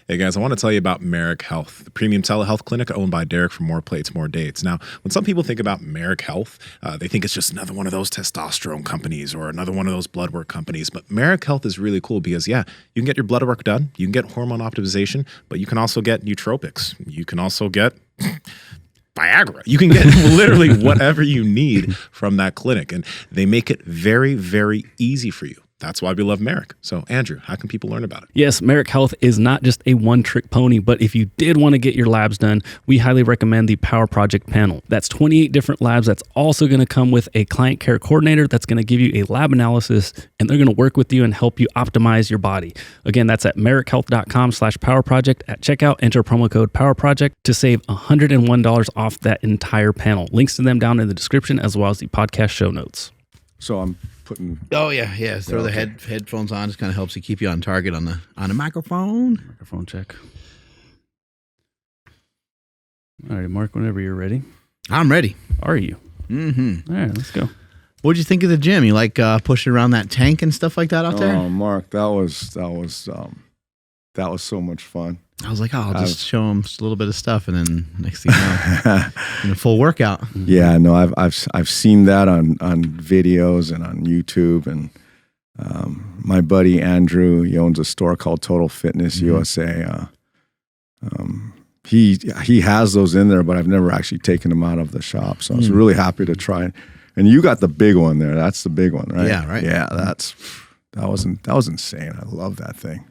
Hey guys, I want to tell you about Marek Health, the premium telehealth clinic owned by Derek for More Plates, More Dates. Now, when some people think about Marek Health, they think it's just another one of those testosterone companies or another one of those blood work companies. But Marek Health is really cool because, yeah, you can get your blood work done, you can get hormone optimization, but you can also get nootropics. You can also get Viagra. You can get literally whatever you need from that clinic. And they make it very, very easy for you. That's why we love Marek. So, Andrew, how can people learn about it? Yes, Marek Health is not just a one-trick pony, but if you did want to get your labs done, we highly recommend the Power Project panel. That's 28 different labs. That's also going to come with a client care coordinator that's going to give you a lab analysis, and they're going to work with you and help you optimize your body. Again, that's at marekhealth.com/powerproject. At checkout, enter promo code PowerProject to save $101 off that entire panel. Links to them down in the description as well as the podcast show notes. So I'm putting. Oh yeah. Throw the headphones on. Just kind of helps you keep you on target on the microphone. Microphone check. All right, Mark. Whenever you're ready. I'm ready. Are you? Mm-hmm. All right, let's go. What'd you think of the gym? You like pushing around that tank and stuff like that out there? Oh, Mark, that was so much fun. I was like, I'll just show him just a little bit of stuff, and then next thing you know, in a full workout. Yeah, no, I've seen that on videos and on YouTube, and my buddy Andrew, he owns a store called Total Fitness USA. He has those in there, but I've never actually taken them out of the shop. So I was really happy to try. And you got the big one there. That's the big one, right? Yeah, right. Yeah, that was insane. I love that thing.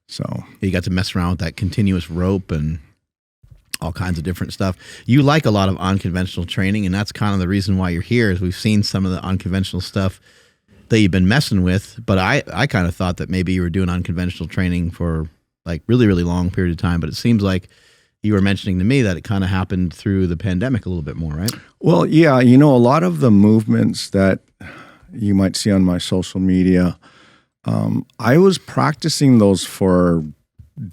So you got to mess around with that continuous rope and all kinds of different stuff. You like a lot of unconventional training, and that's kind of the reason why you're here. Is we've seen some of the unconventional stuff that you've been messing with, but I kind of thought that maybe you were doing unconventional training for like really, really long period of time, but it seems like you were mentioning to me that it kind of happened through the pandemic a little bit more, right? Well, yeah, a lot of the movements that you might see on my social media, I was practicing those for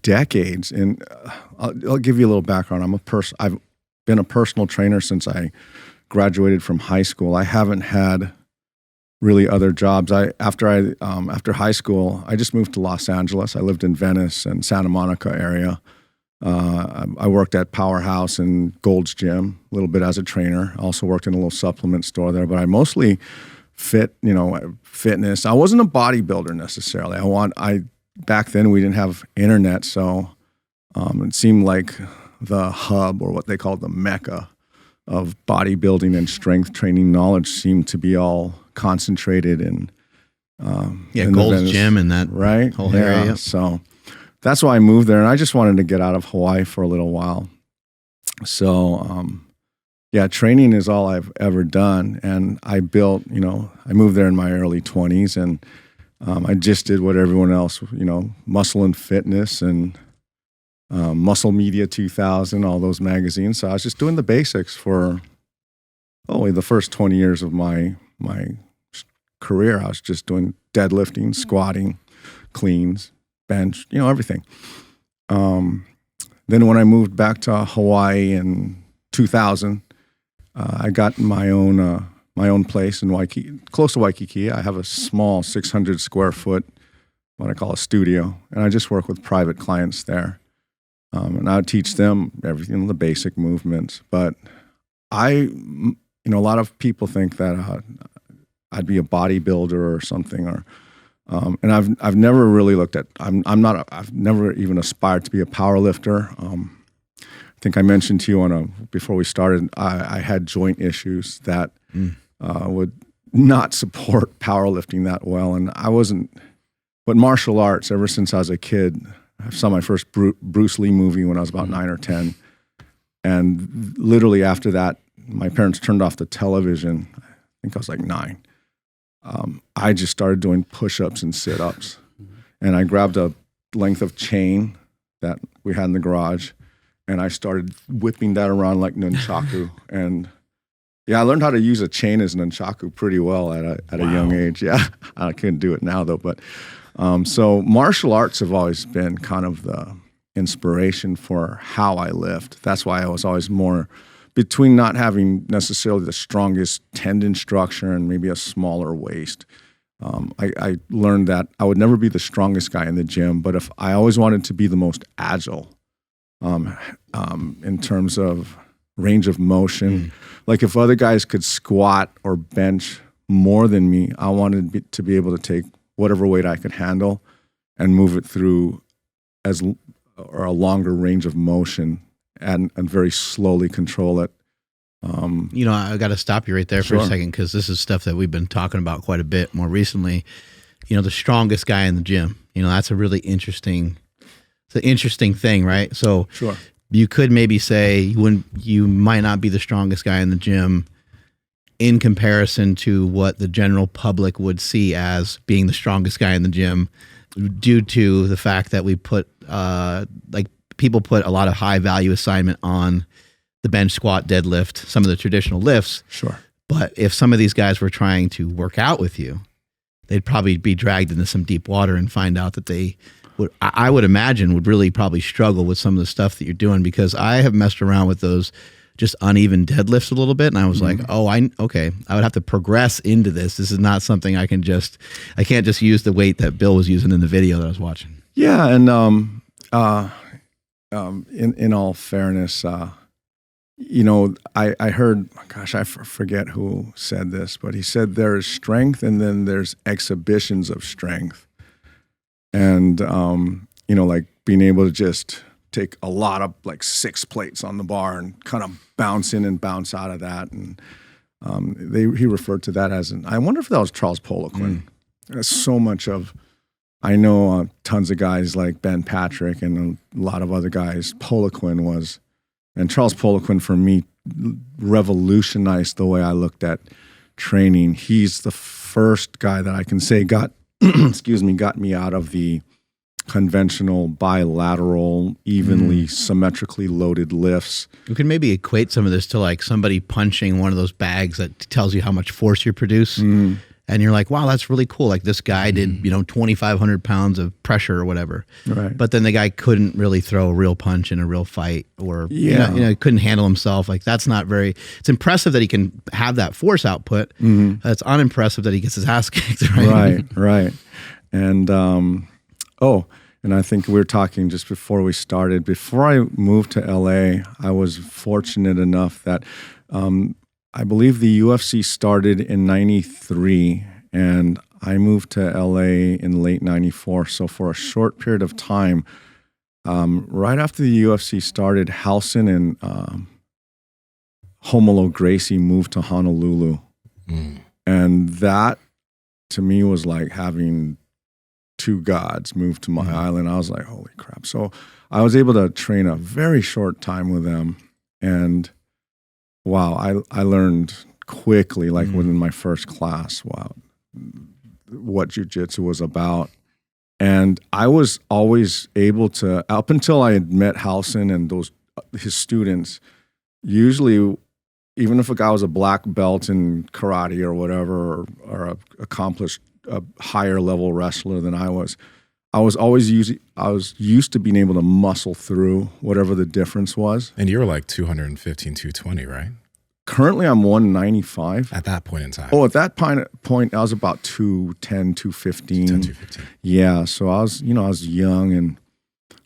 decades, and I'll give you a little background. I've been a personal trainer since I graduated from high school. I haven't had really other jobs. After high school, I just moved to Los Angeles. I lived in Venice and Santa Monica area. I worked at Powerhouse and Gold's Gym a little bit as a trainer. I also worked in a little supplement store there, but I mostly fitness. I wasn't a bodybuilder necessarily. Back then we didn't have internet, so it seemed like the hub, or what they call the mecca of bodybuilding and strength training knowledge, seemed to be all concentrated in Gold's Gym and that whole area. Yeah, so that's why I moved there, and I just wanted to get out of Hawaii for a little while. So training is all I've ever done. And I built, I moved there in my early 20s, and I just did what everyone else, Muscle and Fitness and Muscle Media 2000, all those magazines. So I was just doing the basics for the first 20 years of my career. I was just doing deadlifting, squatting, cleans, bench, everything. Then when I moved back to Hawaii in 2000, I got my own place in Waikiki, close to Waikiki. I have a small 600 square foot, what I call a studio, and I just work with private clients there. And I would teach them everything, the basic movements. But a lot of people think that I'd be a bodybuilder or something, and I've never really looked at. I've never even aspired to be a power lifter. I think I mentioned to you before we started, I had joint issues that would not support powerlifting that well, and I wasn't. But martial arts, ever since I was a kid, I saw my first Bruce Lee movie when I was about 9 or 10, and literally after that, my parents turned off the television. I think I was like 9. I just started doing push-ups and sit-ups, and I grabbed a length of chain that we had in the garage, and I started whipping that around like nunchaku. And I learned how to use a chain as nunchaku pretty well at a young age. Yeah, I couldn't do it now though. But so martial arts have always been kind of the inspiration for how I lift. That's why I was always more between not having necessarily the strongest tendon structure and maybe a smaller waist. I learned that I would never be the strongest guy in the gym, but if I always wanted to be the most agile in terms of range of motion, like if other guys could squat or bench more than me, I wanted to be able to take whatever weight I could handle and move it through or a longer range of motion and very slowly control it. I got to stop you right there for a Sure. second, because this is stuff that we've been talking about quite a bit more recently. The strongest guy in the gym. That's a really interesting thing, right? So Sure. you could maybe say you might not be the strongest guy in the gym in comparison to what the general public would see as being the strongest guy in the gym, due to the fact that we put people put a lot of high value assignment on the bench, squat, deadlift, some of the traditional lifts. Sure. But if some of these guys were trying to work out with you, they'd probably be dragged into some deep water and find out that they would, I would imagine, would really probably struggle with some of the stuff that you're doing, because I have messed around with those just uneven deadlifts a little bit. And I was like, I would have to progress into this. This is not something I can't just use the weight that Bill was using in the video that I was watching. Yeah. And in all fairness, I heard, gosh, I forget who said this, but he said there is strength and then there's exhibitions of strength. And, like being able to just take a lot of 6 plates on the bar and kind of bounce in and bounce out of that. And he referred to that as I wonder if that was Charles Poliquin. So much of, I know tons of guys like Ben Patrick and a lot of other guys, Poliquin was. And Charles Poliquin, for me, revolutionized the way I looked at training. He's the first guy that I can say got me out of the conventional bilateral, evenly, symmetrically loaded lifts. You can maybe equate some of this to somebody punching one of those bags that tells you how much force you produce. And you're like, wow, that's really cool. Like this guy did, 2,500 pounds of pressure or whatever. Right. But then the guy couldn't really throw a real punch in a real fight, or couldn't handle himself. Like that's not very. It's impressive that he can have that force output. It's unimpressive that he gets his ass kicked. Right. And and I think we were talking just before we started. Before I moved to LA, I was fortunate enough that. I believe the UFC started in 93 and I moved to LA in late 94. So for a short period of time, right after the UFC started, Relson and Homolo Gracie moved to Honolulu. And that to me was like having two gods move to my island. I was like, holy crap. So I was able to train a very short time with them. And wow, I learned quickly, within my first class, what jiu-jitsu was about. And I was always able to, up until I had met Relson and his students, usually, even if a guy was a black belt in karate or whatever, or a accomplished, a higher level wrestler than I was used to being able to muscle through whatever the difference was. And you were like 215, 220, right? Currently, I'm 195. At that point in time. Oh, at that point, I was about 210, 215. 215. Yeah, so I was young and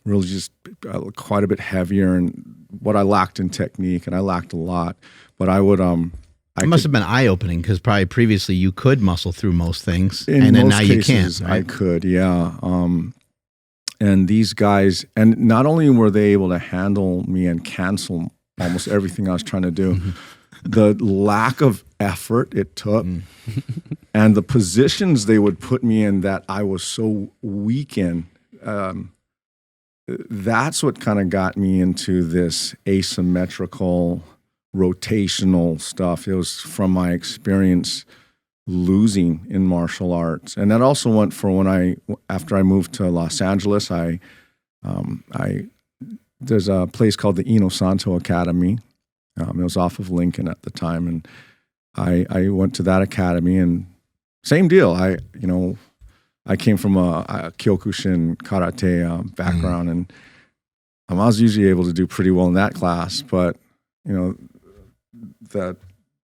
really just quite a bit heavier, and what I lacked in technique, and I lacked a lot. But I would It must have been eye-opening, because probably previously you could muscle through most things, in and then most now cases, you can't. Right? I could, yeah. And these guys, and not only were they able to handle me and cancel almost everything I was trying to do, the lack of effort it took and the positions they would put me in that I was so weak in, that's what kind of got me into this asymmetrical, rotational stuff. It was from my experience losing in martial arts. And that also went for after I moved to Los Angeles, there's a place called the Eno Santo Academy. It was off of Lincoln at the time. And I went to that academy, and same deal. I came from a Kyokushin karate background, and I was usually able to do pretty well in that class, but that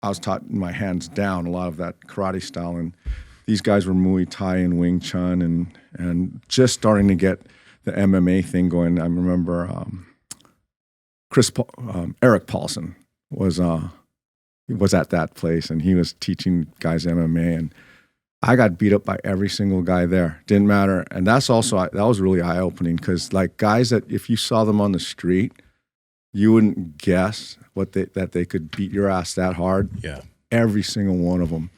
I was taught in my hands down a lot of that karate style, and these guys were Muay Thai and Wing Chun and just starting to get the MMA thing going. I remember Eric Paulson was at that place, and he was teaching guys MMA, and I got beat up by every single guy there. Didn't matter. And that was really eye-opening, because like guys that if you saw them on the street, you wouldn't guess that they could beat your ass that hard. Yeah. Every single one of them.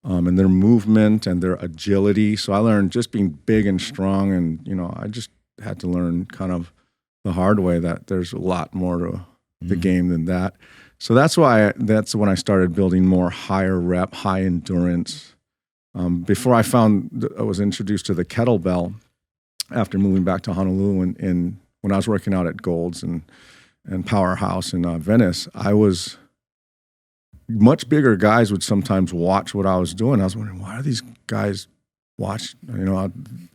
And their movement and their agility. So I learned just being big and strong, and I just had to learn kind of the hard way that there's a lot more to the game than that. So that's when I started building more higher rep, high endurance. Before I was introduced to the kettlebell after moving back to Honolulu, and when I was working out at Gold's and Powerhouse in Venice, I was much bigger guys would sometimes watch what I was doing. I was wondering, why are these guys watch?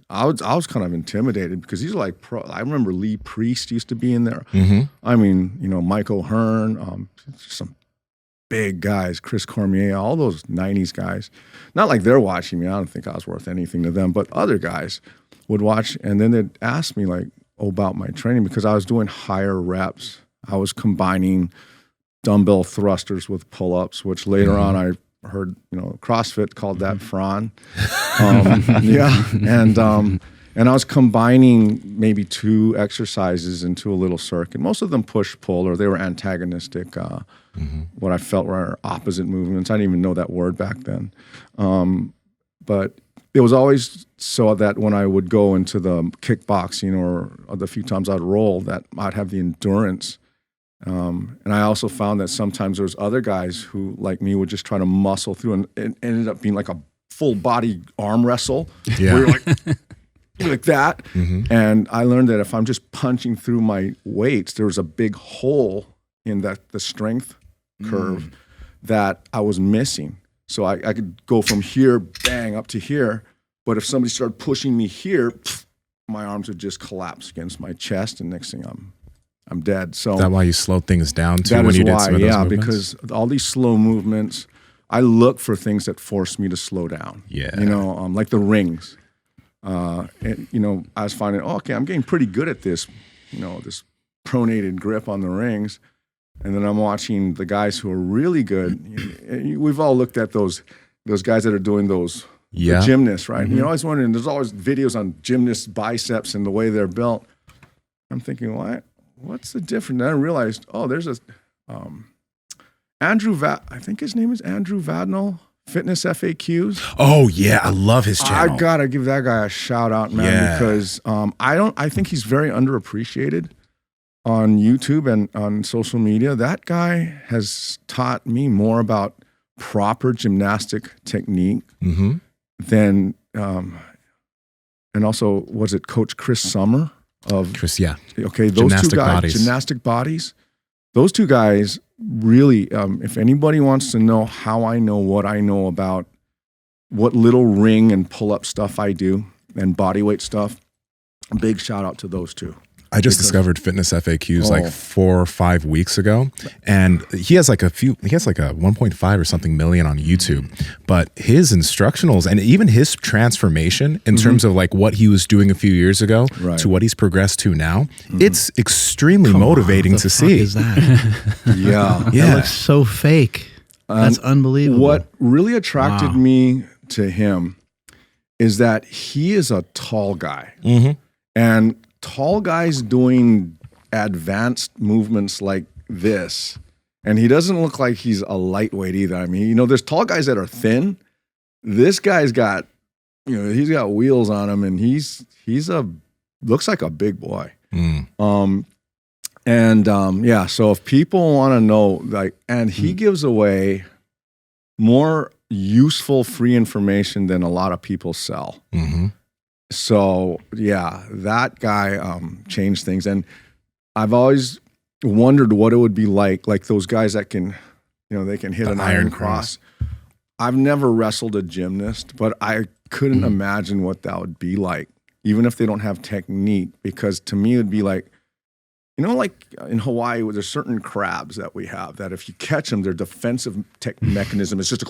I was kind of intimidated, because these are like pro. I remember Lee Priest used to be in there. Mm-hmm. I mean, Mike O'Hearn, some big guys, Chris Cormier, all those 90s guys. Not like they're watching me. I don't think I was worth anything to them, but other guys would watch, and then they'd ask me like about my training, because I was doing higher reps. I was combining dumbbell thrusters with pull-ups, which later on I heard, CrossFit called that Fran. And I was combining maybe 2 exercises into a little circuit. Most of them push-pull, or they were antagonistic, what I felt were opposite movements. I didn't even know that word back then. But it was always so that when I would go into the kickboxing or the few times I'd roll, that I'd have the endurance. And I also found that sometimes there was other guys who, like me, would just try to muscle through, and it ended up being like a full body arm wrestle. Yeah. Where you're like that. Mm-hmm. And I learned that if I'm just punching through my weights, there was a big hole in the strength curve that I was missing. So I could go from here, bang, up to here. But if somebody started pushing me here, my arms would just collapse against my chest, and next thing I'm dead. So is that why you slowed things down too when you did some of those movements? Because all these slow movements, I look for things that force me to slow down. Yeah. Like the rings. I was finding, okay, I'm getting pretty good at this, this pronated grip on the rings. And then I'm watching the guys who are really good. We've all looked at those guys that are doing those the gymnasts, right? Mm-hmm. You're always wondering, there's always videos on gymnasts' biceps and the way they're built. I'm thinking, what's the difference? And I realized, there's a I think his name is Andrew Vadnal, Fitness FAQs. Oh yeah, I love his channel. I gotta give that guy a shout out, man, because I think he's very underappreciated on YouTube and on social media. That guy has taught me more about proper gymnastic technique than, and also, was it Coach Chris Summer of Chris? Yeah. Okay, those Gymnastic two guys, Bodies. Gymnastic Bodies. Those two guys really, if anybody wants to know how I know what I know about what little ring and pull-up stuff I do and bodyweight stuff, a big shout out to those two. I just discovered Fitness FAQs like 4 or 5 weeks ago, and he has like 1.5 or something million on YouTube, but his instructionals and even his transformation in terms of like what he was doing a few years ago to what he's progressed to now, it's extremely motivating to see. Is that? Yeah. That looks so fake. That's unbelievable. What really attracted me to him is that he is a tall guy. And tall guys doing advanced movements like this, and he doesn't look like he's a lightweight either. I mean, there's tall guys that are thin. This guy's got, he's got wheels on him, and he's looks like a big boy. So if people want to know, and he gives away more useful free information than a lot of people sell. So that guy changed things, and I've always wondered what it would be like those guys that can, they can hit an iron cross. I've never wrestled a gymnast, but I couldn't imagine what that would be like, even if they don't have technique, because to me it'd be like like in Hawaii, there's certain crabs that we have that if you catch them, their defensive mechanism is just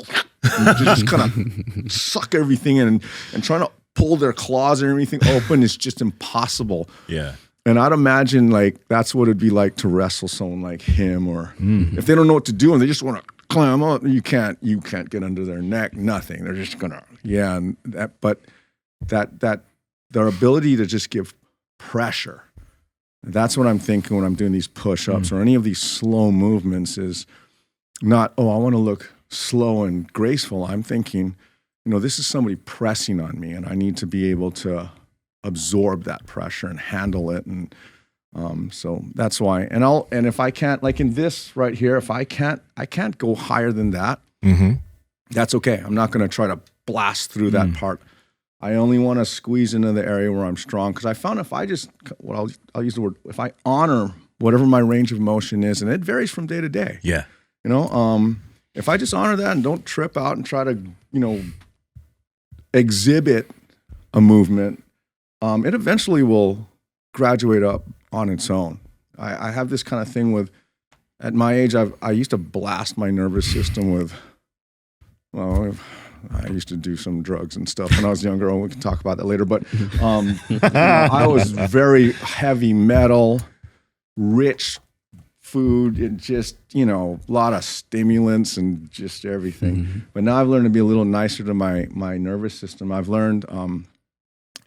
just kind of suck everything in, and trying to pull their claws and everything open is just impossible. Yeah. And I'd imagine like that's what it'd be like to wrestle someone like him, or if they don't know what to do and they just want to climb up, you can't get under their neck, nothing. They're just gonna, and that their ability to just give pressure. That's what I'm thinking when I'm doing these push-ups or any of these slow movements is not, I want to look slow and graceful. I'm thinking, this is somebody pressing on me and I need to be able to absorb that pressure and handle it. And so that's why. And if I can't, like in this right here, if I can't go higher than that, that's okay. I'm not going to try to blast through that part. I only want to squeeze into the area where I'm strong, because I found if I just, I'll use the word, if I honor whatever my range of motion is, and it varies from day to day. Yeah. If I just honor that and don't trip out and try to, exhibit a movement, it eventually will graduate up on its own. I have this kind of thing with, at my age, I used to blast my nervous system with, I used to do some drugs and stuff when I was younger. We can talk about that later. But I was very heavy metal, rich food, and just, a lot of stimulants and just everything. But now I've learned to be a little nicer to my nervous system. I've learned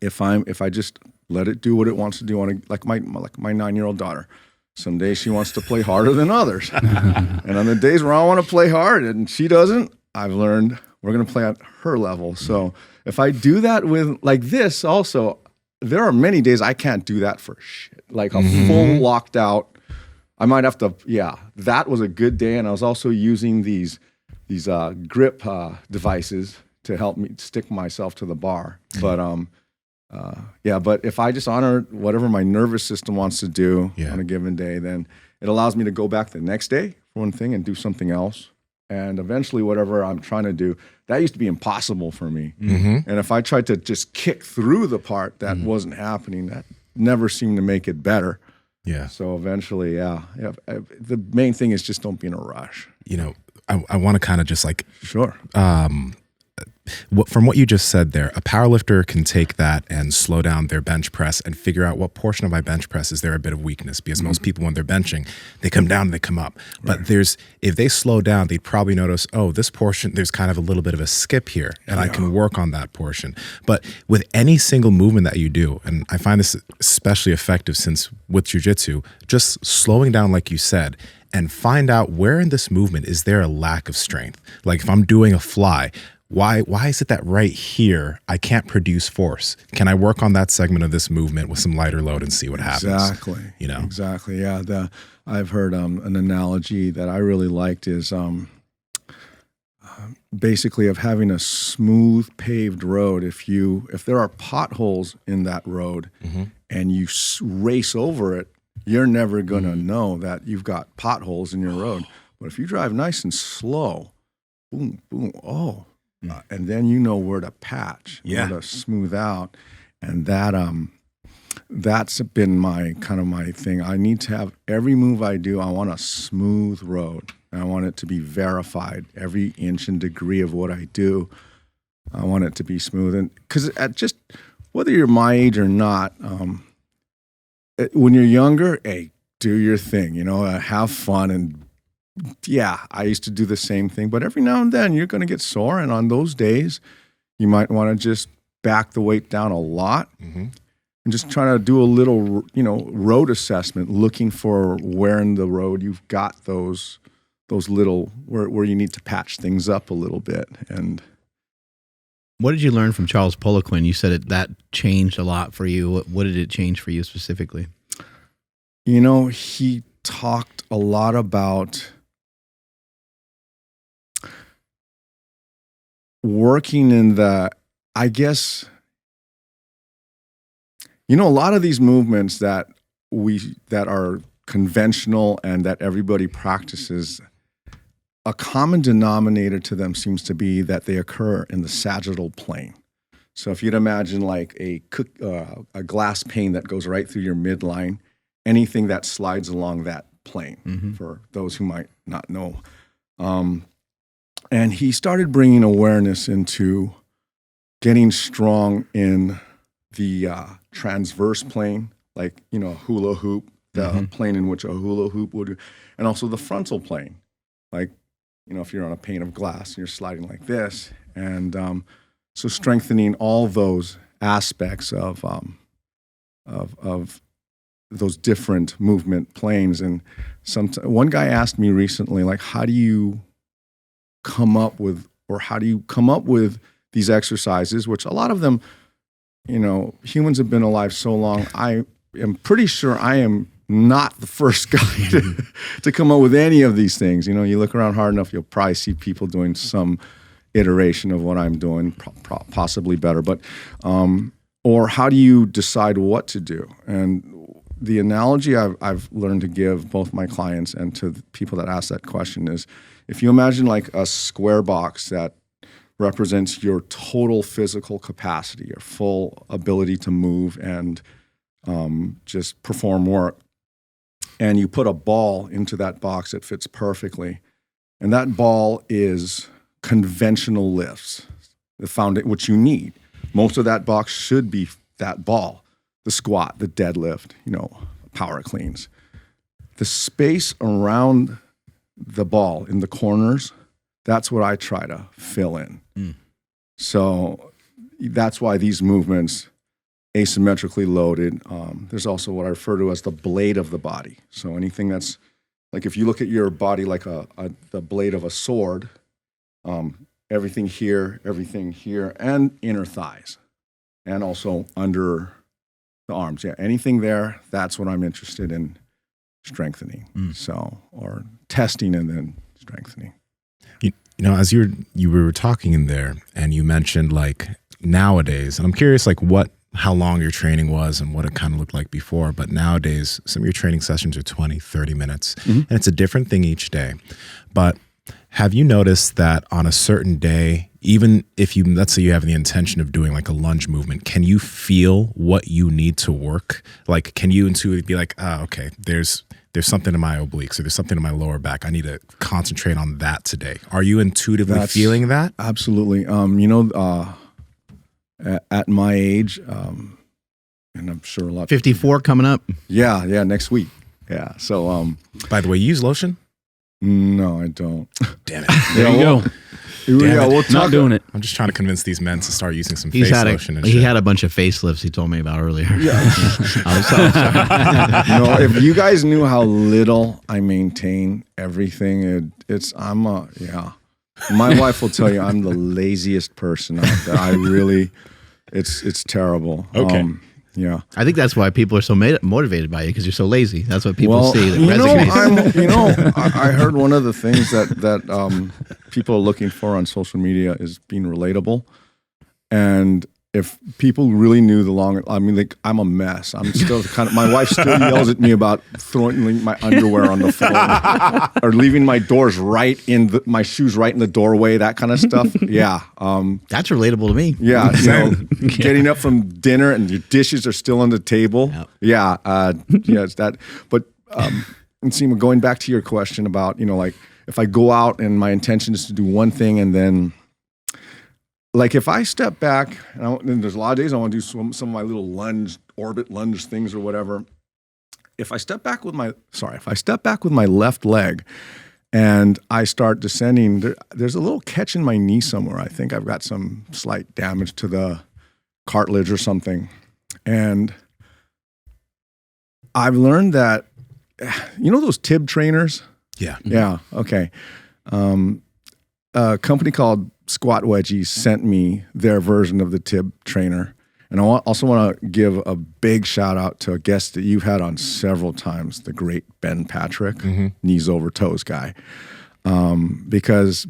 if I just let it do what it wants to do, like my 9-year-old daughter. Some days she wants to play harder than others. And on the days where I want to play hard and she doesn't, I've learned we're going to play at her level. So if I do that with like this also, there are many days I can't do that for shit. Like a full locked out, I might have to, that was a good day. And I was also using these grip devices to help me stick myself to the bar. But but if I just honor whatever my nervous system wants to do on a given day, then it allows me to go back the next day for one thing and do something else. And eventually whatever I'm trying to do, that used to be impossible for me. And if I tried to just kick through the part that wasn't happening, that never seemed to make it better. Yeah. So eventually, the main thing is just don't be in a rush. I want to kind of just like... Sure. From what you just said there, a powerlifter can take that and slow down their bench press and figure out what portion of my bench press is there a bit of weakness, because most people when they're benching, they come down and they come up. But if they slow down, they'd probably notice, this portion, there's kind of a little bit of a skip here and I can work on that portion. But with any single movement that you do, and I find this especially effective since with jiu-jitsu, just slowing down like you said, and find out where in this movement is there a lack of strength. Like if I'm doing a fly, why is it that right here I can't produce force? Can I work on that segment of this movement with some lighter load and see what happens? Exactly. Yeah. I've heard an analogy that I really liked is basically of having a smooth paved road. If there are potholes in that road and you race over it, you're never gonna know that you've got potholes in your road. But if you drive nice and slow, boom, boom, and then you know where to patch, where to smooth out, and that's been my thing. I need to have every move I do. I want a smooth road. I want it to be verified. Every inch and degree of what I do, I want it to be smooth. And because just whether you're my age or not, when you're younger, hey, do your thing. Have fun and. Yeah, I used to do the same thing, but every now and then you're going to get sore. And on those days, you might want to just back the weight down a lot and just try to do a little, road assessment, looking for where in the road you've got those little, where you need to patch things up a little bit. And what did you learn from Charles Poliquin? You said that changed a lot for you. What did it change for you specifically? He talked a lot about working in I guess, a lot of these movements that are conventional and that everybody practices, a common denominator to them seems to be that they occur in the sagittal plane. So if you'd imagine like a glass pane that goes right through your midline, anything that slides along that plane, for those who might not know. And he started bringing awareness into getting strong in the transverse plane, like, you know, a hula hoop, the plane in which a hula hoop would, and also the frontal plane, like, you know, if you're on a pane of glass and you're sliding like this. And so strengthening all those aspects of those different movement planes. And one guy asked me recently, like, how do you come up with these exercises, which a lot of them, you know, humans have been alive so long. I am pretty sure I am not the first guy to come up with any of these things. You know, you look around hard enough, you'll probably see people doing some iteration of what I'm doing, possibly better. But, or how do you decide what to do? And the analogy I've learned to give both my clients and to the people that ask that question is, if you imagine like a square box that represents your total physical capacity, your full ability to move and just perform work, and you put a ball into that box that fits perfectly, and that ball is conventional lifts, which you need. Most of that box should be that ball, the squat, the deadlift, you know, power cleans. The space around the ball in the corners, that's what I try to fill in. So that's why these movements, asymmetrically loaded, there's also what I refer to as the blade of the body. So anything that's, like if you look at your body like the blade of a sword, everything here, and inner thighs, and also under the arms. Yeah, anything there, that's what I'm interested in strengthening. So, or testing and then strengthening. You know, as you were talking in there, and you mentioned like nowadays, and I'm curious like how long your training was and what it kind of looked like before, but nowadays some of your training sessions are 20, 30 minutes, and it's a different thing each day. But have you noticed that on a certain day, even if let's say you have the intention of doing like a lunge movement, can you feel what you need to work? Like, can you intuitively be like, okay, there's something in my obliques or there's something in my lower back. I need to concentrate on that today. Are you intuitively feeling that? Absolutely. You know, at my age, and I'm sure a lot. 54 coming up. Yeah, next week. Yeah. So, by the way, you use lotion? No, I don't. Damn it. There you go. Yeah, we'll talk. Not doing it. I'm just trying to convince these men to start using some face lotion and shit. He had a bunch of facelifts he told me about earlier. Yeah. I'm sorry. No, if you guys knew how little I maintain everything, my wife will tell you I'm the laziest person out there. I really, it's terrible. Okay. Yeah. I think that's why people are so motivated by you, because you're so lazy. That's what people see. That I heard one of the things that people are looking for on social media is being relatable. And if people really knew like I'm a mess. I'm still my wife still yells at me about throwing my underwear on the floor or leaving my doors my shoes right in the doorway, that kind of stuff. Yeah. That's relatable to me. Yeah. Getting up from dinner and your dishes are still on the table. Yep. Yeah. It's that. But, Nsima, going back to your question about, you know, like if I go out and my intention is to do one thing and then, like if I step back, and there's a lot of days I want to do some of my little orbit lunge things or whatever. If I step back with my left leg and I start descending, there's a little catch in my knee somewhere. I think I've got some slight damage to the cartilage or something. And I've learned that, you know those TIB trainers? Yeah. Yeah. Okay. A company called Squat Wedges sent me their version of the TIB trainer. And I also want to give a big shout out to a guest that you've had on several times, the great Ben Patrick, knees over toes guy. Because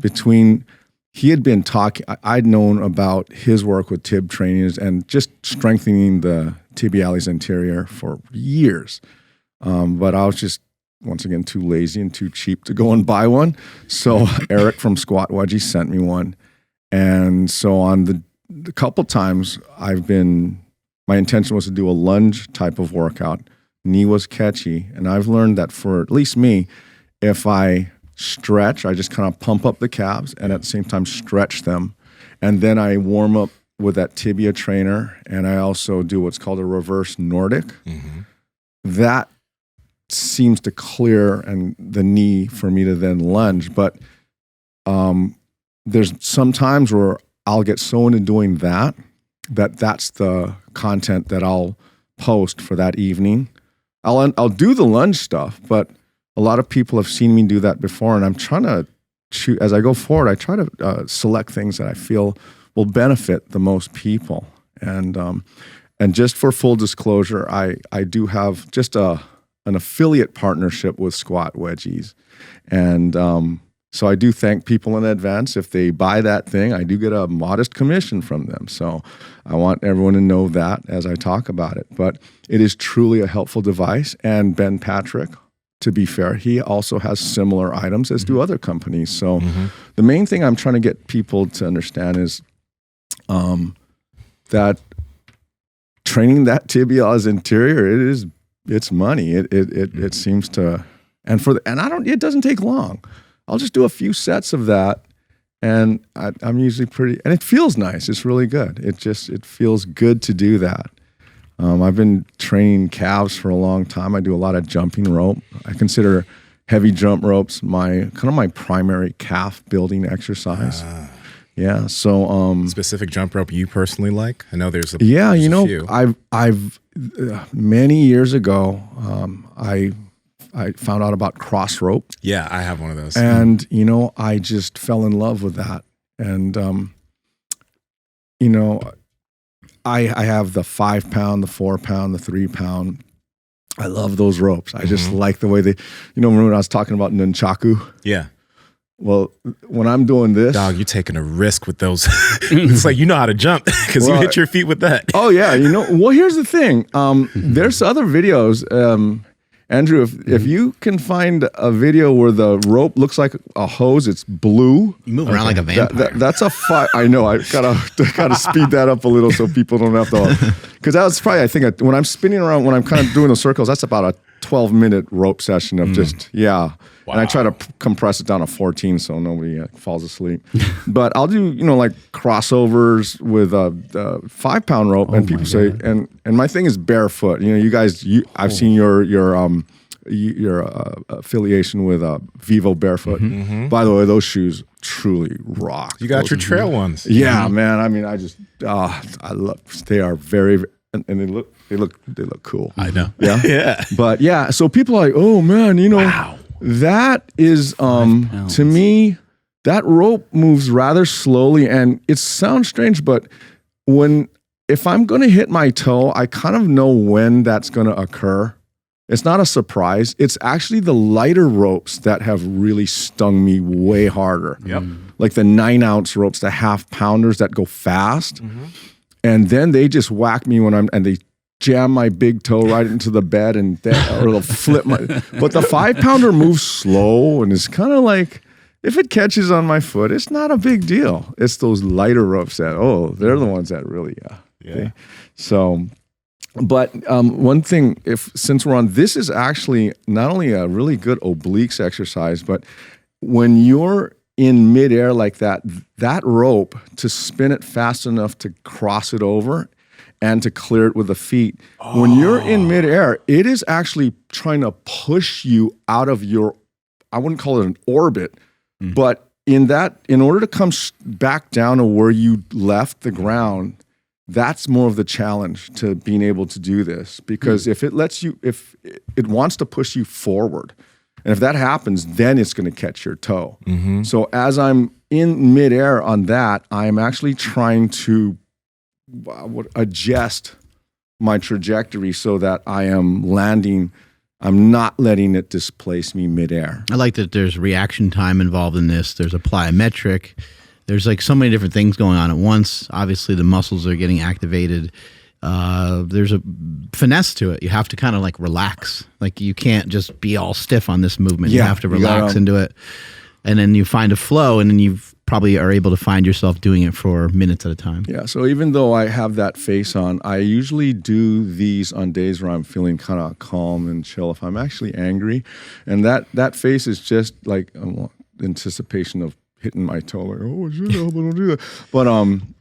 he had been talking, I'd known about his work with TIB trainings and just strengthening the tibialis anterior for years. But I was just, once again, too lazy and too cheap to go and buy one. So Eric from Squat Wedges sent me one. And so on the couple times my intention was to do a lunge type of workout, knee was catchy. And I've learned that for at least me, if I stretch, I just kind of pump up the calves and at the same time stretch them. And then I warm up with that tibia trainer. And I also do what's called a reverse Nordic. That seems to clear and the knee for me to then lunge. But there's some times where I'll get so into doing that's the content that I'll post for that evening. I'll do the lunge stuff, but a lot of people have seen me do that before, and I'm trying to as I go forward, I try to select things that I feel will benefit the most people. And just for full disclosure, I do have just an affiliate partnership with Squat Wedges. And so I do thank people in advance. If they buy that thing, I do get a modest commission from them. So I want everyone to know that as I talk about it. But it is truly a helpful device. And Ben Patrick, to be fair, he also has similar items, as do other companies. So the main thing I'm trying to get people to understand is that training that tibialis anterior, it's money. It seems to, and it doesn't take long. I'll just do a few sets of that, and I'm usually and it feels nice. It's really good. It feels good to do that. I've been training calves for a long time. I do a lot of jumping rope. I consider heavy jump ropes my primary calf building exercise. Yeah. So specific jump rope you personally like? I know there's a few. I've many years ago I found out about Crossropes. Yeah, I have one of those. And I just fell in love with that. And I have the 5 pound, the 4 pound, the 3 pound. I love those ropes. I just like the way they, remember when I was talking about nunchaku? Yeah. Well, when I'm doing this, dog, you're taking a risk with those. It's like, how to jump because you hit your feet with that. Oh yeah. Well, here's the thing. There's other videos. Andrew, if you can find a video where the rope looks like a hose, it's blue. You move around like a vampire. That's a fight. I know. I gotta speed that up a little so people don't have to. Because that was probably, I think, when I'm spinning around, when I'm kind of doing the circles, that's about a 12-minute rope session of just Wow. And I try to compress it down to 14 so nobody falls asleep. But I'll do, like crossovers with a 5 pound rope, and people say, and my thing is barefoot. You guys, I've seen your affiliation with VIVO barefoot. By the way, those shoes truly rock. You got your trail ones. Yeah, man. I mean, I love. They are very, and they look cool. I know. Yeah, yeah. But yeah, so people are like, oh man, wow. That is, to me, that rope moves rather slowly, and it sounds strange, but if I'm going to hit my toe, I kind of know when that's going to occur. It's not a surprise. It's actually the lighter ropes that have really stung me way harder. Yep. Like the 9-ounce ropes, the half-pounders that go fast, and then they just whack me and they jam my big toe right into the bed, or they'll flip my. But the 5-pounder moves slow, and it's kind of like, if it catches on my foot, it's not a big deal. It's those lighter ropes that they're the ones that really So, but one thing, since we're on, this is actually not only a really good obliques exercise, but when you're in midair like that rope, to spin it fast enough to cross it over and to clear it with the feet. When you're in midair, it is actually trying to push you out of your, I wouldn't call it an orbit, but in order to come back down to where you left the ground, that's more of the challenge to being able to do this. Because if it wants to push you forward, and if that happens, then it's going to catch your toe. So as I'm in midair on that, I'm actually trying to adjust my trajectory so that I am landing, I'm not letting it displace me midair. I like that there's reaction time involved in this. There's a plyometric. There's like so many different things going on at once. Obviously, the muscles are getting activated. There's a finesse to it. You have to kind of like relax. Like you can't just be all stiff on this movement. You have to relax into it. and then you find a flow, and then you probably are able to find yourself doing it for minutes at a time. Yeah. So even though I have that face on, I usually do these on days where I'm feeling kind of calm and chill. If I'm actually angry, and that face is just like anticipation of hitting my toe, like, oh shit, I hope I don't do that. But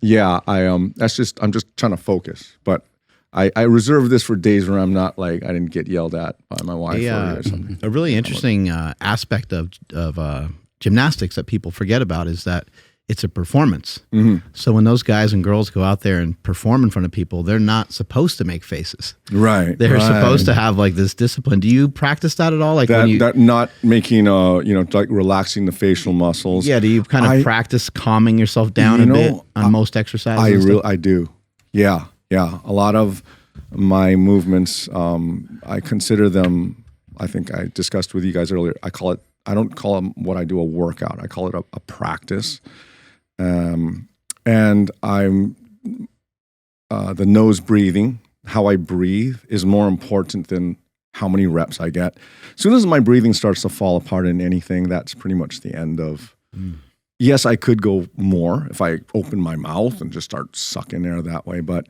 yeah, I'm just trying to focus. But I reserve this for days where I'm not like, I didn't get yelled at by my wife or something. A really interesting aspect of gymnastics that people forget about is that it's a performance. So when those guys and girls go out there and perform in front of people, they're not supposed to make faces. Right. They're supposed to have like this discipline. Do you practice that at all? Like that not making like relaxing the facial muscles. Yeah. Do you kind of practice calming yourself down a bit on most exercises? I do. Yeah. Yeah. A lot of my movements, I consider them, I think I discussed with you guys earlier, I don't call them what I do a workout. I call it a practice. And I'm, the nose breathing, how I breathe is more important than how many reps I get. As soon as my breathing starts to fall apart in anything, that's pretty much the end of, yes, I could go more if I open my mouth and just start sucking air that way. But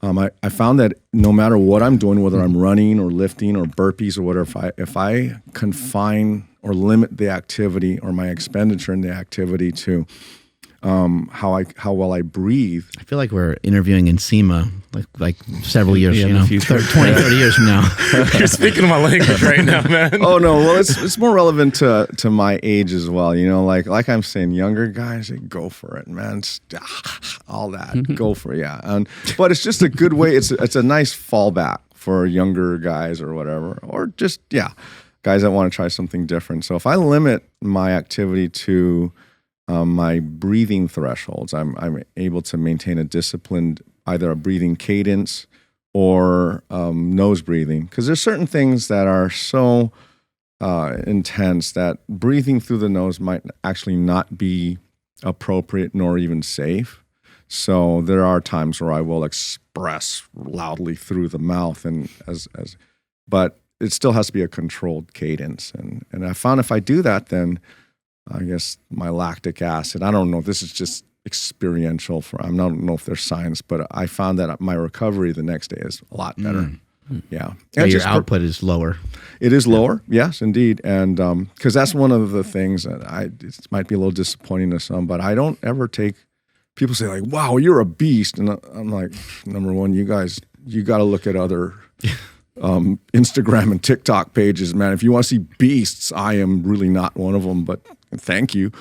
I found that no matter what I'm doing, whether I'm running or lifting or burpees or whatever, if I confine or limit the activity or my expenditure in the activity to how well I breathe. I feel like we're interviewing Nsima like several years, in the future. 20, 30 years from now. You're speaking my language right now, man. Oh no, well it's more relevant to my age as well. Like I'm saying, younger guys, they go for it, man. All that, go for it, yeah. But it's just a good way. It's a nice fallback for younger guys or whatever, or just guys that want to try something different. So if I limit my activity to my breathing thresholds, I'm able to maintain a disciplined, either a breathing cadence or nose breathing. Because there's certain things that are so intense that breathing through the nose might actually not be appropriate nor even safe. So there are times where I will express loudly through the mouth, but it still has to be a controlled cadence. And I found if I do that, then I guess my lactic acid, I don't know, this is just experiential I don't know if there's science, but I found that my recovery the next day is a lot better. Yeah. And your output is lower. It is lower, yes, indeed. And because that's one of the things that it might be a little disappointing to some, but I don't ever people say like, wow, you're a beast. And I'm like, number one, you got to look at other Instagram and TikTok pages, man. If you want to see beasts, I am really not one of them, but thank you.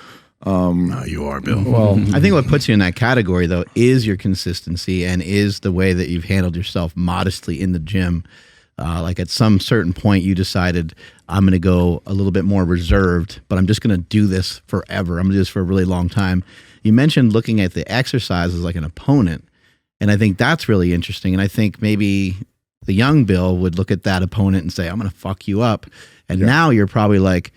No, you are, Bill. Well, I think what puts you in that category, though, is your consistency and is the way that you've handled yourself modestly in the gym. Like at some certain point, you decided, I'm going to go a little bit more reserved, but I'm just going to do this forever. I'm going to do this for a really long time. You mentioned looking at the exercise as like an opponent, and I think that's really interesting. And I think maybe the young Bill would look at that opponent and say, I'm going to fuck you up. And now you're probably like,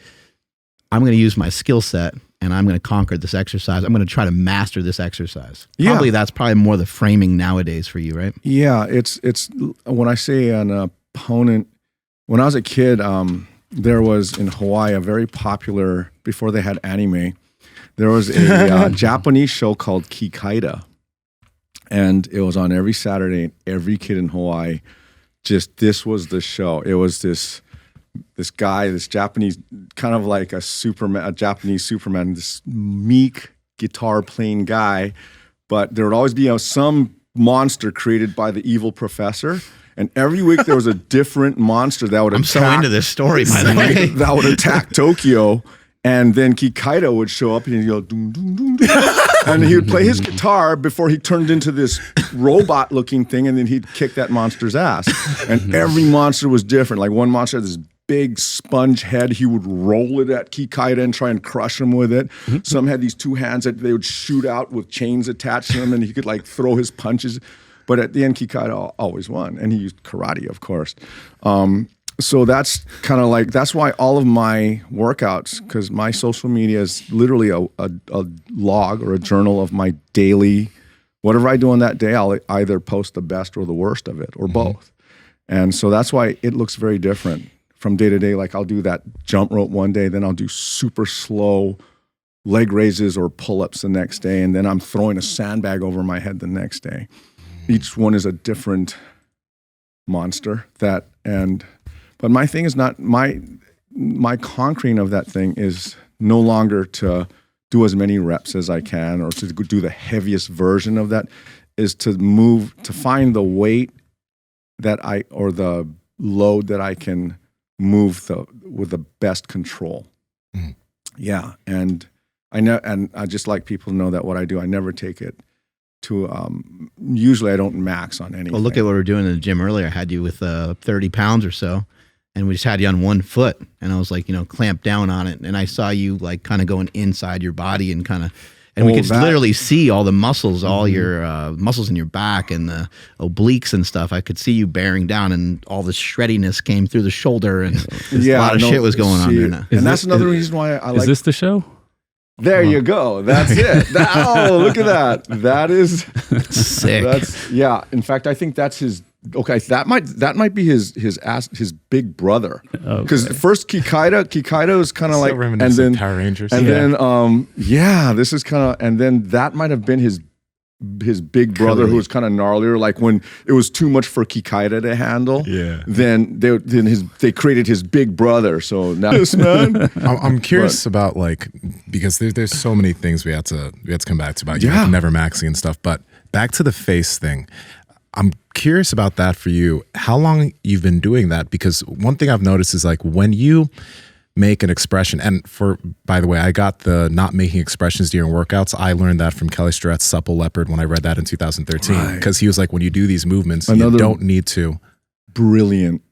I'm going to use my skill set and I'm going to conquer this exercise. I'm going to try to master this exercise. Probably that's probably more the framing nowadays for you, right? Yeah, it's when I say an opponent, when I was a kid, there was in Hawaii a very popular, before they had anime, there was a Japanese show called Kikaida. And it was on every Saturday, and every kid in Hawaii, this was the show. It was this guy, this Japanese, kind of like a Japanese Superman, this meek guitar playing guy, but there would always be some monster created by the evil professor. And every week there was a different monster that would attack. I'm so into this story, by the way. That would attack Tokyo. And then Kikaida would show up and he'd go, doom, doom, doom, doom. And he would play his guitar before he turned into this robot looking thing. And then he'd kick that monster's ass. And every monster was different. Like one monster had this big sponge head. He would roll it at Kikaida and try and crush him with it. Some had these two hands that they would shoot out with chains attached to them. And he could like throw his punches. But at the end, Kikaida always won. And he used karate, of course. So that's kind of like, that's why all of my workouts, because my social media is literally a log or a journal of my daily, whatever I do on that day, I'll either post the best or the worst of it, or both. And so that's why it looks very different from day to day. Like I'll do that jump rope one day, then I'll do super slow leg raises or pull-ups the next day, and then I'm throwing a sandbag over my head the next day. Each one is a different monster. But my thing is not my conquering of that thing is no longer to do as many reps as I can or to do the heaviest version of that, is to find the weight or the load that I can move with the best control. Mm. Yeah. And I just like people to know that what I do, I never take it to, usually I don't max on anything. Well, look at what we were doing in the gym earlier. I had you with 30 pounds or so, and we just had you on one foot, and I was like, clamp down on it. And I saw you like kind of going inside your body and we could literally see all the muscles, all your muscles in your back and the obliques and stuff. I could see you bearing down, and all the shreddiness came through the shoulder, and a lot of shit was going on there now. And that's another reason why I like. Is this the show? There you go. That's it. Look at that. That is sick. In fact, I think that's his. Okay, that might be his big brother. Because first Kikaido is kind of like, and then Power Rangers, and then this is kind of, and then that might have been his big brother who was kind of gnarlier. Like when it was too much for Kikaido to handle. Yeah. Then they created his big brother. So now this man. I'm curious about because there's so many things we had to come back to about never maxing and stuff. But back to the face thing. I'm curious about that for you. How long you've been doing that? Because one thing I've noticed is like when you make an expression, and by the way, I got the not making expressions during workouts. I learned that from Kelly Starrett's Supple Leopard when I read that in 2013. Because he was like, when you do these movements, you don't need to. Brilliant.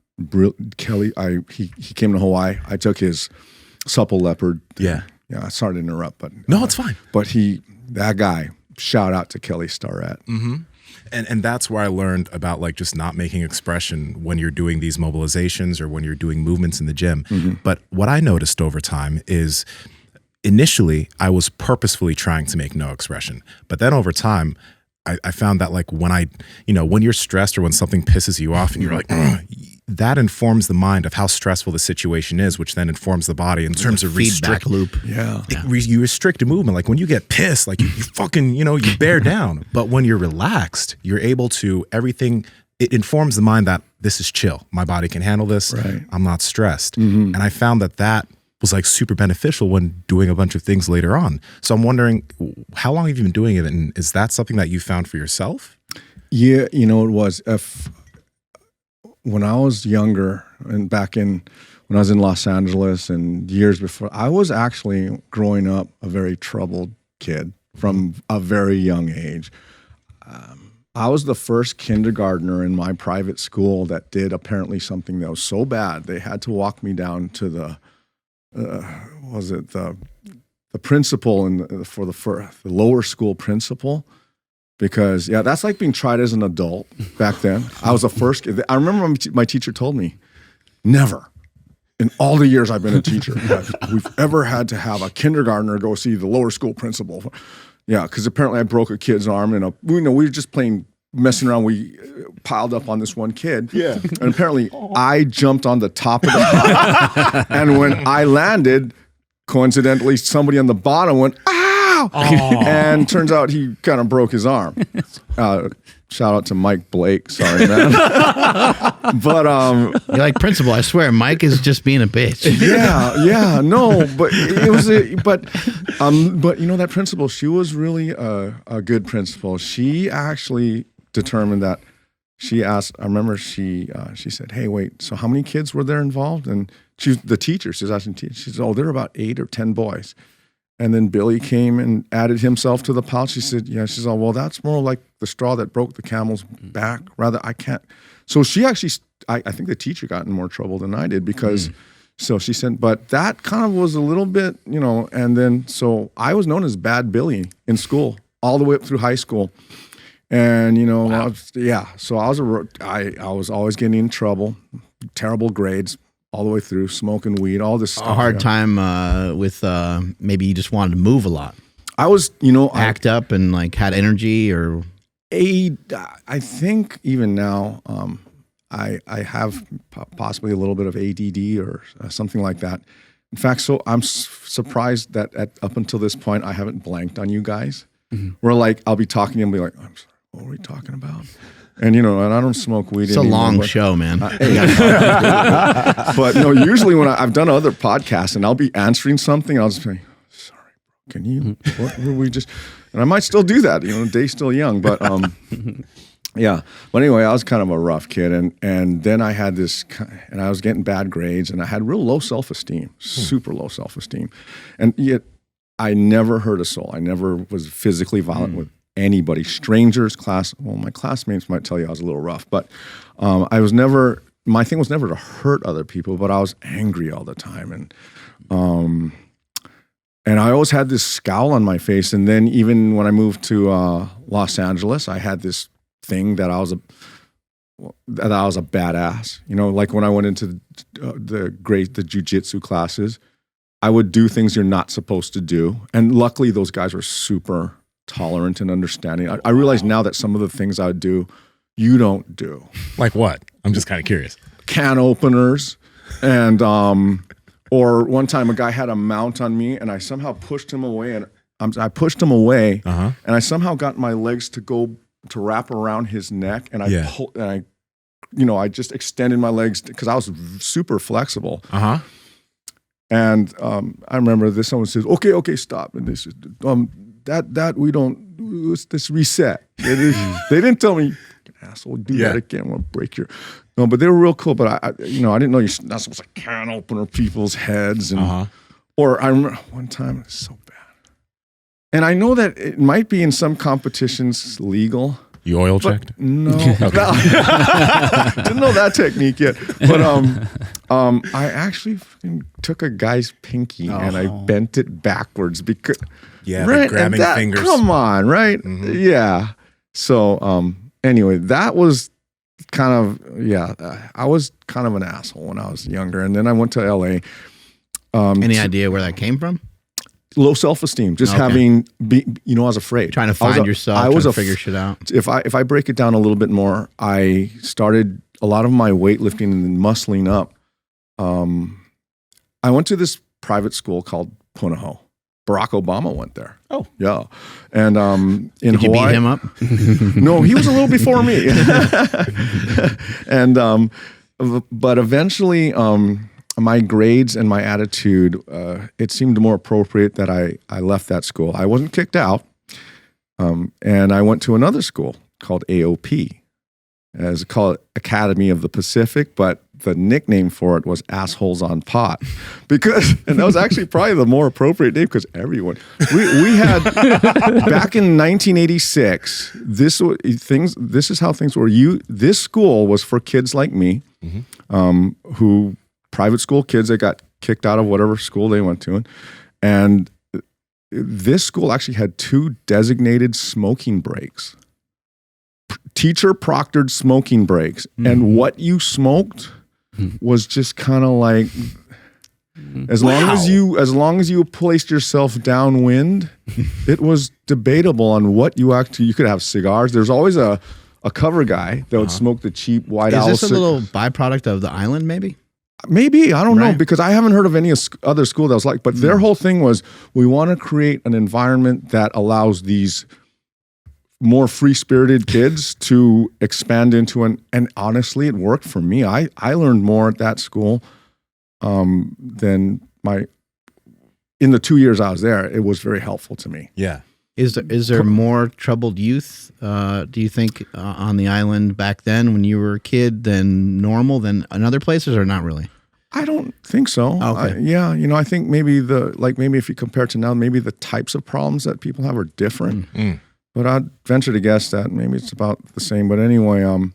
Kelly, he came to Hawaii. I took his Supple Leopard. Yeah. Yeah, sorry to interrupt, but. No, it's fine. But that guy, shout out to Kelly Starrett. Mm-hmm. And that's where I learned about like just not making expression when you're doing these mobilizations or when you're doing movements in the gym. Mm-hmm. But what I noticed over time is initially I was purposefully trying to make no expression. But then over time, I found that like when when you're stressed or when something pisses you off and you're like, that informs the mind of how stressful the situation is, which then informs the body in terms of feedback loop. Yeah. You restrict a movement. Like when you get pissed, like you fucking, you bear down. But when you're relaxed, you're able to, it informs the mind that this is chill. My body can handle this. Right. I'm not stressed. Mm-hmm. And I found that was like super beneficial when doing a bunch of things later on. So I'm wondering, how long have you been doing it? And is that something that you found for yourself? Yeah, it was. When I was younger and when I was in Los Angeles and years before, I was actually growing up a very troubled kid from a very young age. I was the first kindergartner in my private school that did apparently something that was so bad they had to walk me down to the principal for the lower school principal. Because, that's like being tried as an adult back then. I was the first. I remember my teacher told me, never in all the years I've been a teacher have we've ever had to have a kindergartner go see the lower school principal. Yeah, because apparently I broke a kid's arm. We were just messing around. We piled up on this one kid. Yeah. And apparently I jumped on the top of the pile. And when I landed, coincidentally, somebody on the bottom went, ah! And turns out he kind of broke his arm. Shout out to Mike Blake. Sorry, man. But you're like, principal, I swear, Mike is just being a bitch. No, but it was but that principal, she was really a good principal. She actually determined that she asked. I remember she said, "Hey, wait. So how many kids were there involved?" And the teacher. She was asking the teacher. She said, "Oh, there were about 8 or 10 boys." And then Billy came and added himself to the pile. She said, she said, well, that's more like the straw that broke the camel's back. Rather, I can't. So she actually, I think the teacher got in more trouble than I did because, so she said, but that kind of was a little bit, and then, so I was known as Bad Billy in school all the way up through high school. And, wow. So I was always getting in trouble, terrible grades. All the way through, smoking weed, all this stuff. A hard time with maybe you just wanted to move a lot. I was, act up and like had energy or. I think even now, I have possibly a little bit of ADD or something like that. In fact, so I'm surprised that up until this point, I haven't blanked on you guys. Where like, I'll be talking and be like, I'm sorry, what were we talking about? And, you know, and I don't smoke weed It's a anymore, long but- show, man. But no, usually when I've done other podcasts and I'll be answering something, I'll just be, sorry, bro, can you, what were we just, and I might still do that, you know, the day's still young, but yeah. But anyway, I was kind of a rough kid. And then I had this, and I was getting bad grades and I had real low self-esteem, super low self-esteem. And yet I never hurt a soul. I never was physically violent with anybody, strangers, well, my classmates might tell you I was a little rough, but I was never, my thing was never to hurt other people, but I was angry all the time. And I always had this scowl on my face. And then even when I moved to Los Angeles, I had this thing that I was a badass. You know, like when I went into the jiu-jitsu classes, I would do things you're not supposed to do. And luckily those guys were super tolerant and understanding. I realize now that some of the things I would do, you don't do. Like what? I'm just kind of curious. Can openers. And, or one time a guy had a mount on me and I somehow pushed him away and I pushed him away and I somehow got my legs to wrap around his neck and I I just extended my legs because I was super flexible. And I remember this, someone says, okay, stop. And this is, that we don't, it's this reset. They didn't tell me, asshole, do that again, I'm gonna break your, no, but they were real cool. But I didn't know you're not supposed to can opener people's heads. And, or I remember one time, it's so bad. And I know that it might be in some competitions legal. You oil checked? No, didn't know that technique yet. But I actually took a guy's pinky and I bent it backwards because the grabbing fingers. Come on, right? Yeah. So anyway, that was kind of I was kind of an asshole when I was younger, and then I went to LA. Any idea where that came from? Low self-esteem, just having, I was afraid. Trying to find yourself, trying to figure shit out. If I break it down a little bit more, I started a lot of my weightlifting and muscling up. I went to this private school called Punahou. Barack Obama went there. Oh. Yeah. And in Did you Hawaii. beat him up? No, he was a little before me. And but eventually my grades and my attitude, it seemed more appropriate that I left that school. I wasn't kicked out. And I went to another school called AOP. It's called Academy of the Pacific, but the nickname for it was Assholes on Pot. And that was actually probably the more appropriate name because everyone, we had, back in 1986, this is how things were. This school was for kids like me, who, private school kids that got kicked out of whatever school they went to. And this school actually had 2 designated smoking breaks. Teacher proctored smoking breaks. And what you smoked was just kind of like, as long as you placed yourself downwind, it was debatable on what you could have cigars. There's always a cover guy that would smoke the cheap White Owl. Is this a little byproduct of the island, maybe? Maybe, I don't know, because I haven't heard of any other school that was like, but their whole thing was, we want to create an environment that allows these more free-spirited kids to expand into and honestly, it worked for me. I learned more at that school than in the 2 years I was there. It was very helpful to me. Yeah. Is there more troubled youth, do you think, on the island back then when you were a kid than normal than in other places, or not really? I don't think so. Okay. I think maybe maybe if you compare to now, maybe the types of problems that people have are different. But I'd venture to guess that maybe it's about the same. But anyway,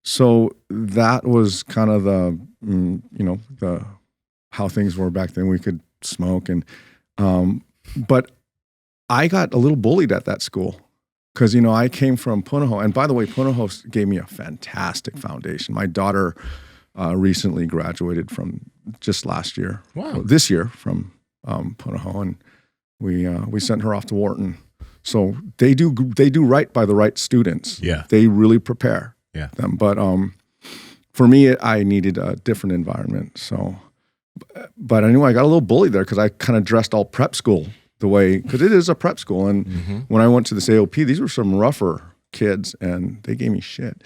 so that was kind of the how things were back then. We could smoke but I got a little bullied at that school because, I came from Punahou. And by the way, Punahou gave me a fantastic foundation. My daughter recently graduated from just last year. Wow. This year from Punahou. And we sent her off to Wharton. So they do right by the right students. Yeah. They really prepare them. But for me, I needed a different environment. So but anyway, I got a little bullied there because I kind of dressed all prep school the way, because it is a prep school. And when I went to this AOP, these were some rougher kids and they gave me shit.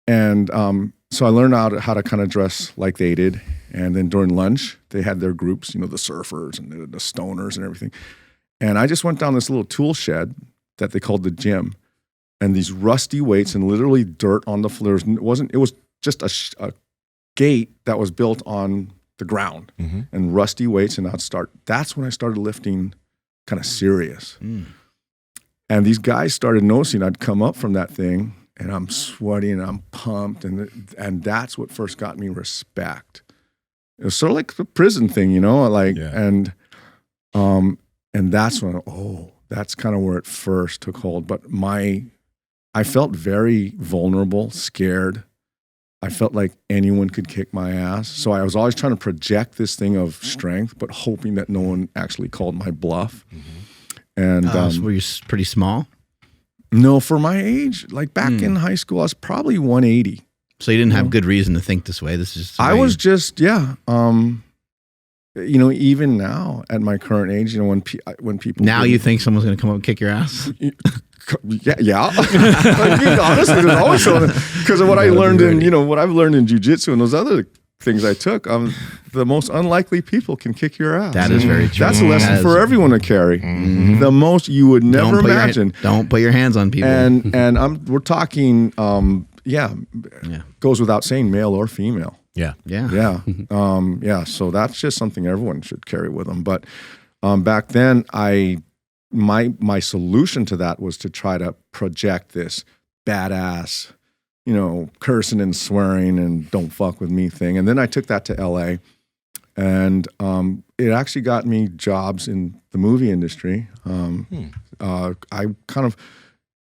And so I learned how to kind of dress like they did. And then during lunch, they had their groups, you know, the surfers and the stoners and everything. And I just went down this little tool shed that they called the gym, and these rusty weights and literally dirt on the floors. It was just a gate that was built on the ground and rusty weights. And that's when I started lifting kind of serious. And these guys started noticing I'd come up from that thing and I'm sweaty and I'm pumped. And that's what first got me respect. It was sort of like the prison thing, you know, and that's when, that's kind of where it first took hold. But I felt very vulnerable, scared. I felt like anyone could kick my ass. So I was always trying to project this thing of strength, but hoping that no one actually called my bluff. And so were you pretty small? No, for my age, like back in high school, I was probably 180. So you didn't have good reason to think this way. This is just I was just, you know, even now at my current age, you know, when people now you think someone's going to come up and kick your ass. Yeah. Honestly, there's always someone, because of what I learned what I've learned in jiu-jitsu and those other things I took. The most unlikely people can kick your ass. That is very true. That's a lesson for everyone to carry. The most you would never imagine. Don't put your hands on people. And we're talking, goes without saying, male or female. Yeah. So that's just something everyone should carry with them. But back then, my solution to that was to try to project this badass, you know, cursing and swearing and don't fuck with me thing. And then I took that to LA, and it actually got me jobs in the movie industry. I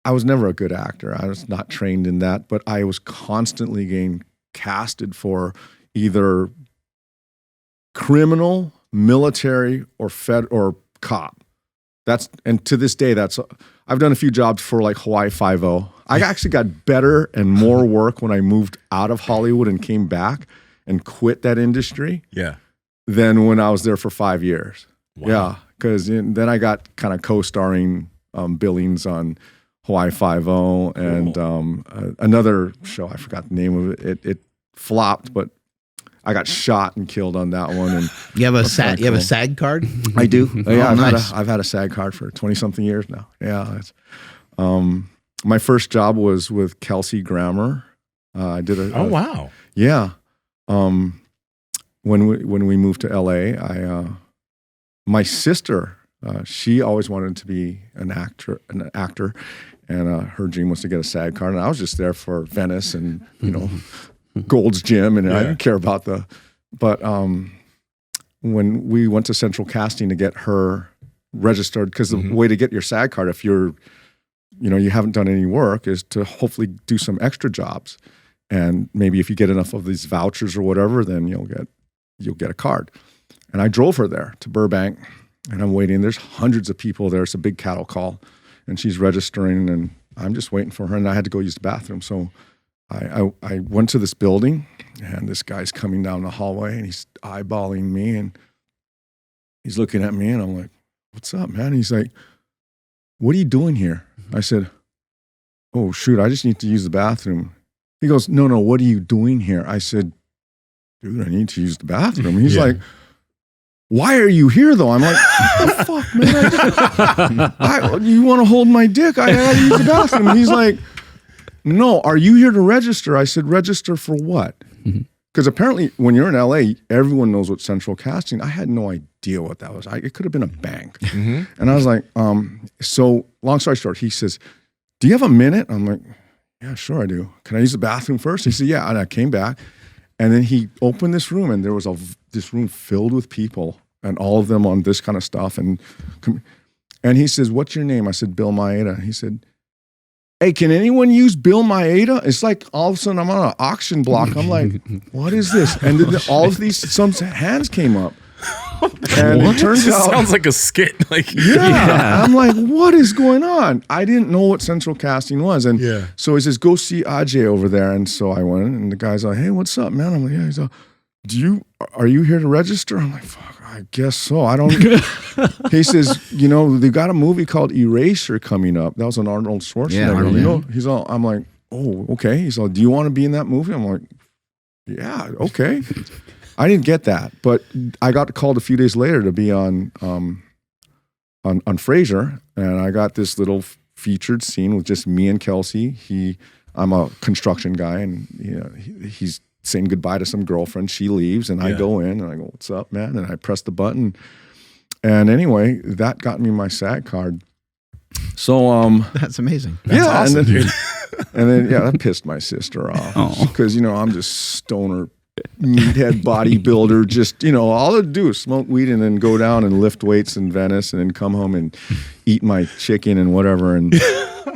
was never a good actor. I was not trained in that, but I was constantly getting casted for either criminal, military, or cop. And to this day, I've done a few jobs for like Hawaii Five-0. I actually got better and more work when I moved out of Hollywood and came back and quit that industry than when I was there for 5 years. Wow. Yeah, because then I got kind of co-starring billings on Hawaii Five-0 and another show. I forgot the name of it. It flopped, but I got shot and killed on that one. And you have a SAG card? I do. Nice. I've had a SAG card for 20-something years now. Yeah. My first job was with Kelsey Grammer. I did wow. Yeah. When we moved to LA, my sister, she always wanted to be an actor, and her dream was to get a SAG card. And I was just there for Venice and, you know, Gold's Gym, and I didn't care about but when we went to Central Casting to get her registered, because the way to get your SAG card, if you haven't done any work, is to hopefully do some extra jobs. And maybe if you get enough of these vouchers or whatever, then you'll get a card. And I drove her there to Burbank, and I'm waiting. There's hundreds of people there. It's a big cattle call, and she's registering, and I'm just waiting for her, and I had to go use the bathroom. So I went to this building, and this guy's coming down the hallway, and he's eyeballing me, and he's looking at me, and I'm like, "What's up, man?" And he's like, "What are you doing here?" I said, "Oh, shoot, I just need to use the bathroom." He goes, No, what are you doing here?" I said, "Dude, I need to use the bathroom." He's like, "Why are you here, though?" I'm like, "What the fuck, man? You want to hold my dick? I gotta use the bathroom." And he's like, "No, are you here to register?" I said, "Register for what?" Because apparently when you're in LA, everyone knows what Central Casting. I had no idea what that was. It could have been a bank. And I was like, so long story short, he says, "Do you have a minute?" I'm like, "Yeah, sure I do. Can I use the bathroom first?" He said, "Yeah." And I came back, and then he opened this room, and there was this room filled with people, and all of them on this kind of stuff. And he says, "What's your name?" I said, "Bill Maeda." He said, "Hey, can anyone use Bill Maeda?" It's like all of a sudden I'm on an auction block. I'm like, "What is this?" And then all of these, some hands came up. And it turns out, sounds like a skit. Like, I'm like, "What is going on?" I didn't know what Central Casting was. And so he says, "Go see Ajay over there." And so I went, and the guy's like, "Hey, what's up, man?" I'm like, "Yeah." He's like, are you here to register? I'm like, fuck, I guess so. I don't. He says, you know, they got a movie called Eraser coming up. That was an Arnold Schwarzenegger. Yeah, Arnold, you yeah. know, he's all. I'm like, oh, okay. He's all, do you want to be in that movie? I'm like, yeah, okay. I didn't get that, but I got called a few days later to be on Frasier, and I got this little featured scene with just me and Kelsey. I'm a construction guy, and you know, he's saying goodbye to some girlfriend. She leaves, and I go in, and I go, "What's up, man?" And I press the button, and anyway, that got me my SAG card. So, That's amazing. That's awesome, dude. and then that pissed my sister off because I'm just stoner meathead bodybuilder, just all I do is smoke weed and then go down and lift weights in Venice and then come home and eat my chicken and whatever, and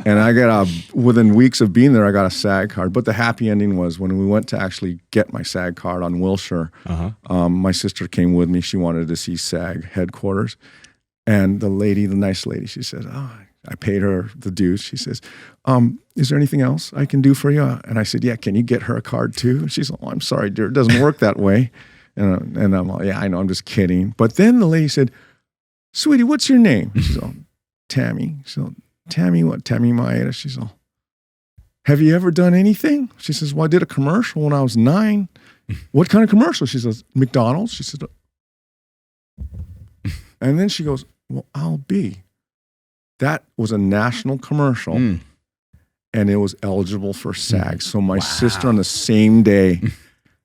I got within weeks of being there, I got a SAG card. But the happy ending was when we went to actually get my SAG card on Wilshire. My sister came with me. She wanted to see SAG headquarters, and the nice lady, she said, I paid her the dues. She says, is there anything else I can do for you? And I said, yeah, can you get her a card too? She's like, oh, I'm sorry, dear, it doesn't work that way. And I'm like, yeah, I know, I'm just kidding. But then the lady said, sweetie, what's your name? She's all, Tammy. She's all, Tammy what? Tammy Maeda. She's all, have you ever done anything? She says, well, I did a commercial when I was 9. What kind of commercial? She says, McDonald's. She said, and then she goes, well, I'll be. That was a national commercial, and it was eligible for SAG. So my sister on the same day,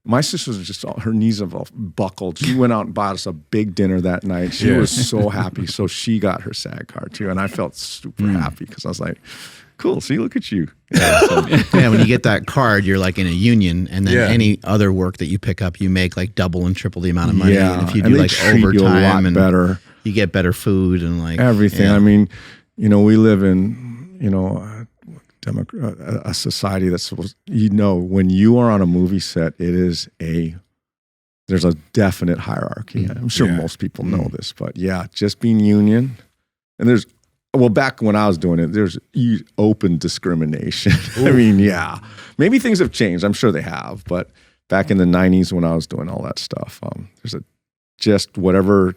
my sister was just, her knees have all buckled. She went out and bought us a big dinner that night. She was so happy. So she got her SAG card too. And I felt super happy because I was like, cool, see, look at you. Yeah, when you get that card, you're like in a union, and then any other work that you pick up, you make like double and triple the amount of money. Yeah, and if you do like overtime, and better. You get better food and like everything. I mean, we live in, a society that's supposed, when you are on a movie set, there's a definite hierarchy. I'm sure most people know this, but just being union, and back when I was doing it, there's open discrimination. I mean, maybe things have changed. I'm sure they have, but back in the 90s when I was doing all that stuff, there's just whatever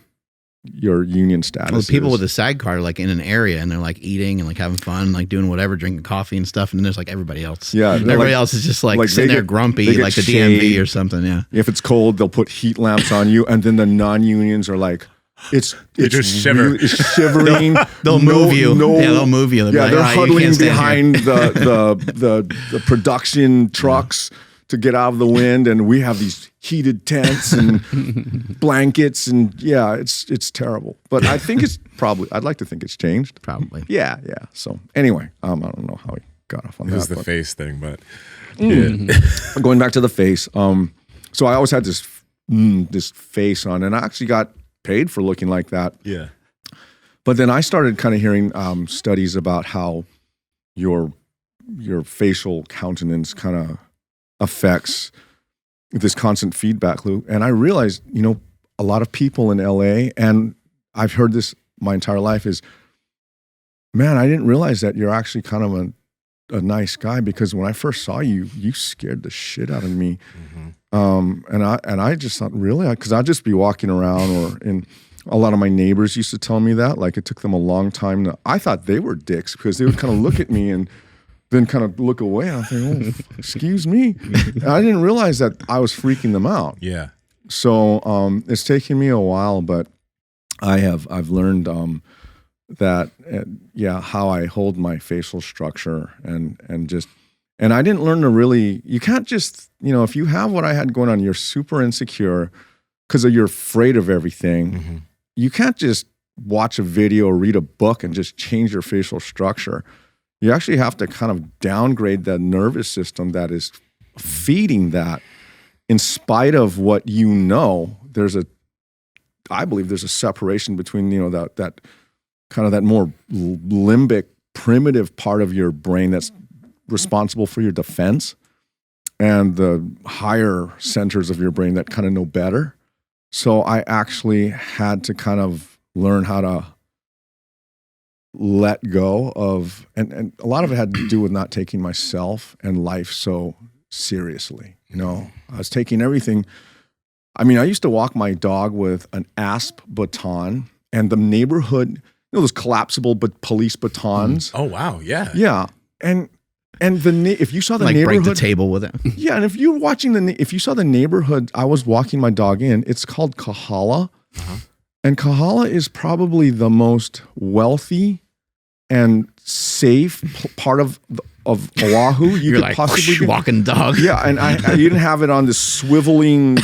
your union status. Well, people with a SAG card are like in an area and they're like eating and like having fun, like doing whatever, drinking coffee and stuff. And then there's like everybody else. Yeah. And everybody else is just like sitting there grumpy, like the DMV or something. Yeah. If it's cold, they'll put heat lamps on you. And then the non-unions are like, it's just shiver. It's shivering. They'll move you. They'll move you. They're huddling behind the production trucks to get out of the wind, and we have these heated tents and blankets, and it's terrible. But I think I'd like to think it's changed. Probably. Yeah. So anyway, I don't know how we got off on that. It was the face thing, but going back to the face. So I always had this face on, and I actually got paid for looking like that. Yeah. But then I started kind of hearing studies about how your facial countenance kind of affects this constant feedback loop. And I realized, a lot of people in LA, and I've heard this my entire life, is, man, I didn't realize that you're actually kind of a nice guy, because when I first saw you, you scared the shit out of me. And I just thought, really? Because I'd just be walking around, and a lot of my neighbors used to tell me that, like it took them a long time I thought they were dicks, because they would kind of look at me and then kind of look away. And I think, oh, excuse me. And I didn't realize that I was freaking them out. Yeah. So it's taken me a while, but I've learned that how I hold my facial structure and I didn't learn to really. You can't just if you have what I had going on, you're super insecure because you're afraid of everything. You can't just watch a video or read a book and just change your facial structure. You actually have to kind of downgrade the nervous system that is feeding that. In spite of what I believe there's a separation between that kind of that more limbic, primitive part of your brain that's responsible for your defense, and the higher centers of your brain that kind of know better. So I actually had to kind of learn how to let go of, and a lot of it had to do with not taking myself and life so seriously. I was taking everything I mean, I used to walk my dog with an asp baton, and the neighborhood, those collapsible but police batons. Oh wow, yeah, yeah, and if you saw the like neighborhood, break the table with it. yeah, and if you were watching if you saw the neighborhood, I was walking my dog in. It's called Kahala, and Kahala is probably the most wealthy and safe part of Oahu you could like, possibly be. walking dog. Yeah, and I didn't have it on this swiveling,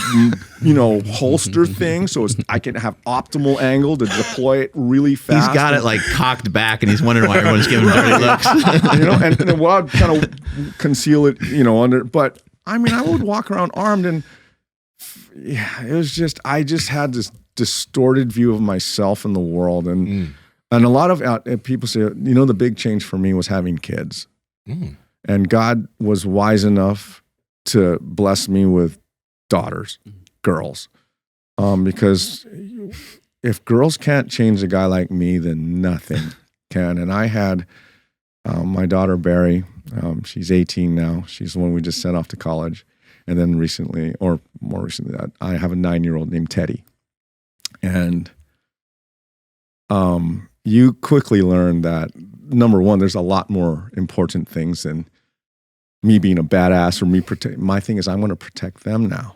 holster thing, so I can have optimal angle to deploy it really fast. He's got it like cocked back, and he's wondering why everyone's giving him dirty looks. and then I'd kind of conceal it, under. But I mean, I would walk around armed, and yeah, it was just I just had this distorted view of myself and the world, and a lot of people say, the big change for me was having kids. And God was wise enough to bless me with daughters, girls, because if girls can't change a guy like me, then nothing can. And I had my daughter, Barry, she's 18 now. She's the one we just sent off to college. And then more recently, I have a 9-year-old named Teddy. And you quickly learn that, number one, there's a lot more important things than me being a badass or me protect. My thing is I'm going to protect them now.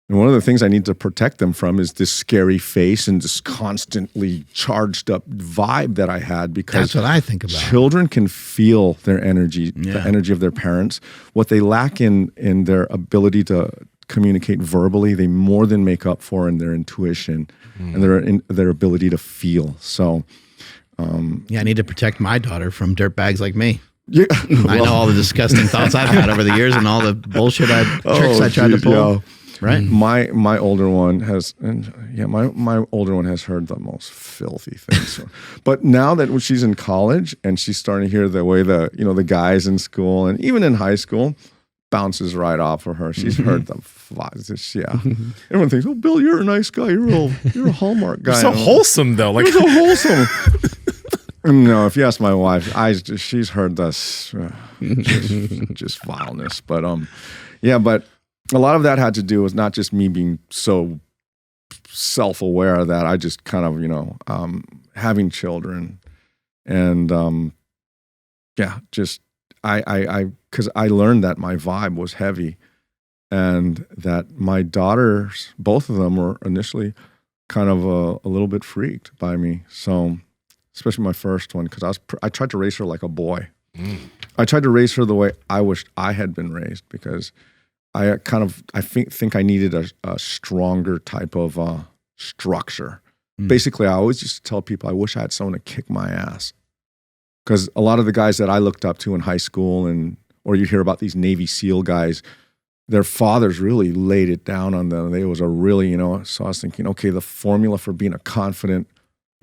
And one of the things I need to protect them from is this scary face and this constantly charged up vibe that I had, because that's what I think about. Children can feel their energy, the energy of their parents. What they lack in their ability to communicate verbally, they more than make up for in their intuition and their ability to feel. So, I need to protect my daughter from dirtbags like me. Yeah, I know all the disgusting thoughts I've had over the years and all the bullshit tricks I tried to pull. Yeah. Right. My older one has, my older one has heard the most filthy things. So. But now that she's in college and she's starting to hear the way the guys in school and even in high school bounces right off of her. She's heard them. Yeah. Everyone thinks, "Oh, Bill, you're a nice guy. You're a Hallmark guy." You're so wholesome, though. Like you're so wholesome. No, if you ask my wife, she's heard this just vileness. But but a lot of that had to do with not just me being so self-aware that I just kind of having children and because I learned that my vibe was heavy and that my daughters, both of them, were initially kind of a little bit freaked by me. So, especially my first one, because I tried to raise her like a boy. I tried to raise her the way I wished I had been raised, because I think I needed a stronger type of structure. Basically, I always used to tell people I wish I had someone to kick my ass, because a lot of the guys that I looked up to in high school or you hear about these Navy SEAL guys, their fathers really laid it down on them. They was a really, so I was thinking, okay, the formula for being a confident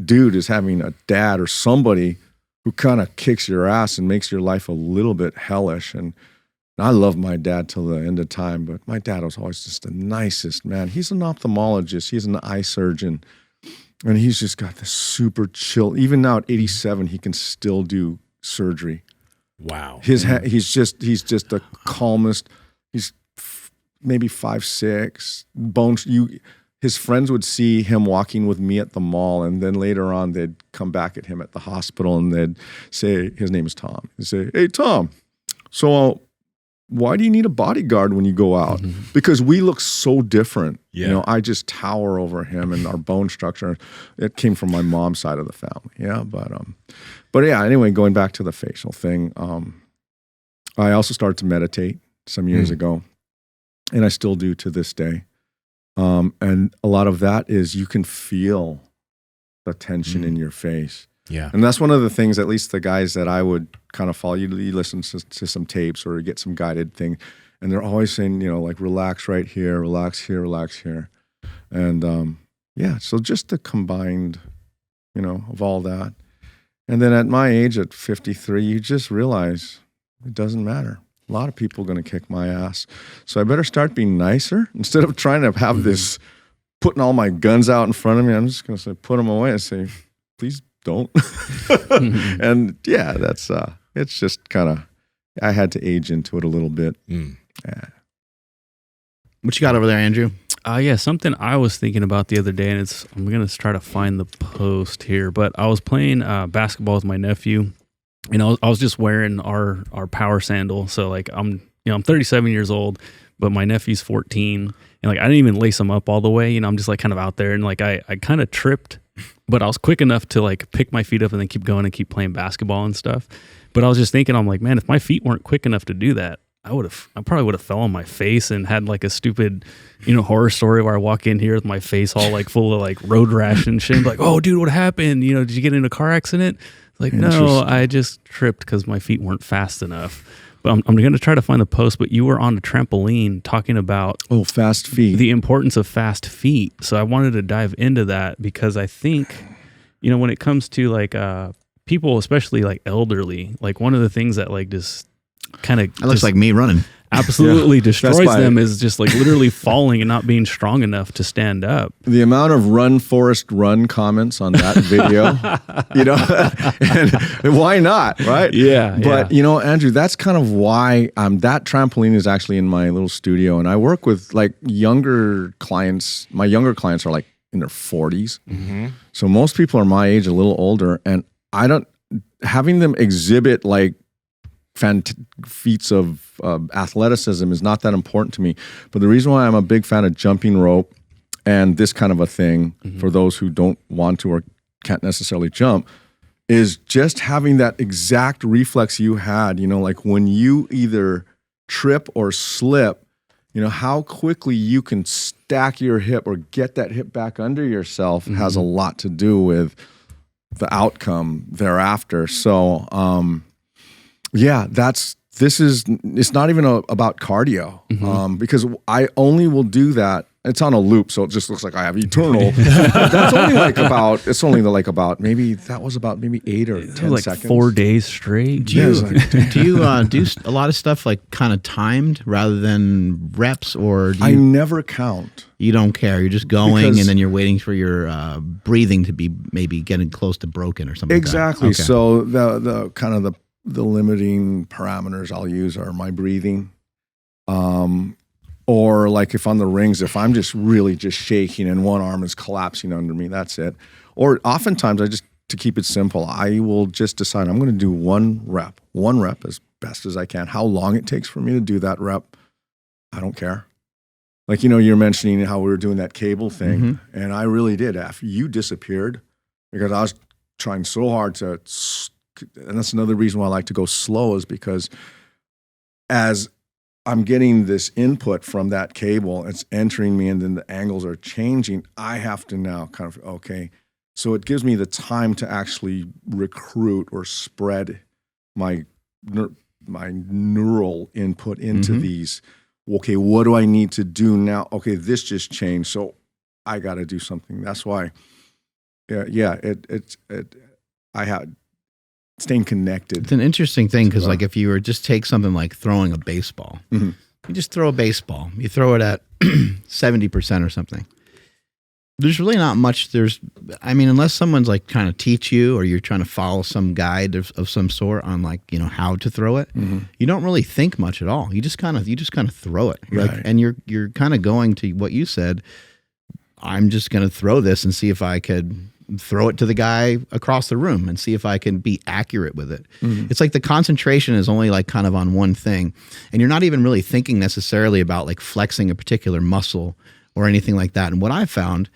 dude is having a dad or somebody who kind of kicks your ass and makes your life a little bit hellish. And I love my dad till the end of time, but my dad was always just the nicest man. He's an ophthalmologist. He's an eye surgeon. And he's just got this super chill. Even now at 87, he can still do surgery. Wow. He's just the calmest. He's maybe 5'6", bones. His friends would see him walking with me at the mall, and then later on they'd come back at him at the hospital, and they'd say, his name is Tom. They'd say, "Hey, Tom, so why do you need a bodyguard when you go out?" Because we look so different. Yeah. I just tower over him, and our bone structure, it came from my mom's side of the family. Yeah, but yeah, anyway, going back to the facial thing, I also started to meditate some years ago, and I still do to this day. And a lot of that is you can feel the tension in your face. Yeah. And that's one of the things, at least the guys that I would kind of follow, you listen to some tapes or get some guided thing, and they're always saying, like, relax right here, relax here, relax here. And so just the combined, of all that. And then at my age, at 53, you just realize it doesn't matter. A lot of people are going to kick my ass. So I better start being nicer. Instead of trying to have this, putting all my guns out in front of me, I'm just going to say, put them away and say, please don't. And yeah, that's, it's just kind of, I had to age into it a little bit. What you got over there, Andrew? Yeah, something I was thinking about the other day, and I'm gonna try to find the post here. But I was playing basketball with my nephew, and I was just wearing our power sandal. So like I'm 37 years old, but my nephew's 14, and like I didn't even lace him up all the way. I'm just like kind of out there, and like I kind of tripped, but I was quick enough to like pick my feet up and then keep going and keep playing basketball and stuff. But I was just thinking, I'm like, man, if my feet weren't quick enough to do that, I probably would have fell on my face and had like a stupid, horror story where I walk in here with my face all like full of like road rash and shit. Like, oh, dude, what happened? Did you get in a car accident? Like, no, I just tripped because my feet weren't fast enough. But I'm going to try to find the post. But you were on a trampoline talking about fast feet, the importance of fast feet. So I wanted to dive into that because I think, when it comes to like people, especially like elderly, like one of the things that like just kind of it looks like me running absolutely destroys them is just like literally falling and not being strong enough to stand up. The amount of "run Forrest run" comments on that video, and why not, right? Yeah. But Andrew, that's kind of why that trampoline is actually in my little studio, and I work with like younger clients. My younger clients are like in their 40s, so most people are my age, a little older, and having them exhibit like feats of athleticism is not that important to me. But the reason why I'm a big fan of jumping rope and this kind of a thing for those who don't want to or can't necessarily jump is just having that exact reflex you had, like when you either trip or slip, how quickly you can stack your hip or get that hip back under yourself has a lot to do with the outcome thereafter. So, it's not even about cardio because I only will do that. It's on a loop, so it just looks like I have eternal. That's only maybe 8 or 10 like seconds. 4 days straight. Do you do a lot of stuff like kind of timed rather than reps, or I never count. You don't care. You're just going, and then you're waiting for your breathing to be maybe getting close to broken or something. Exactly. Like that. Okay. So the kind of the limiting parameters I'll use are my breathing. Or like if on the rings, if I'm just really just shaking and one arm is collapsing under me, that's it. Or oftentimes to keep it simple, I will just decide I'm going to do one rep as best as I can. How long it takes for me to do that rep, I don't care. Like, you're mentioning how we were doing that cable thing, and I really did. After you disappeared, because I was trying so hard to, and that's another reason why I like to go slow, is because as I'm getting this input from that cable, it's entering me, and then the angles are changing. I have to now kind of, okay. So it gives me the time to actually recruit or spread my neural input into these. Okay, what do I need to do now? Okay, this just changed, so I got to do something. That's why, I had staying connected. It's an interesting thing because, like, if you were just take something like throwing a baseball, you just throw a baseball, you throw it at 70% or something. There's really not much. Unless someone's like trying to teach you, or you're trying to follow some guide of some sort on like how to throw it. You don't really think much at all. You just kind of throw it, right. And you're kind of going to what you said. I'm just going to throw this and see if I could throw it to the guy across the room and see if I can be accurate with it. It's like the concentration is only like kind of on one thing, and you're not even really thinking necessarily about like flexing a particular muscle or anything like that. And what I found,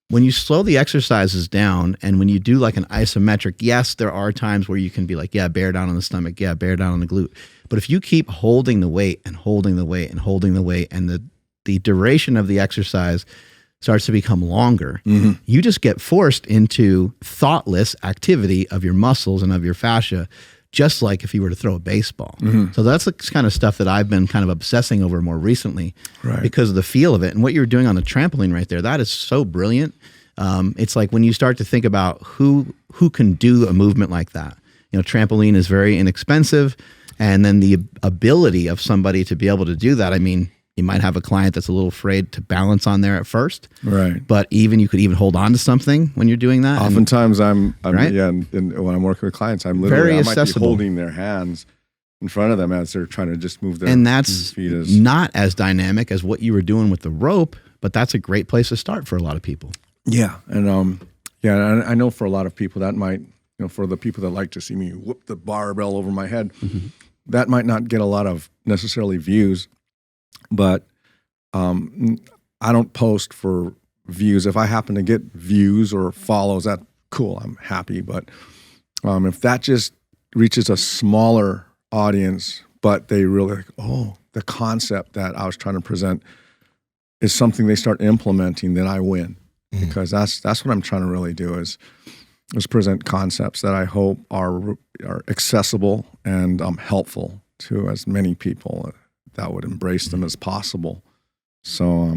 when you slow the exercises down and when you do like an isometric, yes, there are times where you can be like, yeah, bear down on the stomach, yeah, bear down on the glute. But if you keep holding the weight and holding the weight and holding the weight, and the duration of the exercise starts to become longer, you just get forced into thoughtless activity of your muscles and of your fascia, just like if you were to throw a baseball. So that's the kind of stuff that I've been kind of obsessing over more recently, right, because of the feel of it. And what you're doing on the trampoline right there, that is so brilliant. It's like when you start to think about who can do a movement like that. Trampoline is very inexpensive, and then the ability of somebody to be able to do that. I mean, you might have a client that's a little afraid to balance on there at first, right? But you could even hold on to something when you're doing that. Oftentimes, I'm right? and when I'm working with clients, I'm literally very I might be accessible, holding their hands in front of them as they're trying to just move their and that's feet. Not as dynamic as what you were doing with the rope, but that's a great place to start for a lot of people. Yeah. And and I know for a lot of people that might, for the people that like to see me whoop the barbell over my head, that might not get a lot of necessarily views, but I don't post for views. If I happen to get views or follows, that's cool. I'm happy. But if that just reaches a smaller audience, but they really the concept that I was trying to present is something they start implementing, then I win. Because that's what I'm trying to really do is present concepts that I hope are accessible and helpful to as many people that would embrace them as possible. So,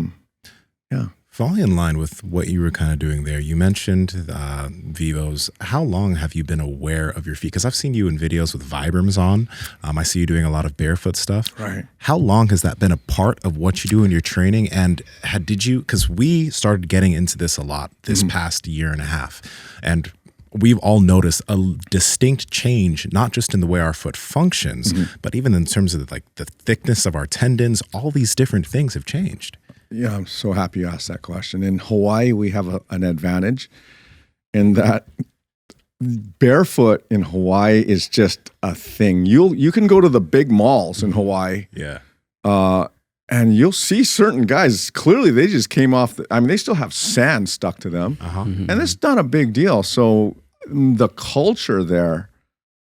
Falling in line with what you were kind of doing there, you mentioned VIVOs. How long have you been aware of your feet? Because I've seen you in videos with Vibrams on. I see you doing a lot of barefoot stuff. Right. How long has that been a part of what you do in your training? And because we started getting into this a lot this past year and a half, and we've all noticed a distinct change, not just in the way our foot functions, but even in terms of the thickness of our tendons. All these different things have changed. Yeah, I'm so happy you asked that question. In Hawaii, we have an advantage in that barefoot in Hawaii is just a thing. You can go to the big malls in Hawaii, and you'll see certain guys. Clearly, they just came off. They still have sand stuck to them, and it's not a big deal. So the culture there,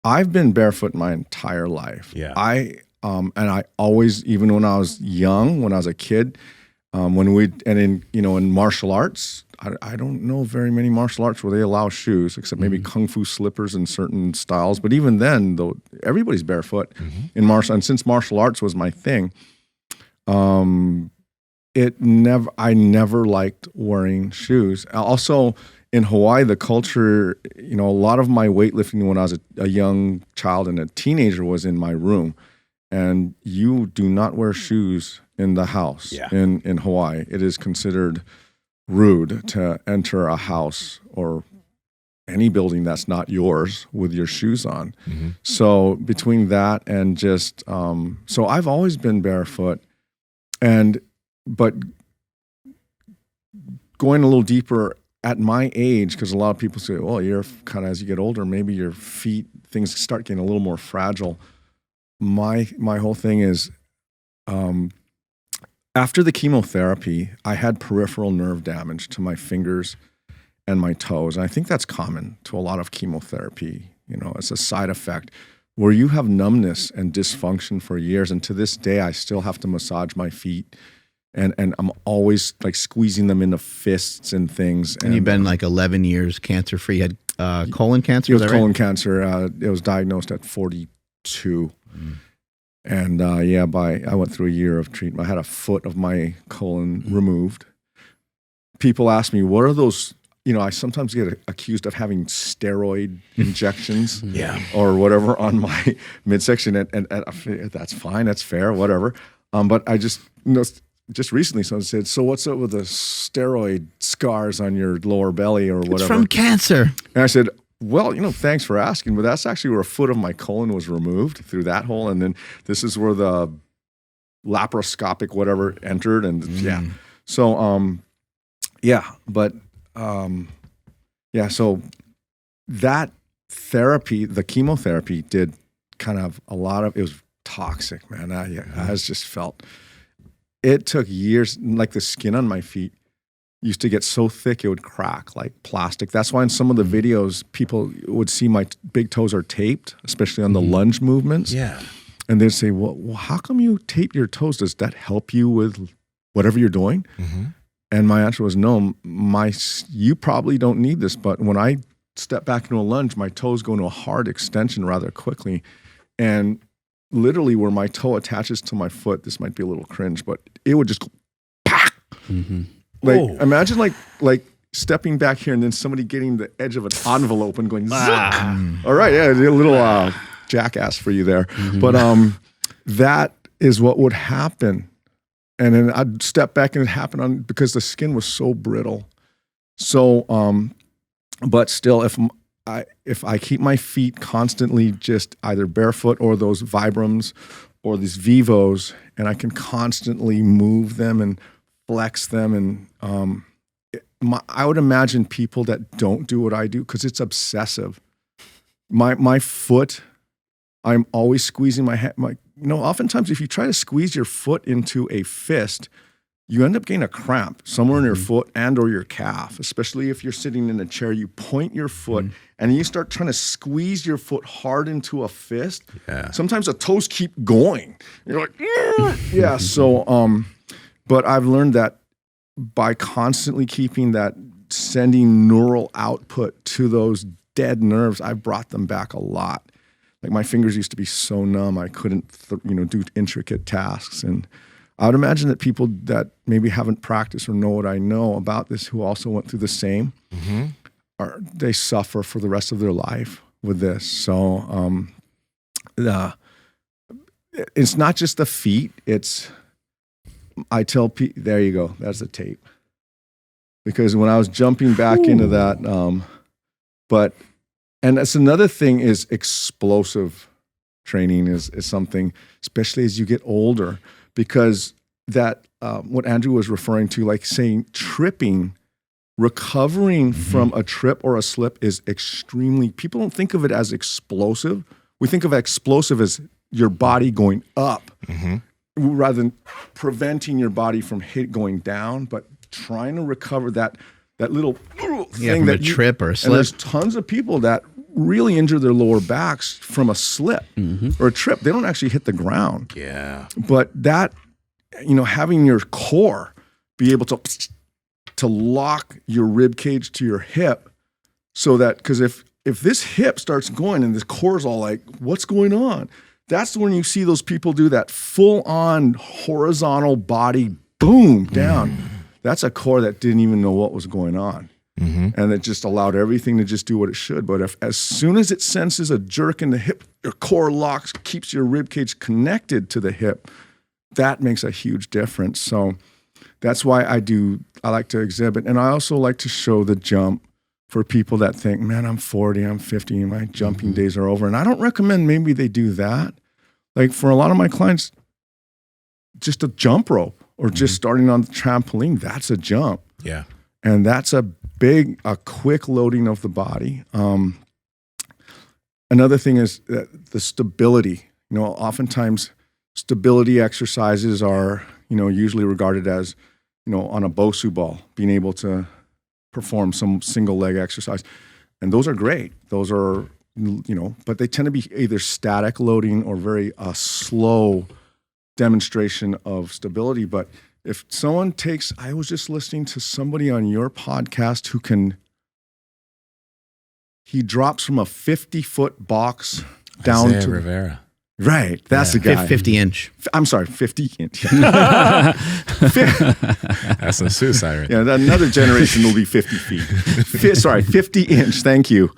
I've been barefoot my entire life. Yeah, and I always, even when I was young, when I was a kid. In martial arts, I don't know very many martial arts where they allow shoes, except maybe kung fu slippers in certain styles. But even then, though, everybody's barefoot in martial. And since martial arts was my thing, I never liked wearing shoes. Also, in Hawaii, the culture, a lot of my weightlifting when I was a young child and a teenager was in my room, and you do not wear shoes in the house in Hawaii. It is considered rude to enter a house or any building that's not yours with your shoes on. So between that and just, so I've always been barefoot, but going a little deeper at my age, because a lot of people say, well, you're kind of, as you get older, maybe your feet, things start getting a little more fragile. My whole thing is, after the chemotherapy, I had peripheral nerve damage to my fingers and my toes. And I think that's common to a lot of chemotherapy. It's a side effect where you have numbness and dysfunction for years. And to this day, I still have to massage my feet. And I'm always like squeezing them into fists and things. And you've been like 11 years cancer-free. You had colon cancer? It was colon cancer. It was diagnosed at 42. And I went through a year of treatment. I had a foot of my colon removed. People ask me, what are those? I sometimes get accused of having steroid injections or whatever on my midsection. And that's fine. That's fair, whatever. But I just recently someone said, so what's up with the steroid scars on your lower belly or whatever? It's from cancer. And I said, well, thanks for asking, but that's actually where a foot of my colon was removed through that hole. And then this is where the laparoscopic whatever entered. And so, so that therapy, the chemotherapy did kind of it was toxic, man. I just felt, it took years, like the skin on my feet used to get so thick it would crack like plastic. That's why in some of the videos, people would see my big toes are taped, especially on the lunge movements. Yeah. And they'd say, well, how come you tape your toes? Does that help you with whatever you're doing? And my answer was, no, you probably don't need this. But when I step back into a lunge, my toes go into a hard extension rather quickly. And literally where my toe attaches to my foot, this might be a little cringe, but it would just go, pack. Imagine like stepping back here and then somebody getting the edge of an envelope and going, all right, a little jackass for you there. But that is what would happen. And then I'd step back and it happened because the skin was so brittle. So, but still, if I keep my feet constantly just either barefoot or those Vibrams or these VIVOs, and I can constantly move them and flex them. And I would imagine people that don't do what I do, because it's obsessive. My foot, I'm always squeezing my hand. Oftentimes if you try to squeeze your foot into a fist, you end up getting a cramp somewhere in your foot and or your calf, especially if you're sitting in a chair. You point your foot and you start trying to squeeze your foot hard into a fist. Yeah. Sometimes the toes keep going. You're like, yeah. So, but I've learned that by constantly keeping that, sending neural output to those dead nerves, I've brought them back a lot. Like my fingers used to be so numb, I couldn't, do intricate tasks. And I would imagine that people that maybe haven't practiced or know what I know about this, who also went through the same, they suffer for the rest of their life with this. So it's not just the feet. I tell people, there you go, that's the tape. Because when I was jumping back into that, and that's another thing, is explosive training is something, especially as you get older. Because that, what Andrew was referring to, like saying tripping, recovering from a trip or a slip is extremely, people don't think of it as explosive. We think of explosive as your body going up rather than preventing your body from going down, but trying to recover that little thing, from a trip or a slip. And there's tons of people that really injure their lower backs from a slip or a trip. They don't actually hit the ground. Yeah. But that, having your core be able to lock your rib cage to your hip, so that, because if this hip starts going and this core's all like, what's going on? That's when you see those people do that full on horizontal body boom down. That's a core that didn't even know what was going on. And it just allowed everything to just do what it should. But as soon as it senses a jerk in the hip, your core locks, keeps your rib cage connected to the hip. That makes a huge difference. So that's why I like to exhibit. And I also like to show the jump for people that think, man, I'm 40, I'm 50, and my jumping days are over. And I don't recommend maybe they do that. Like for a lot of my clients, just a jump rope or just starting on the trampoline, that's a jump. Yeah. And that's a quick loading of the body. Another thing is the stability. Oftentimes stability exercises are, usually regarded as, on a Bosu ball, being able to perform some single leg exercise. And those are great. Those are, but they tend to be either static loading or very slow demonstration of stability. But if someone I was just listening to somebody on your podcast he drops from a 50-foot box down Isaiah to Rivera. Right, that's the guy. 50 inch. I'm sorry, 50 inch. That's a suicide rate. Yeah, another generation will be 50 feet. 50 inch, thank you.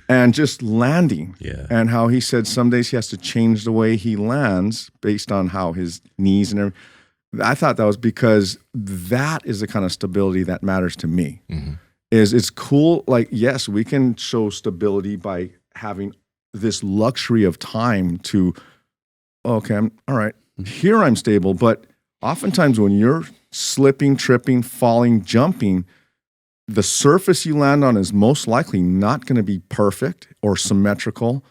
And just landing. Yeah. And how he said some days he has to change the way he lands based on how his knees and everything. I thought that was because that is the kind of stability that matters to me. It's cool. Like, yes, we can show stability by having this luxury of time to, okay, I'm all right. Here I'm stable. But oftentimes when you're slipping, tripping, falling, jumping, the surface you land on is most likely not going to be perfect or symmetrical.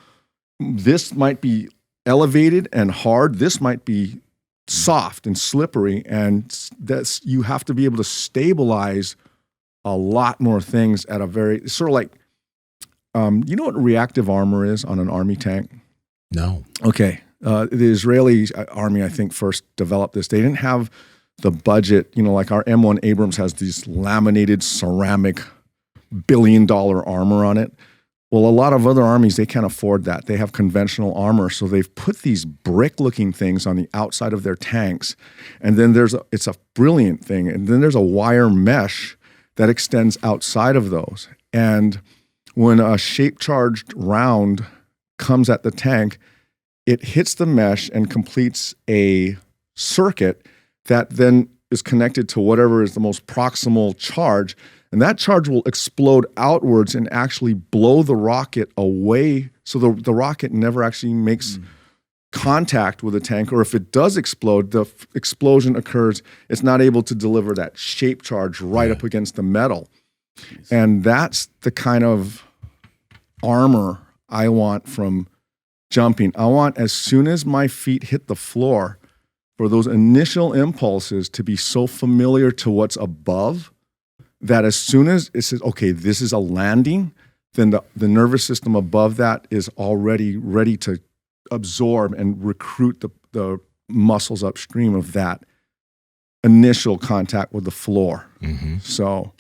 This might be elevated and hard. This might be soft and slippery. And you have to be able to stabilize a lot more things at a very, sort of like, you know what reactive armor is on an army tank? No. Okay. The Israeli army, I think, first developed this. They didn't have the budget, like our M1 Abrams has these laminated ceramic $1 billion armor on it. Well, a lot of other armies, they can't afford that. They have conventional armor. So they've put these brick-looking things on the outside of their tanks. And then it's a brilliant thing. And then there's a wire mesh that extends outside of those. And when a shape-charged round comes at the tank, it hits the mesh and completes a circuit that then is connected to whatever is the most proximal charge. And that charge will explode outwards and actually blow the rocket away. So the rocket never actually makes contact with a tank, or if it does explode, the explosion occurs, it's not able to deliver that shape charge right up against the metal. And that's the kind of armor I want from jumping. I want, as soon as my feet hit the floor, for those initial impulses to be so familiar to what's above that as soon as it says, okay, this is a landing, then the nervous system above that is already ready to absorb and recruit the muscles upstream of that initial contact with the floor. So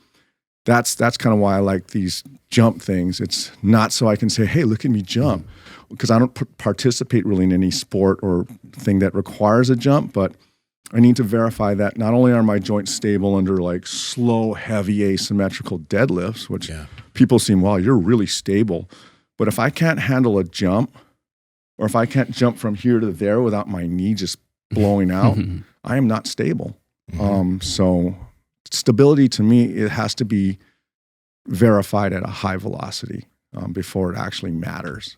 that's kind of why I like these jump things. It's not so I can say, hey, look at me jump, because I don't participate really in any sport or thing that requires a jump, but I need to verify that not only are my joints stable under like slow, heavy, asymmetrical deadlifts, which people seem, wow, you're really stable. But if I can't handle a jump, or if I can't jump from here to there without my knee just blowing out, I am not stable. So stability to me, it has to be verified at a high velocity before it actually matters.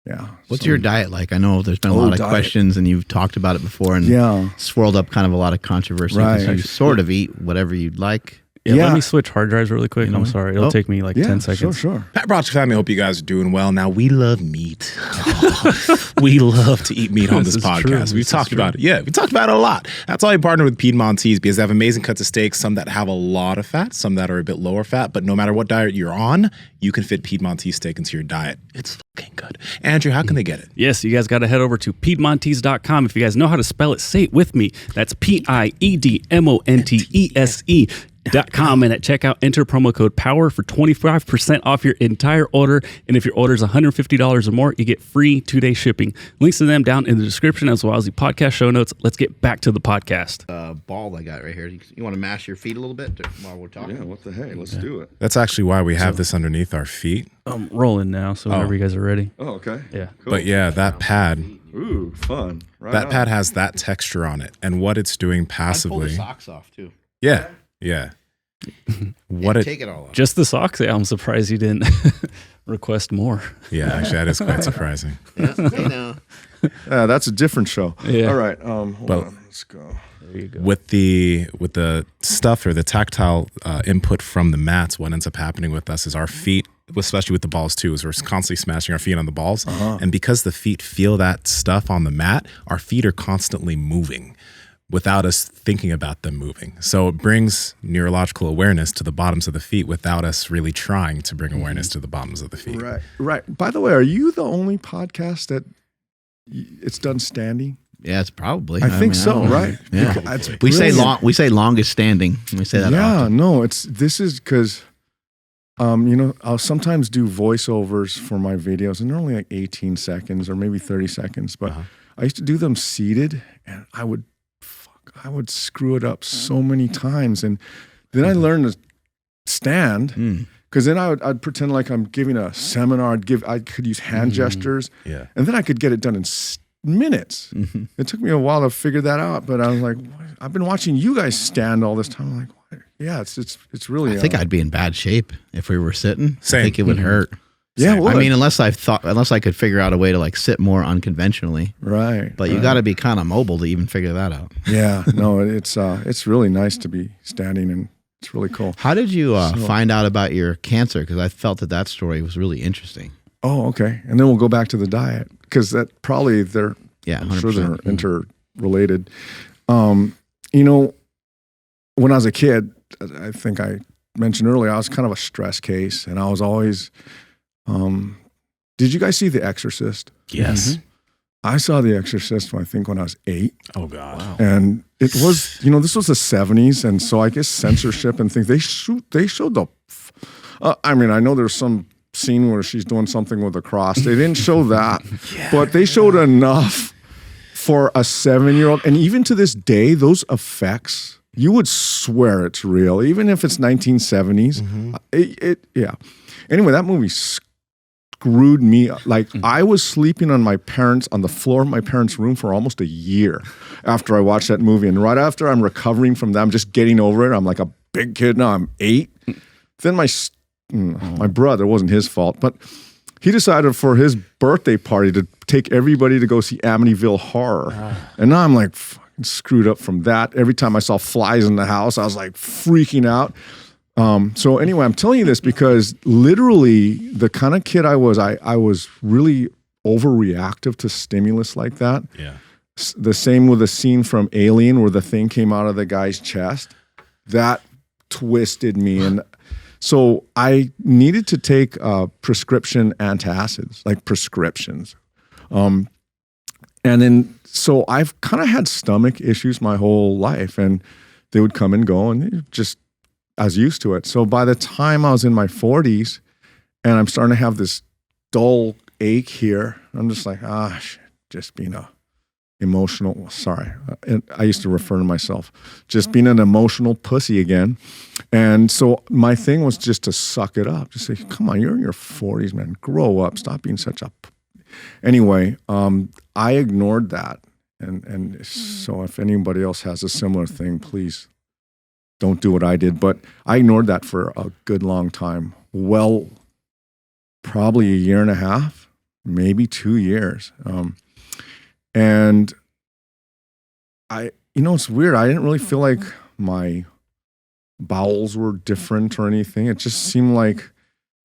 Yeah. What's your diet like? I know there's been a lot of questions, and you've talked about it before, and swirled up kind of a lot of controversy. Right. You sort of eat whatever you'd like. Yeah, let me switch hard drives really quick. I'm sorry. It'll take me like 10 seconds. Sure. Pat Brock's family, I hope you guys are doing well. Now, we love meat. We love to eat meat on this podcast. We've talked about it. Yeah, we talked about it a lot. That's why I partnered with Piedmontese, because they have amazing cuts of steaks, some that have a lot of fat, some that are a bit lower fat. But no matter what diet you're on, you can fit Piedmontese steak into your diet. It's fucking good. Andrew, how can they get it? Yes, you guys got to head over to Piedmontese.com. If you guys know how to spell it, say it with me. That's PIEDMONTESE.com, and at checkout, enter promo code POWER for 25% off your entire order. And if your order is $150 or more, you get free 2-day shipping. Links to them down in the description, as well as the podcast show notes. Let's get back to the podcast. Ball I got right here. You want to mash your feet a little bit while we're talking? Yeah, what the heck? Let's do it. That's actually why we have this underneath our feet. I'm rolling now, so whenever you guys are ready. Oh, okay. Yeah. Cool. But yeah, that pad. Ooh, fun. Right That on. pad has that texture on it, and what it's doing passively. Pull the socks off too. Yeah. Take it all off. Just the socks? Yeah, I'm surprised you didn't request more. Yeah, actually, that is quite surprising. That's a different show. Yeah. All right. Hold on. Let's go. There you go. With the stuff or the tactile input from the mats, what ends up happening with us is our feet, especially with the balls too, is we're constantly smashing our feet on the balls. And because the feet feel that stuff on the mat, our feet are constantly moving without us thinking about them moving. So it brings neurological awareness to the bottoms of the feet without us really trying to bring awareness to the bottoms of the feet. Right. By the way, are you the only podcast that it's done standing? Yeah, it's probably. I think so, right? Yeah. It's We say brilliant. we say longest standing. We say that often. No, this is because, I'll sometimes do voiceovers for my videos, and they're only like 18 seconds or maybe 30 seconds, but I used to do them seated, and I would screw it up so many times. And then I learned to stand, because then I'd pretend like I'm giving a seminar. I could use hand gestures, and then I could get it done in minutes. It took me a while to figure that out, but I was like, I've been watching you guys stand all this time. I'm like, what? Yeah, it's really. I think I'd be in bad shape if we were sitting. Same. I think it would hurt. Yeah, I mean, unless I could figure out a way to like sit more unconventionally. Right. But you got to be kind of mobile to even figure that out. Yeah. No, it's really nice to be standing, and it's really cool. How did you find out about your cancer? Because I felt that story was really interesting. Oh, okay. And then we'll go back to the diet, because that probably I'm 100%. sure they're interrelated. When I was a kid, I think I mentioned earlier, I was kind of a stress case, and I was always. Did you guys see The Exorcist? Yes. I saw The Exorcist, I think, when I was 8. Oh, God. Wow. And it was, this was the 70s, and so I guess censorship and things, they showed the, I know there's some scene where she's doing something with a cross. They didn't show that, but they showed enough for a 7-year-old. And even to this day, those effects, you would swear it's real, even if it's 1970s. Anyway, that movie screwed me up. Like, I was sleeping on the floor of my parents' room for almost a year after I watched that movie. And right after I'm recovering from that, I'm just getting over it. I'm like a big kid now. I'm 8. Then my brother, it wasn't his fault, but he decided for his birthday party to take everybody to go see Amityville Horror. And now I'm like fucking screwed up from that. Every time I saw flies in the house, I was like freaking out. So anyway, I'm telling you this because literally the kind of kid I was really overreactive to stimulus like that. Yeah. The same with the scene from Alien where the thing came out of the guy's chest. That twisted me. And so I needed to take prescription antacids, like prescriptions. And then, so I've kind of had stomach issues my whole life, and they would come and go, and just, I was used to it. So by the time I was in my 40s, and I'm starting to have this dull ache here, I'm just like, shit, just being emotional, sorry. I used to refer to myself, just being an emotional pussy again. And so my thing was just to suck it up. Just say, come on, you're in your 40s, man. Grow up. Stop being such a... Anyway, I ignored that. And so if anybody else has a similar thing, please don't do what I did. But I ignored that for a good long time. Well, probably a year and a half, maybe 2 years. And it's weird. I didn't really feel like my bowels were different or anything. It just seemed like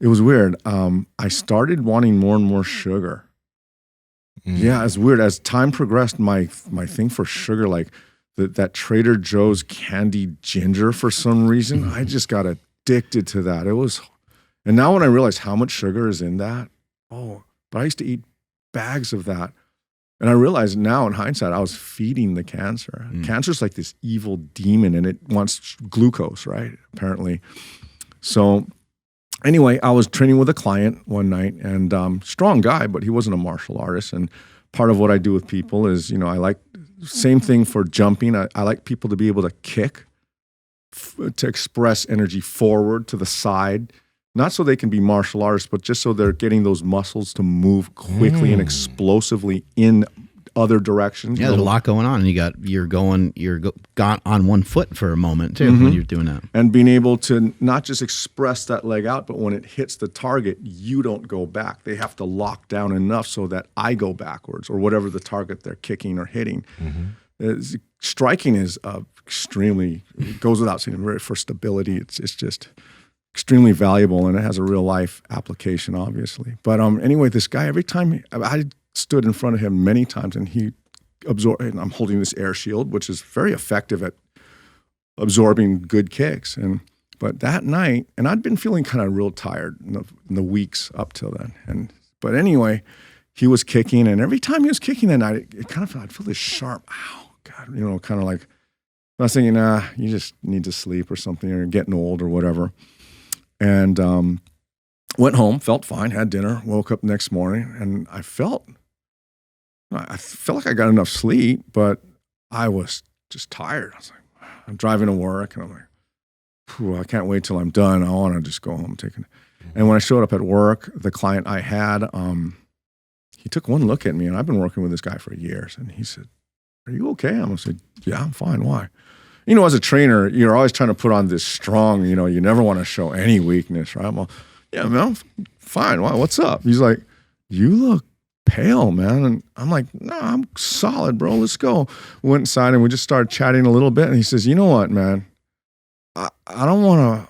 it was weird. I started wanting more and more sugar. Yeah, it's weird. As time progressed, my thing for sugar, like that Trader Joe's candied ginger, for some reason, I just got addicted to that. And now when I realize how much sugar is in that, but I used to eat bags of that. And I realize now in hindsight, I was feeding the cancer. Cancer's like this evil demon, and it wants glucose, right? Apparently. So anyway, I was training with a client one night, and strong guy, but he wasn't a martial artist. And part of what I do with people is, I like, same thing for jumping. I like people to be able to kick, to express energy forward to the side. Not so they can be martial artists, but just so they're getting those muscles to move quickly and explosively in other directions. Yeah, there's a lot going on, and you're got on one foot for a moment too when you're doing that, and being able to not just express that leg out, but when it hits the target, you don't go back. They have to lock down enough so that I go backwards, or whatever the target they're kicking or hitting. Striking is extremely, it goes without saying, for stability. It's just extremely valuable, and it has a real life application, obviously. But anyway, this guy, every time I stood in front of him many times, and he absorbed, and I'm holding this air shield, which is very effective at absorbing good kicks. But that night, and I'd been feeling kind of real tired in the weeks up till then. But anyway, he was kicking, and every time he was kicking that night, it kind of felt, I'd feel this sharp, ow, God, kind of like, I was thinking, you just need to sleep or something, or you're getting old or whatever. And went home, felt fine, had dinner, woke up next morning, and I felt like I got enough sleep, but I was just tired. I was like, I'm driving to work, and I'm like, I can't wait till I'm done. I want to just go home. And when I showed up at work, the client I had, he took one look at me, and I've been working with this guy for years, and he said, "Are you okay?" I'm going to say, "Yeah, I'm fine. Why?" As a trainer, you're always trying to put on this strong, you never want to show any weakness, right? Well, yeah, man, I'm fine. Why? What's up? He's like, "You look pale, man." And I'm like, "No, I'm solid, bro. Let's go." We went inside, and we just started chatting a little bit. And he says, "You know what, man? I don't want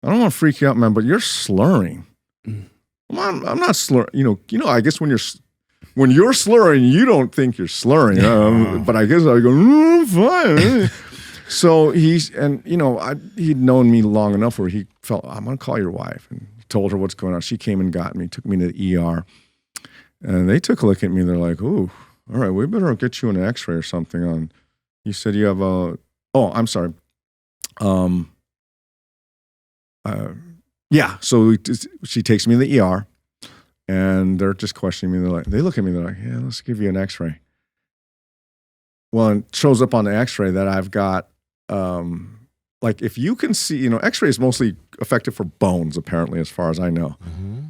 to freak you out, man, but you're slurring." I'm not slurring. I guess when you're slurring, you don't think you're slurring. But I guess I go, fine. So he'd known me long enough where he felt, I'm going to call your wife. And he told her what's going on. She came and got me, took me to the ER. And they took a look at me. They're like, "Ooh, all right, we better get you an x-ray or something on." You said you have I'm sorry. So she takes me to the ER. And they're just questioning me. They look at me. They're like, "Yeah, let's give you an X-ray." Well, it shows up on the X-ray that I've got, if you can see, X-ray is mostly effective for bones, apparently, as far as I know.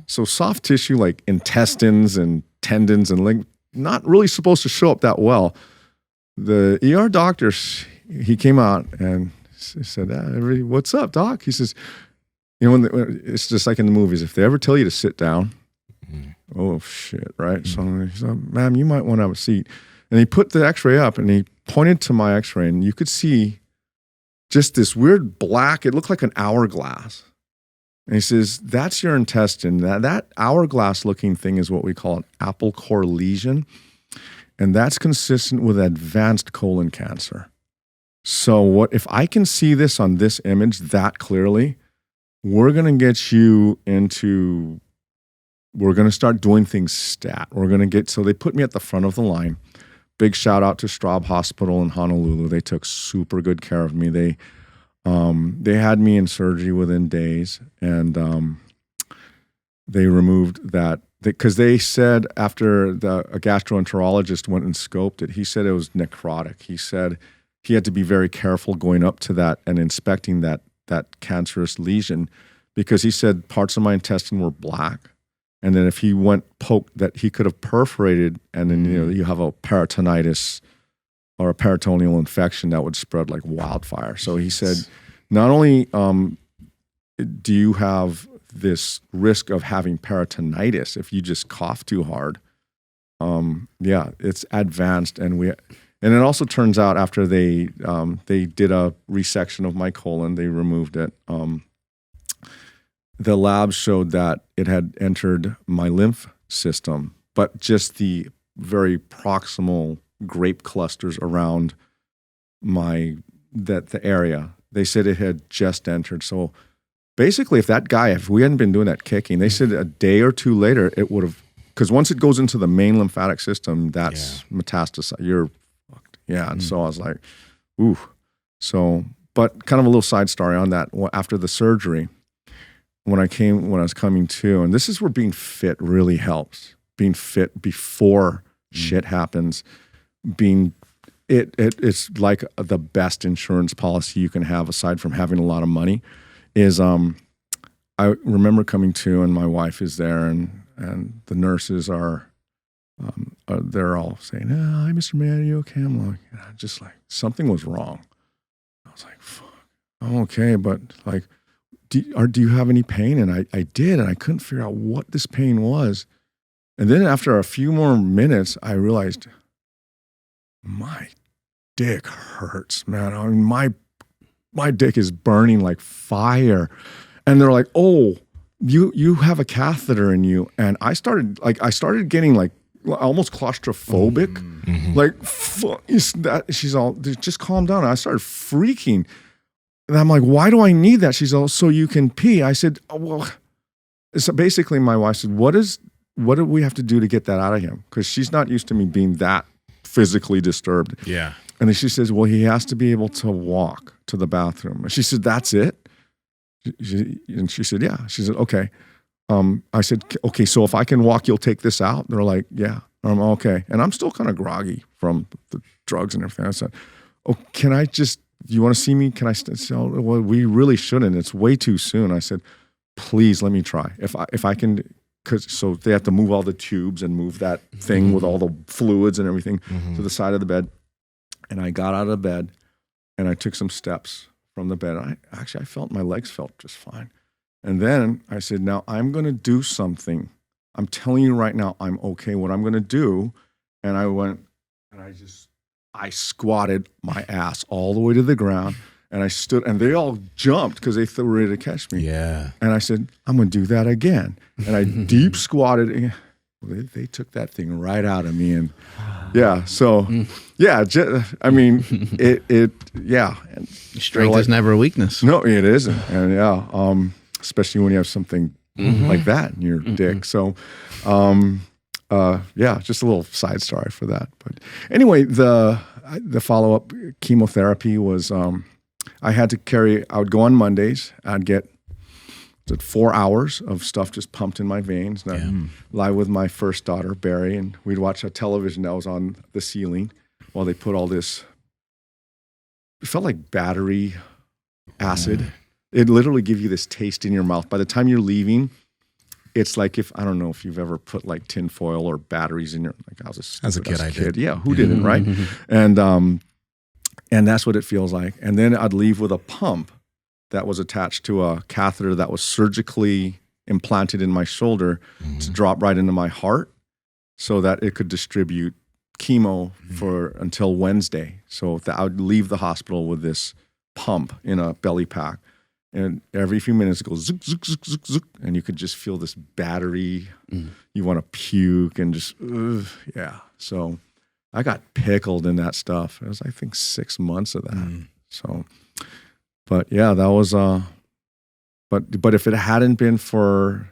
So soft tissue like intestines and tendons and not really supposed to show up that well. The ER doctor, he came out and said, "What's up, doc?" He says, it's just like in the movies. If they ever tell you to sit down, oh shit, right? So he said, ma'am, you might want to have a seat. And he put the x-ray up and he pointed to my x-ray, and you could see just this weird black, it looked like an hourglass. And he says, that's your intestine. That hourglass looking thing is what we call an apple core lesion. And that's consistent with advanced colon cancer. So what if I can see this on this image that clearly, we're going to get you into, we're going to start doing things stat. We're going to get, so they put me at the front of the line. Big shout out to Straub Hospital in Honolulu. They took super good care of me. They had me in surgery within days, and they removed that because they said after a gastroenterologist went and scoped it, he said it was necrotic. He said he had to be very careful going up to that and inspecting that cancerous lesion, because he said parts of my intestine were black. And then if he went poked, that he could have perforated, and then you have a peritonitis or a peritoneal infection that would spread like wildfire. So he said, not only do you have this risk of having peritonitis if you just cough too hard, it's advanced, and it also turns out after they did a resection of my colon, they removed it. The labs showed that it had entered my lymph system, but just the very proximal grape clusters around the area. They said it had just entered. So basically, if we hadn't been doing that kicking, they said a day or two later, it would have, because once it goes into the main lymphatic system, that's metastasized. You're fucked. Yeah. And so I was like, ooh. So, but kind of a little side story on that. After the surgery, when I was coming to, and this is where being fit really helps. Being fit before shit happens. It's like the best insurance policy you can have aside from having a lot of money. Is I remember coming to, and my wife is there, and the nurses are they're all saying, "Hi, Mr. Maeda, are you okay?" I'm like, just like something was wrong. I was like, "Fuck, I'm okay," but like, do you have any pain? And I did, and I couldn't figure out what this pain was. And then after a few more minutes, I realized my dick hurts, man. I mean, my dick is burning like fire. And they're like, "Oh, you have a catheter in you." And I started getting like almost claustrophobic. Mm-hmm. Like, fuck, she's all, just calm down. And I started freaking. And I'm like, "Why do I need that?" She's all, "So you can pee." I said, "Oh, well." So basically my wife said, what do we have to do to get that out of him? Because she's not used to me being that physically disturbed. Yeah. And then she says, "Well, he has to be able to walk to the bathroom." And she said, "That's it?" And she said, "Yeah." She said, "Okay." I said, "Okay, so if I can walk, you'll take this out?" They're like, "Yeah." Okay. And I'm still kind of groggy from the drugs and everything. I said, "Oh, can I just, do you want to see me? Can I well, we really shouldn't. It's way too soon." I said, "Please let me try. If I can," so they have to move all the tubes and move that thing with all the fluids and everything to the side of the bed. And I got out of bed and I took some steps from the bed. I felt my legs felt just fine. And then I said, "Now I'm going to do something. I'm telling you right now, I'm okay. What I'm going to do." And I went and I squatted my ass all the way to the ground, and I stood, and they all jumped because they thought they were ready to catch me. Yeah. And I said, "I'm going to do that again." And I deep squatted. And they took that thing right out of me. And yeah, so yeah, I mean, yeah. And strength is never a weakness. No, it isn't. And yeah, especially when you have something like that in your dick. So, yeah, just a little side story for that. But anyway, the follow-up chemotherapy was, I would go on Mondays. I'd get 4 hours of stuff just pumped in my veins. And I'd lie with my first daughter, Barry, and we'd watch a television that was on the ceiling while they put all this, it felt like battery acid. It literally gives you this taste in your mouth. By the time you're leaving, it's like I don't know if you've ever put like tin foil or batteries in your, like as a kid, I did. Yeah, who didn't, right? And that's what it feels like. And then I'd leave with a pump that was attached to a catheter that was surgically implanted in my shoulder to drop right into my heart so that it could distribute chemo for until Wednesday. So that I would leave the hospital with this pump in a belly pack. And every few minutes it goes zook, zook, zook, zook, zook, and you could just feel this battery. You want to puke and just, yeah. So I got pickled in that stuff. It was, I think, 6 months of that. So, but yeah, that was, but if it hadn't been for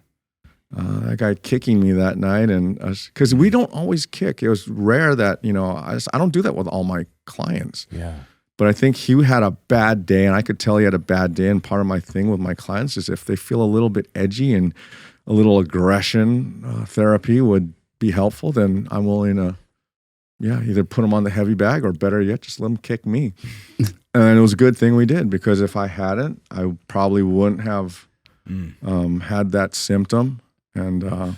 that guy kicking me that night, and because we don't always kick. It was rare that, I don't do that with all my clients. Yeah. But I think he had a bad day, and I could tell he had a bad day. And part of my thing with my clients is if they feel a little bit edgy and a little aggression therapy would be helpful, then I'm willing to, either put them on the heavy bag or better yet, just let them kick me. And it was a good thing we did, because if I hadn't, I probably wouldn't have had that symptom. And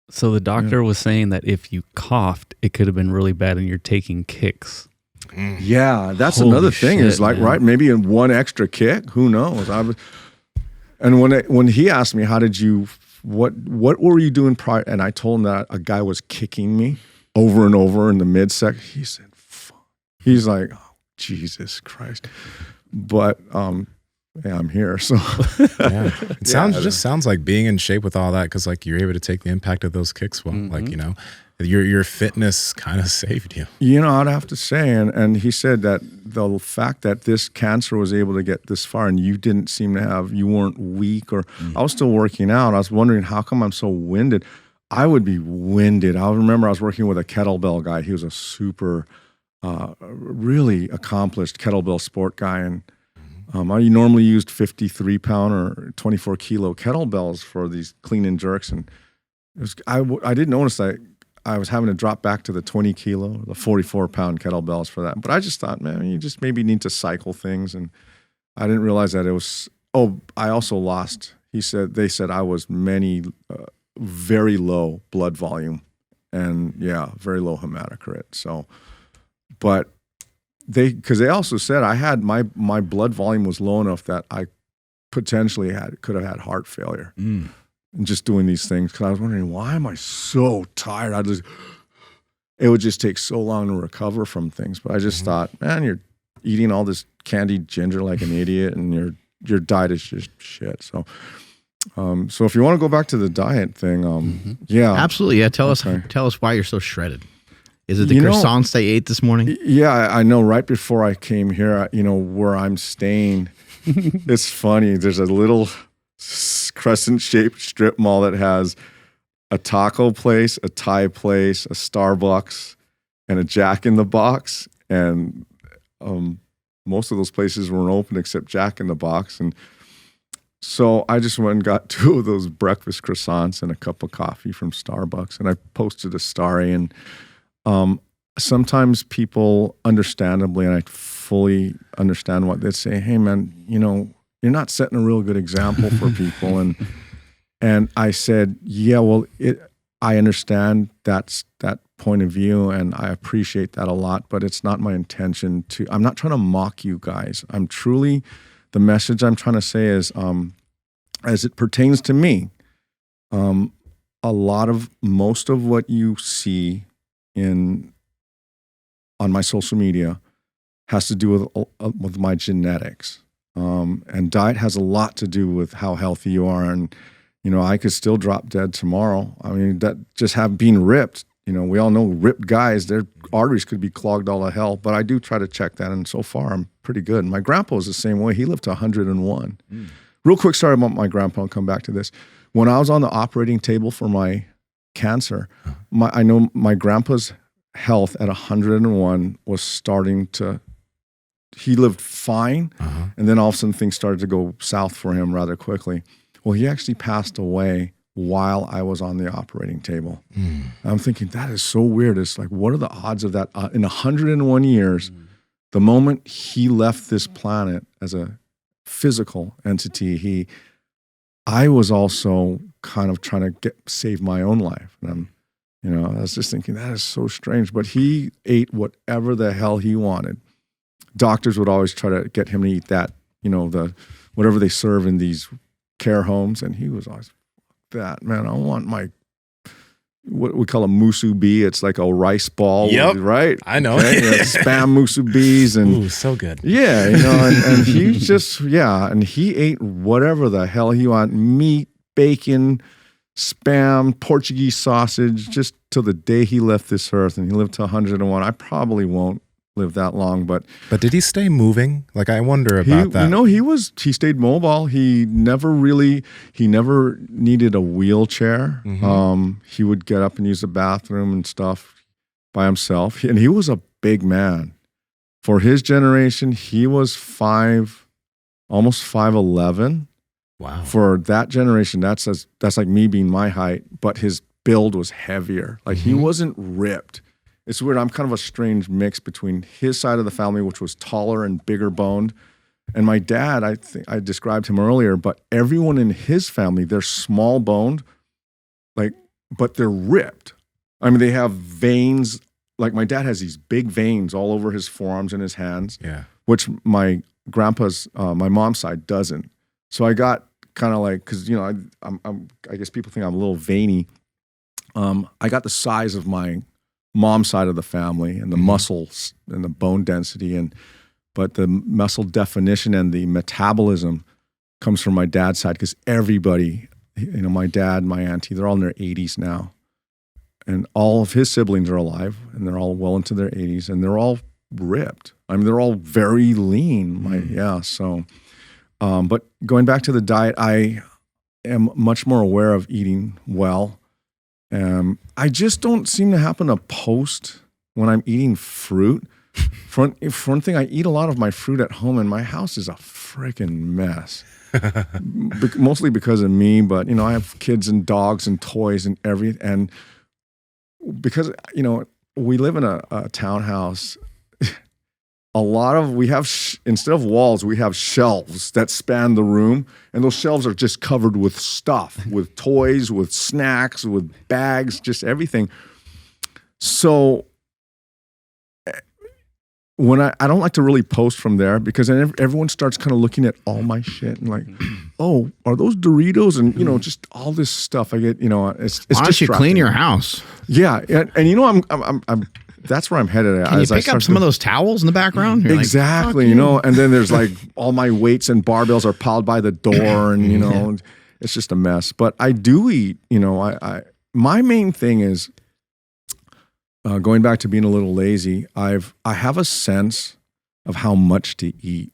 so the doctor was saying that if you coughed, it could have been really bad and you're taking kicks. Yeah, that's Holy another thing. shit, Is like, man. right, maybe in one extra kick, who knows? And when he asked me, how did you, what were you doing prior? And I told him that a guy was kicking me over and over in the midsection. He said, fuck. He's like, oh, Jesus Christ. But I'm here. So It sounds like being in shape with all that, because like you're able to take the impact of those kicks well. Like, your fitness kind of saved you. I'd have to say, and he said that the fact that this cancer was able to get this far and you didn't seem to have, you weren't weak, or I was still working out. I was wondering, how come I'm so winded? I would be winded. I remember I was working with a kettlebell guy. He was a super, really accomplished kettlebell sport guy. And I normally used 53-pound or 24-kilo kettlebells for these clean and jerks. And I didn't notice that I was having to drop back to the 20-kilo, the 44-pound kettlebells for that. But I just thought, man, you just maybe need to cycle things. And I didn't realize that it was, I also lost, they said I was very low blood volume and very low hematocrit. So, but because they also said I had, my blood volume was low enough that I potentially could have had heart failure. And just doing these things, because I was wondering, why am I so tired? It would just take so long to recover from things. But I just thought, man, you're eating all this candied ginger like an idiot, and your diet is just shit. So, so if you want to go back to the diet thing, absolutely, yeah. Tell us why you're so shredded. Is it the croissants they ate this morning? Yeah, I know. Right before I came here, where I'm staying, it's funny. There's a little crescent-shaped strip mall that has a taco place, a Thai place, a Starbucks, and a Jack in the Box. And most of those places weren't open except Jack in the Box. And so I just went and got 2 of those breakfast croissants and a cup of coffee from Starbucks. And I posted a story. And sometimes people, understandably, and I fully understand what they say, hey, man, you're not setting a real good example for people. And I said, I understand that point of view, and I appreciate that a lot, but it's not my intention I'm not trying to mock you guys. The message I'm trying to say is, as it pertains to me, most of what you see on my social media has to do with my genetics. And diet has a lot to do with how healthy you are. And, I could still drop dead tomorrow. I mean, that just being ripped, we all know ripped guys, their arteries could be clogged all to hell, but I do try to check that. And so far I'm pretty good. And my grandpa was the same way. He lived to 101. Real quick story about my grandpa. I'll come back to this. When I was on the operating table for my cancer, I know my grandpa's health at 101 was starting to, he lived fine, and then all of a sudden things started to go south for him rather quickly. Well, he actually passed away while I was on the operating table. I'm thinking, that is so weird. It's like, what are the odds of that? In 101 years, the moment he left this planet as a physical entity, I was also kind of trying to save my own life. And I was just thinking, that is so strange. But he ate whatever the hell he wanted. Doctors would always try to get him to eat that, whatever they serve in these care homes. And he was always, that, man. I want my what we call a musubi. It's like a rice ball, Yep. right? I know. Okay, spam musubis and Ooh, so good. yeah, and he just and he ate whatever the hell he wanted: meat, bacon, spam, Portuguese sausage, just till the day he left this earth. And he lived to 101. I probably won't live that long, but did he stay moving? Like, I wonder about that. He stayed mobile. He never needed a wheelchair. He would get up and use the bathroom and stuff by himself. And he was a big man. For his generation, he was almost 5'11". Wow. For that generation, that's like me being my height, but his build was heavier. Like he wasn't ripped. It's weird. I'm kind of a strange mix between his side of the family, which was taller and bigger boned, and my dad. I think I described him earlier, but everyone in his family, they're small boned, but they're ripped. I mean, they have veins. Like my dad has these big veins all over his forearms and his hands. Yeah. Which my grandpa's, my mom's side doesn't. So I got kind of like, because I guess people think I'm a little veiny. I got the size of my mom's side of the family and the muscles and the bone density, but the muscle definition and the metabolism comes from my dad's side, because everybody, my dad, my auntie, they're all in their 80s now, and all of his siblings are alive, and they're all well into their 80s, and they're all ripped. I mean, they're all very lean. So. But going back to the diet, I am much more aware of eating well. I just don't seem to happen to post when I'm eating fruit. For one thing, I eat a lot of my fruit at home, and my house is a freaking mess. Mostly because of me, but I have kids and dogs and toys and everything. And because we live in a townhouse. We have, instead of walls, we have shelves that span the room. And those shelves are just covered with stuff, with toys, with snacks, with bags, just everything. So when I don't like to really post from there, because then everyone starts kind of looking at all my shit and like, oh, are those Doritos? And, just all this stuff I get, it's why don't you clean your house? Yeah. And I'm that's where I'm headed at. Can you pick up some of those towels in the background? You're exactly, like, and then there's like all my weights and barbells are piled by the door, and it's just a mess. But I do eat. My main thing is going back to being a little lazy. I have a sense of how much to eat,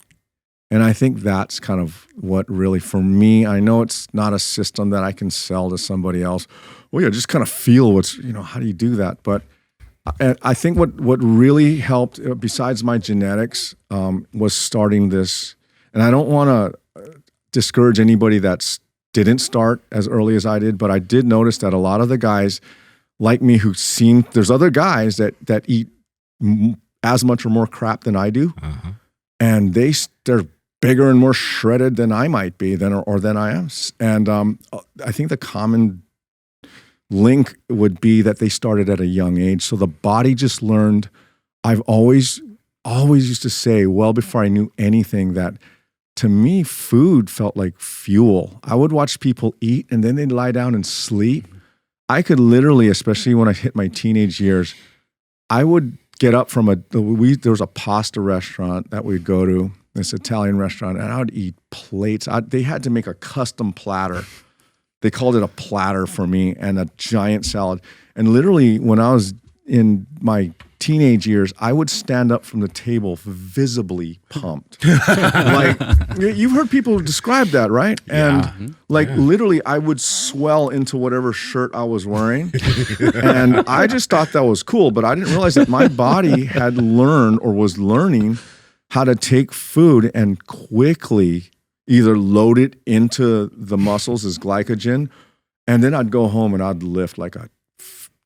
and I think that's kind of what really, for me, I know it's not a system that I can sell to somebody else. Well, yeah, just kind of feel what's how do you do that, but. And I think what really helped, besides my genetics, was starting this. And I don't want to discourage anybody that didn't start as early as I did, but I did notice that a lot of the guys like me there's other guys that eat as much or more crap than I do, and they're bigger and more shredded than I might be, than I am. And I think the common link would be that they started at a young age. So the body just learned. I've always used to say, well before I knew anything, that to me, food felt like fuel. I would watch people eat and then they'd lie down and sleep. I could literally, especially when I hit my teenage years, I would get up from there was a pasta restaurant that we'd go to, this Italian restaurant, and I would eat plates. They had to make a custom platter. They called it a platter for me, and a giant salad. And literally, when I was in my teenage years, I would stand up from the table visibly pumped. Like, you've heard people describe that, right? And literally, I would swell into whatever shirt I was wearing. And I just thought that was cool, but I didn't realize that my body had learned or was learning how to take food and quickly either load it into the muscles as glycogen, and then I'd go home and I'd lift like a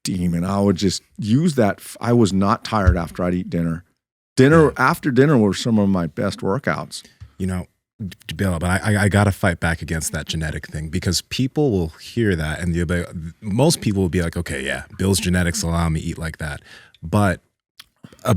demon. I would just use that. I was not tired after I'd eat dinner. After dinner were some of my best workouts. Bill, but I got to fight back against that genetic thing, because people will hear that and most people will be like, okay, yeah, Bill's genetics allow me to eat like that. But I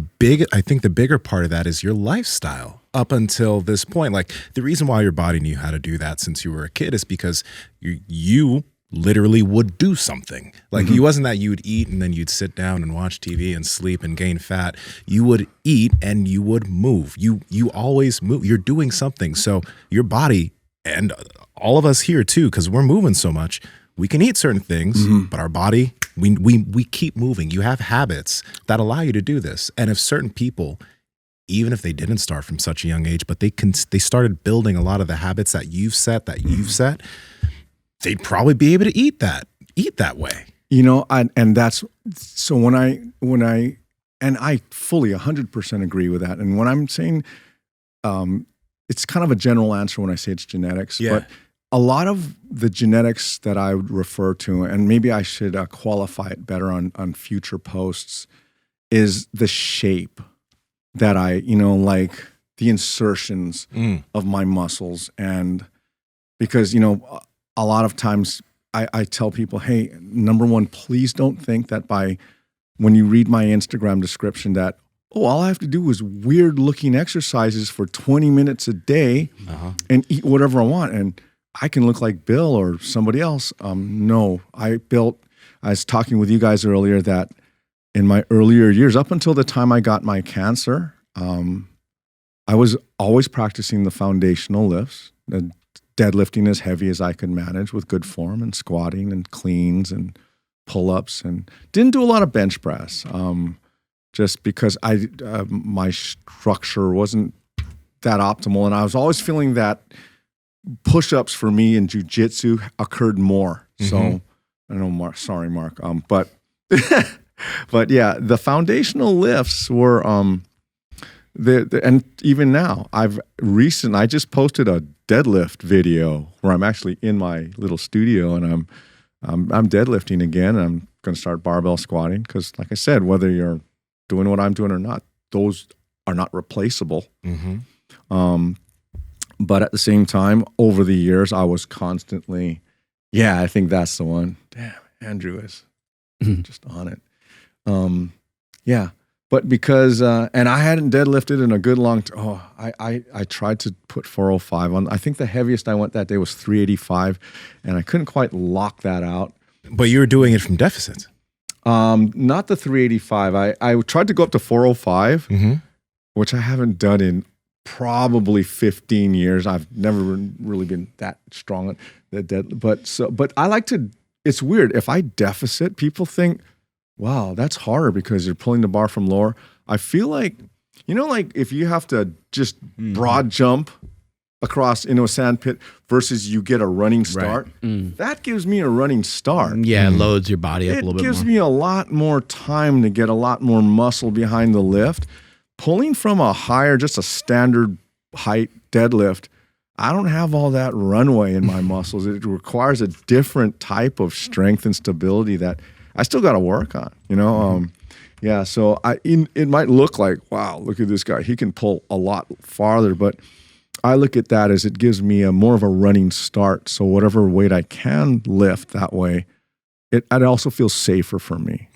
think the bigger part of that is your lifestyle up until this point. Like, the reason why your body knew how to do that since you were a kid is because you literally would do something. Like it wasn't that you would eat and then you'd sit down and watch TV and sleep and gain fat. You would eat and you would move. You always move. You're doing something. So your body, and all of us here too, because we're moving so much, we can eat certain things, but our body, we keep moving. You have habits that allow you to do this. And if certain people, even if they didn't start from such a young age, but they started building a lot of the habits that you've set, they'd probably be able to eat that way. You know, and that's so when I fully 100% agree with that. And when I'm saying, it's kind of a general answer when I say it's genetics, but a lot of the genetics that I would refer to, and maybe I should qualify it better on future posts, is the shape that like the insertions of my muscles. And because, a lot of times I tell people, hey, number one, please don't think that when you read my Instagram description that, all I have to do is weird looking exercises for 20 minutes a day and eat whatever I want. And I can look like Bill or somebody else. No, I was talking with you guys earlier that in my earlier years, up until the time I got my cancer, I was always practicing the foundational lifts, the deadlifting as heavy as I could manage with good form, and squatting and cleans and pull-ups, and didn't do a lot of bench press, just because my structure wasn't that optimal. And I was always feeling that push-ups for me in jiu-jitsu occurred more. So I don't know, Mark, sorry, Mark. But yeah, the foundational lifts were, and even now I just posted a deadlift video where I'm actually in my little studio and I'm deadlifting again. And I'm going to start barbell squatting because, like I said, whether you're doing what I'm doing or not, those are not replaceable. But at the same time, over the years, I was constantly, I think that's the one. Damn, Andrew is just on it. But because, and I hadn't deadlifted in a good long time. I tried to put 405 on. I think the heaviest I went that day was 385, and I couldn't quite lock that out. But you were doing it from deficits. Not the 385. I tried to go up to 405, which I haven't done in probably 15 years. I've never really been that strong at the dead. But I like to, it's weird. If I deficit, people think, wow, that's harder because you're pulling the bar from lower. I feel like, like if you have to just broad jump across into a sand pit versus you get a running start, that gives me a running start. Yeah, it loads your body up a little bit more. It gives me a lot more time to get a lot more muscle behind the lift. Pulling from a higher, just a standard height deadlift, I don't have all that runway in my muscles. It requires a different type of strength and stability that I still got to work on, So it might look like, wow, look at this guy. He can pull a lot farther, but I look at that as it gives me more of a running start. So whatever weight I can lift that way, it also feels safer for me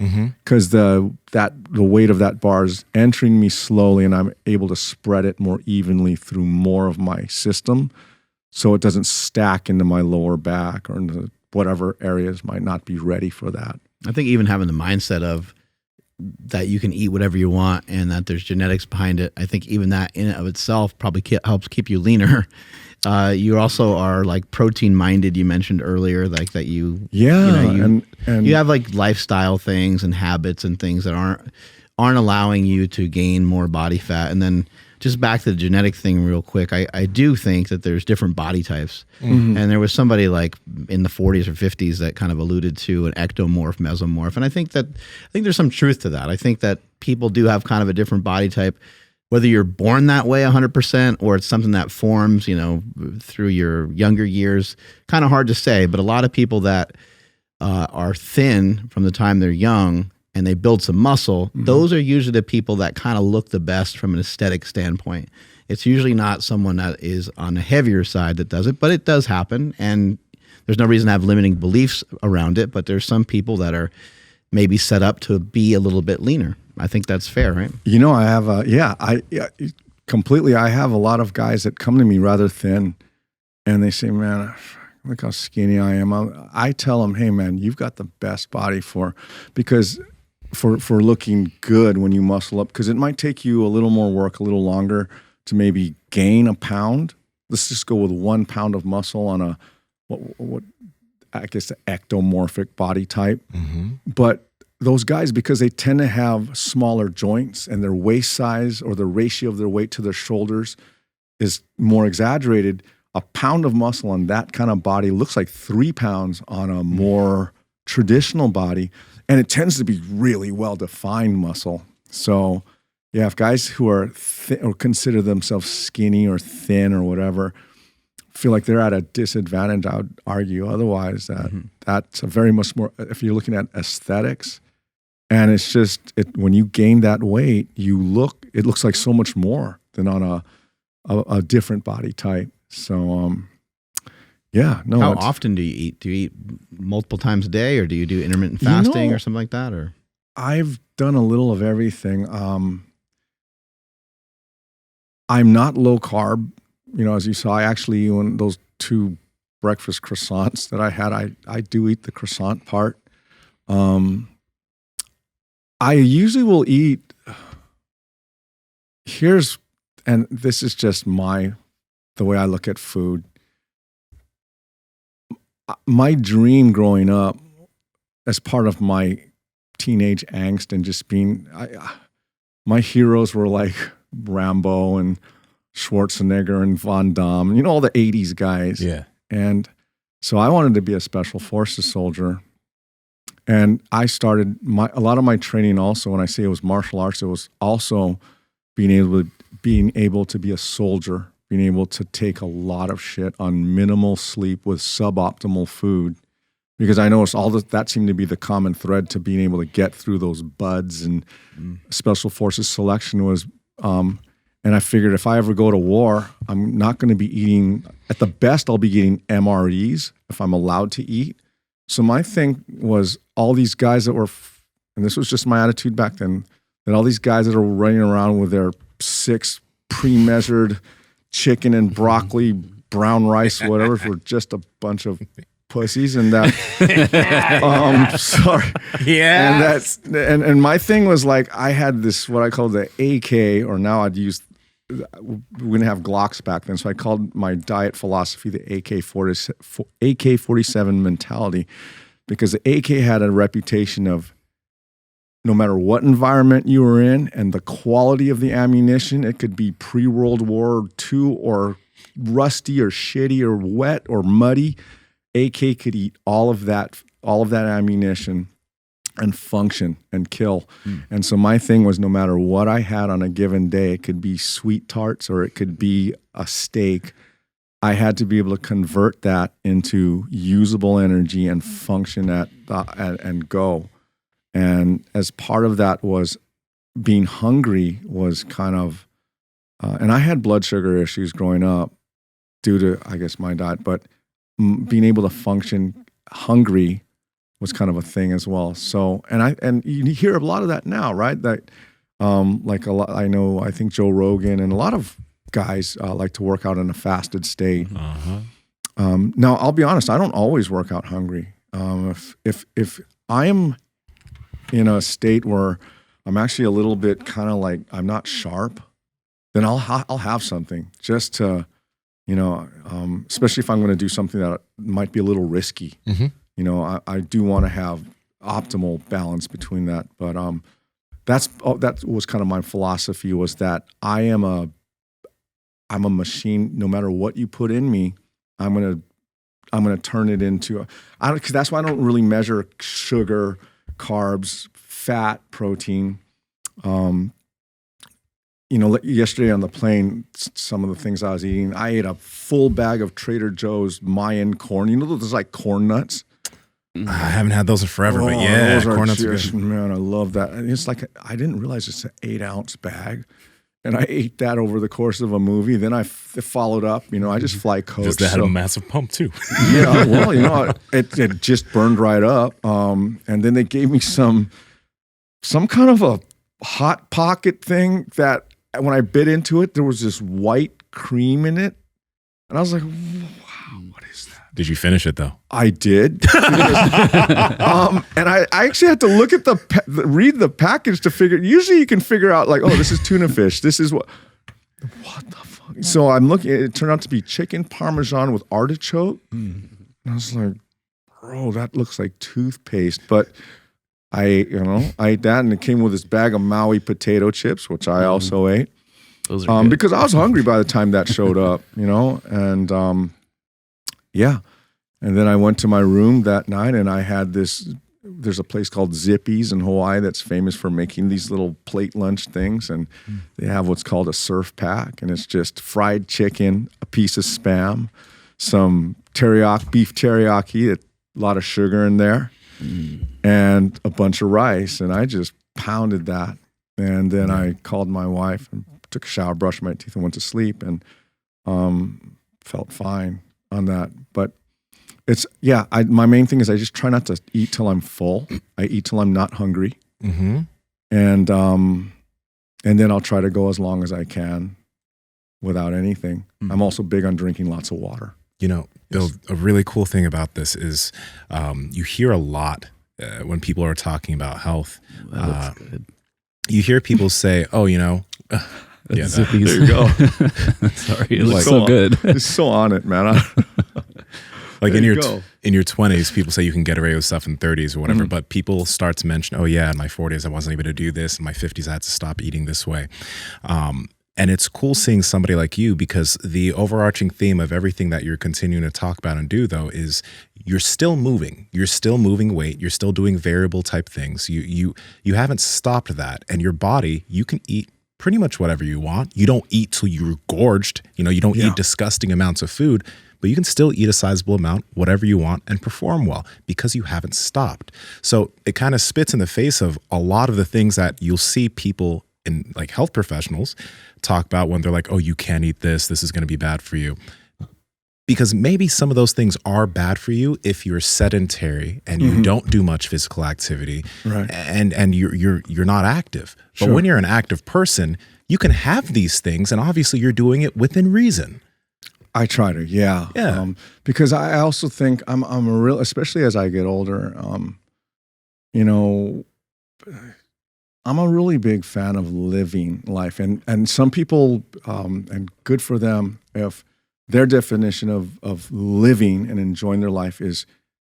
because the weight of that bar is entering me slowly, and I'm able to spread it more evenly through more of my system, so it doesn't stack into my lower back or into whatever areas might not be ready for that. I think even having the mindset of that you can eat whatever you want and that there's genetics behind it, I think even that in and of itself probably helps keep you leaner. You also are like protein minded. You mentioned earlier, like that you have like lifestyle things and habits and things that aren't allowing you to gain more body fat. And then just back to the genetic thing real quick, I do think that there's different body types. And there was somebody like in the 40s or 50s that kind of alluded to an ectomorph, mesomorph. And I think there's some truth to that. I think that people do have kind of a different body type, whether you're born that way 100% or it's something that forms, through your younger years. Kind of hard to say, but a lot of people that are thin from the time they're young and they build some muscle, those are usually the people that kind of look the best from an aesthetic standpoint. It's usually not someone that is on the heavier side that does it, but it does happen. And there's no reason to have limiting beliefs around it, but there's some people that are maybe set up to be a little bit leaner. I think that's fair, right? I have completely. I have a lot of guys that come to me rather thin and they say, man, look how skinny I am. I tell them, hey man, you've got the best body for looking good when you muscle up, because it might take you a little more work, a little longer to maybe gain a pound. Let's just go with 1 pound of muscle on a what I guess, an ectomorphic body type. Mm-hmm. But those guys, because they tend to have smaller joints and their waist size or the ratio of their weight to their shoulders is more exaggerated, a pound of muscle on that kind of body looks like 3 pounds on a more traditional body. And it tends to be really well-defined muscle. So yeah, if guys who are or consider themselves skinny or thin or whatever feel like they're at a disadvantage, I would argue otherwise. That's a very much more, if you're looking at aesthetics, and it's just, when you gain that weight, it looks like so much more than on a different body type. So, yeah. No. How often do you eat? Do you eat multiple times a day, or do you do intermittent fasting or something like that? Or I've done a little of everything. I'm not low carb. As you saw, I actually, when those 2 breakfast croissants that I had, I do eat the croissant part. I usually will eat, and this is just the way I look at food. My dream growing up, as part of my teenage angst and just being, my heroes were like Rambo and Schwarzenegger and Van Damme, all the 80s guys. Yeah. And so I wanted to be a special forces soldier. And I started a lot of my training also, when I say it was martial arts, it was also being able to be a soldier, being able to take a lot of shit on minimal sleep with suboptimal food. Because I noticed that seemed to be the common thread to being able to get through those buds, and special forces selection was, and I figured if I ever go to war, I'm not going to be eating, at the best, I'll be eating MREs if I'm allowed to eat. So my thing was, all these guys that were, and this was just my attitude back then, that all these guys that are running around with their 6 pre-measured chicken and broccoli, brown rice, whatever, were just a bunch of pussies. And that, sorry. Yeah. And my thing was like, I had this, what I call the AK, or now I'd use, we didn't have Glocks back then, so I called my diet philosophy the AK-47 mentality, because the AK had a reputation of, no matter what environment you were in and the quality of the ammunition, it could be pre-World War II or rusty or shitty or wet or muddy, AK could eat all of that ammunition and function and kill. And so my thing was, no matter what I had on a given day, it could be sweet tarts or it could be a steak, I had to be able to convert that into usable energy and function and go. And as part of that was being hungry was kind of, and I had blood sugar issues growing up due to, I guess, my diet, but being able to function hungry was kind of a thing as well. So, and you hear a lot of that now, right? That, like a lot, I think Joe Rogan and a lot of guys like to work out in a fasted state. Now, I'll be honest, I don't always work out hungry. If I am in a state where I'm actually a little bit kind of like, I'm not sharp, then I'll have something just to, especially if I'm going to do something that might be a little risky. I do want to have optimal balance between that. But that was kind of my philosophy, was that I'm a machine. No matter what you put in me, I'm gonna turn it into. Cause that's why I don't really measure sugar, carbs, fat, protein. Yesterday on the plane, some of the things I was eating, I ate a full bag of Trader Joe's Mayan corn. Those like corn nuts. I haven't had those in forever, but yeah, those corn nuts are just, good. Man, I love that. And it's like, I didn't realize it's an 8-ounce bag. And I ate that over the course of a movie. Then I followed up, I just fly coach. Just that had a massive pump too. Yeah, well, it just burned right up. And then they gave me some kind of a Hot Pocket thing that when I bit into it, there was this white cream in it. And I was like, wow, what is that? Did you finish it though? I did. And I actually had to look at read the package to figure. Usually you can figure out like, oh, this is tuna fish. This is what the fuck? So I'm looking. It turned out to be chicken parmesan with artichoke. And I was like, bro, that looks like toothpaste. But I ate that, and it came with this bag of Maui potato chips, which I also ate. Those are good. Because I was hungry by the time that showed up, and yeah. And then I went to my room that night, and I had this. There's a place called Zippy's in Hawaii that's famous for making these little plate lunch things, and they have what's called a surf pack, and it's just fried chicken, a piece of Spam, some beef teriyaki, a lot of sugar in there, and a bunch of rice, and I just pounded that, and then I called my wife and took a shower, brushed my teeth, and went to sleep, and felt fine on that, but. My main thing is I just try not to eat till I'm full. I eat till I'm not hungry. And then I'll try to go as long as I can without anything. I'm also big on drinking lots of water. Bill, a really cool thing about this is you hear a lot when people are talking about health. That looks good. You hear people say, oh, yeah, Zippies. There you go. Sorry, it looks so good. It's so on it, man. Like in your 20s, people say you can get away with stuff in 30s or whatever, but people start to mention, oh yeah, in my 40s, I wasn't able to do this. In my 50s, I had to stop eating this way. And it's cool seeing somebody like you, because the overarching theme of everything that you're continuing to talk about and do, though, is you're still moving. You're still moving weight. You're still doing variable type things. You haven't stopped that. And your body, you can eat pretty much whatever you want. You don't eat till you're gorged. You don't eat disgusting amounts of food. But you can still eat a sizable amount, whatever you want, and perform well because you haven't stopped. So it kind of spits in the face of a lot of the things that you'll see people in like health professionals talk about when they're like, oh, you can't eat this. This is going to be bad for you. Because maybe some of those things are bad for you if you're sedentary and you don't do much physical activity, right? And you're not active. But when you're an active person, you can have these things, and obviously you're doing it within reason. I try to, yeah. Because I also think I'm a real, especially as I get older, I'm a really big fan of living life, and some people, and good for them, if their definition of living and enjoying their life is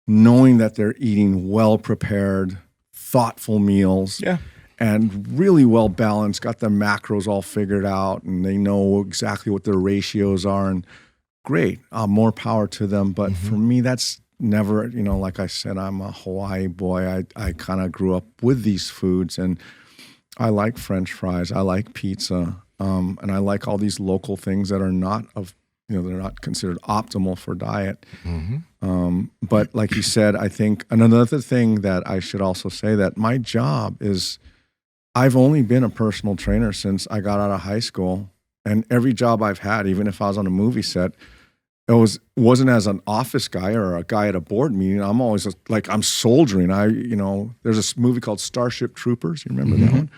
knowing that they're eating well-prepared, thoughtful meals. Yeah. And really well balanced, got their macros all figured out, and they know exactly what their ratios are, and great, more power to them. But for me, that's never, like I said, I'm a Hawaii boy. I kind of grew up with these foods, and I like French fries. I like pizza. And I like all these local things that are not they're not considered optimal for diet. But like you said, I think another thing that I should also say that my job is, I've only been a personal trainer since I got out of high school. And every job I've had, even if I was on a movie set, wasn't as an office guy or a guy at a board meeting. I'm always like, I'm soldiering. There's a movie called Starship Troopers. You remember that one?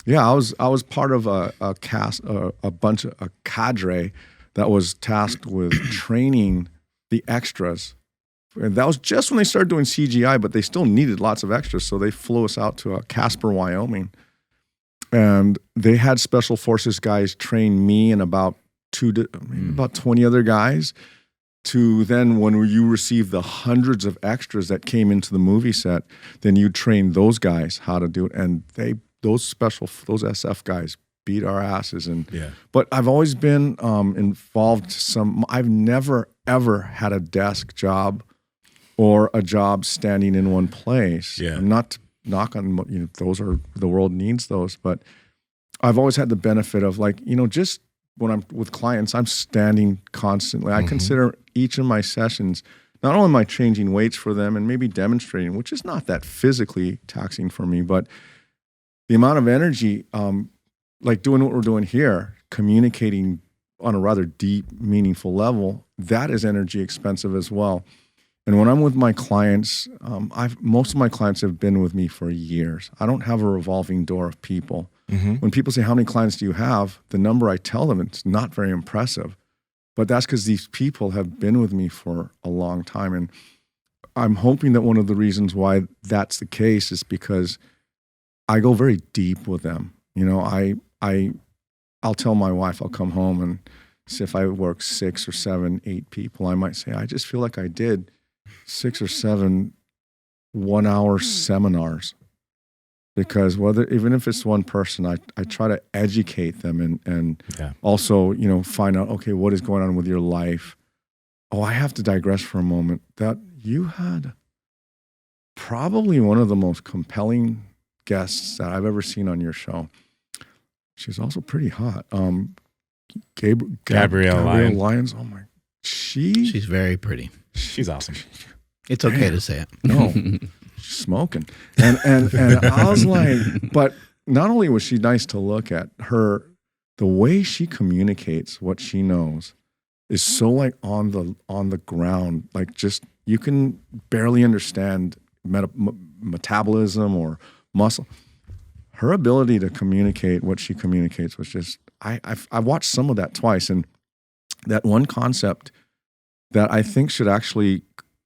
Yeah, I was part of a cadre that was tasked with training the extras. And that was just when they started doing CGI, but they still needed lots of extras. So they flew us out to Casper, Wyoming. And they had special forces guys train me and about 20 other guys to then, when you receive the hundreds of extras that came into the movie set, then you train those guys how to do it. And those SF guys beat our asses. But I've always been involved. I've never ever had a desk job or a job standing in one place. Yeah. I'm not to knock on, those are, the world needs those, but I've always had the benefit of just when I'm with clients, I'm standing constantly. I consider each of my sessions, not only am I changing weights for them and maybe demonstrating, which is not that physically taxing for me, but the amount of energy, like doing what we're doing here, communicating on a rather deep, meaningful level, that is energy expensive as well. And when I'm with my clients, most of my clients have been with me for years. I don't have a revolving door of people. When people say, how many clients do you have? The number I tell them, it's not very impressive. But that's because these people have been with me for a long time. And I'm hoping that one of the reasons why that's the case is because I go very deep with them. You know, I'll tell my wife, I'll come home and say if I work 6 or 7, 8 people, I might say, I just feel like I did 6 or 7 1-hour seminars. Because even if it's one person, I try to educate them and also, you know, find out, okay, what is going on with your life? Oh, I have to digress for a moment. That you had probably one of the most compelling guests that I've ever seen on your show. She's also pretty hot. Gabrielle Lyons. Oh my, she's very pretty. She's awesome. It's okay to say it. No. Smoking. And I was like, but not only was she nice to look at, the way she communicates what she knows is so like on the ground, like just, you can barely understand metabolism or muscle. Her ability to communicate what she communicates was just, I watched some of that twice, and that one concept that I think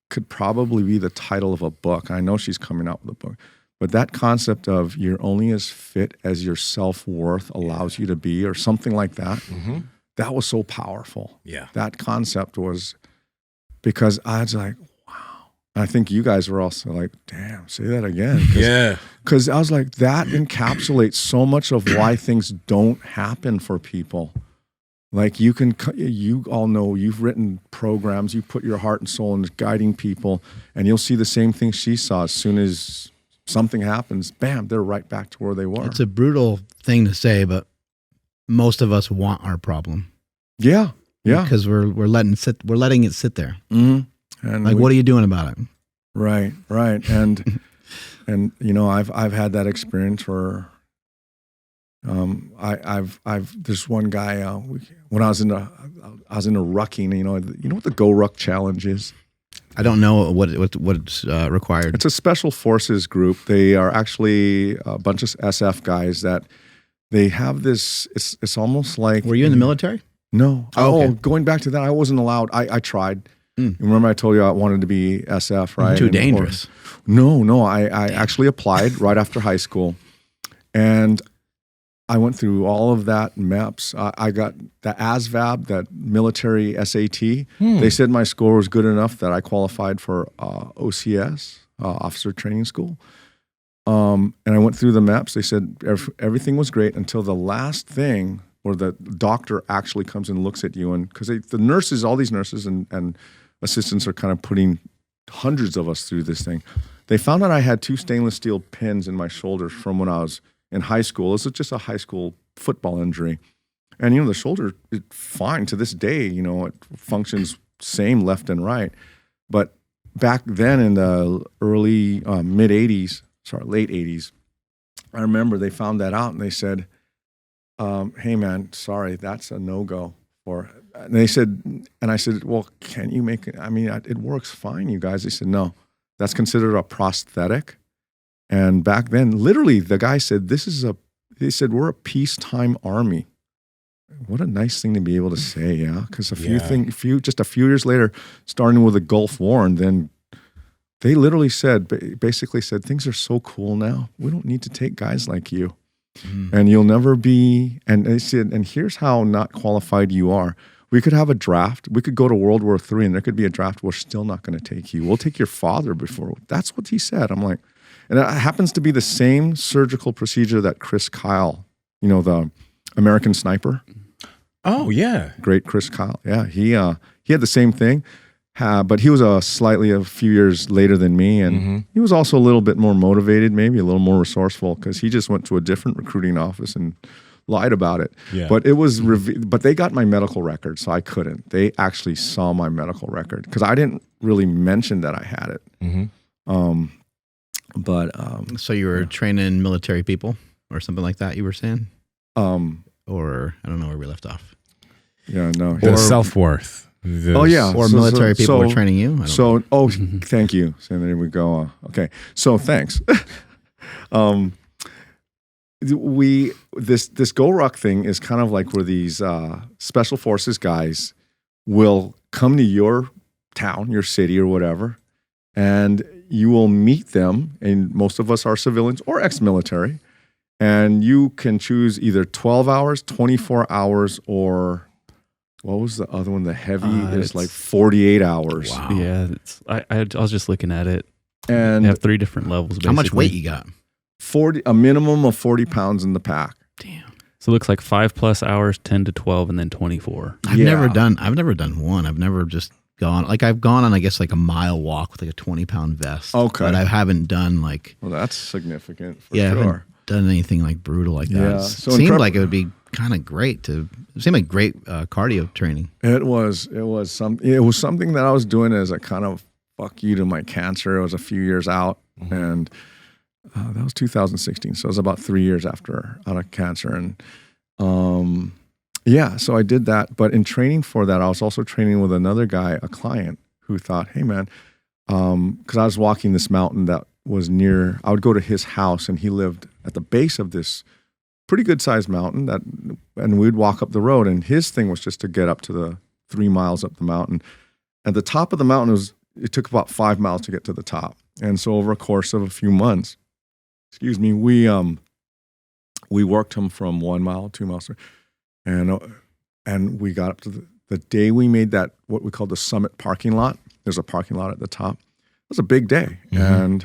could probably be the title of a book. I know she's coming out with a book, but that concept of you're only as fit as your self-worth allows you to be, or something like that. Mm-hmm. That was so powerful. Yeah. That concept was, because I was like, wow. And I think you guys were also like, damn, say that again. Yeah. Because I was like, that encapsulates so much of why things don't happen for people. Like you all know, you've written programs, you put your heart and soul into guiding people, and you'll see the same thing she saw. As soon as something happens, bam, they're right back to where they were. It's a brutal thing to say, but most of us want our problem. Yeah. Yeah. Because we're letting it sit there. Mm-hmm. And like, what are you doing about it? Right. Right. And and you know, I've had that experience where there's one guy when I was into rucking. You know what the GORUCK challenge is? I don't know what's required. It's a special forces group. They are actually a bunch of SF guys that they have this. It's almost like. Were you in the military? No. Oh, okay. Going back to that, I wasn't allowed. I tried. Remember I told you I wanted to be SF, right? Too dangerous. No. I actually applied right after high school, and I went through all of that MEPS. I got the ASVAB, that military SAT. They said my score was good enough that I qualified for OCS, Officer Training School. And I went through the MEPS. They said everything was great until the last thing where the doctor actually comes and looks at you. And because the nurses, all these nurses and assistants are kind of putting hundreds of us through this thing. They found out I had 2 stainless steel pins in my shoulders from when I was in high school. This is just a high school football injury. And, you know, the shoulder is fine to this day. You know, it functions same left and right. But back then in the early, late 80s, I remember they found that out and they said, hey, man, sorry, that's a no-go. And they said, and I said, well, can you make it? I mean, it works fine, you guys. They said, no, that's considered a prosthetic. And back then, literally, the guy said, they said, we're a peacetime army. What a nice thing to be able to say, yeah? Because just a few years later, starting with the Gulf War, and then they literally basically said, things are so cool now. We don't need to take guys like you. And you'll never be, and they said, and here's how not qualified you are. We could have a draft. We could go to World War III, and there could be a draft. We're still not going to take you. We'll take your father before. That's what he said. I'm like, and it happens to be the same surgical procedure that Chris Kyle, you know, the American sniper. Oh, yeah. Great Chris Kyle. Yeah, he had the same thing, but he was a few years later than me, and he was also a little bit more motivated, maybe a little more resourceful, because he just went to a different recruiting office and lied about it. Yeah. But it was, but they got my medical record, so I couldn't. They actually saw my medical record because I didn't really mention that I had it. So you were training military people or something like that, you were saying? Or I don't know where we left off. Yeah, no. Or self-worth. Or military people were training you? Thank you. So there we go. Okay. So thanks. This GORUCK thing is kind of like where these special forces guys will come to your town, your city or whatever, and you will meet them, and most of us are civilians or ex-military, and you can choose either 12 hours, 24 hours, or what was the other one? The heavy is like 48 hours. Wow. Yeah, I was just looking at it. And They have 3 different levels. How much basically. weight you got? a minimum of 40 pounds in the pack. Damn. So it looks like 5+ hours, 10 to 12, and then 24. I've Yeah. never done one. I've never just gone, like I've gone on, I guess, like a mile walk with like a 20-pound vest. Okay. But I haven't done like, Well, that's significant for I haven't sure. done anything like brutal like that. Yeah. It So in seemed prep- like it would be kind of great it seemed like great cardio training. It was something that I was doing as a kind of fuck you to my cancer. It was a few years out, and that was 2016. So it was about 3 years out of cancer, and so I did that. But in training for that, I was also training with another guy, a client, who thought, hey man, because I was walking this mountain that was near. I would go to his house, and he lived at the base of this pretty good sized mountain and we'd walk up the road, and his thing was just to get up to the 3 miles up the mountain. At the top of the mountain it took about 5 miles to get to the top. And so over a course of a few months, we worked him from 1 mile, 2 miles, and we got up to the day we made that, what we call the summit parking lot. There's a parking lot at the top. It was a big day. And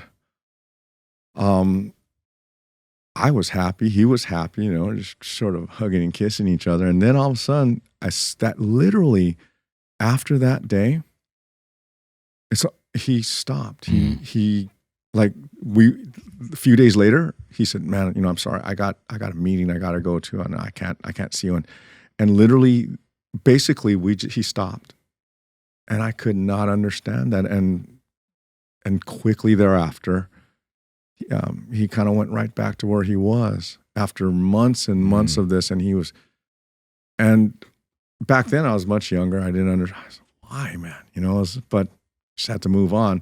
I was happy. He was happy, just sort of hugging and kissing each other. And then all of a sudden, literally after that day, he stopped. A few days later, he said, man, I'm sorry. I got a meeting I got to go to, and I can't see you. And literally, basically, he stopped. And I could not understand that. And quickly thereafter, he kind of went right back to where he was after months and months of this. And back then I was much younger. I didn't understand why, man, but just had to move on.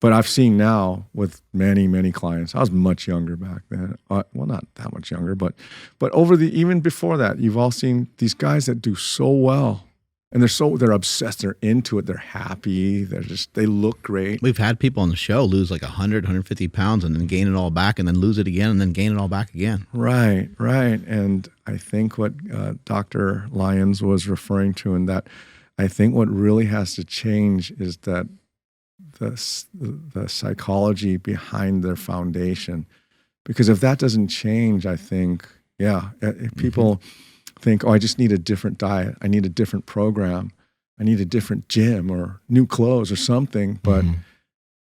But I've seen now with many, many clients, I was much younger back then. Well, not that much younger, but even before that, you've all seen these guys that do so well. And they're obsessed. They're into it. They're happy. They look great. We've had people on the show lose like 100, 150 pounds and then gain it all back and then lose it again and then gain it all back again. Right. And I think what Dr. Lyons was referring to, and that I think what really has to change is that the psychology behind their foundation. Because if that doesn't change, I think, if people think, I just need a different diet, I need a different program, I need a different gym or new clothes or something. But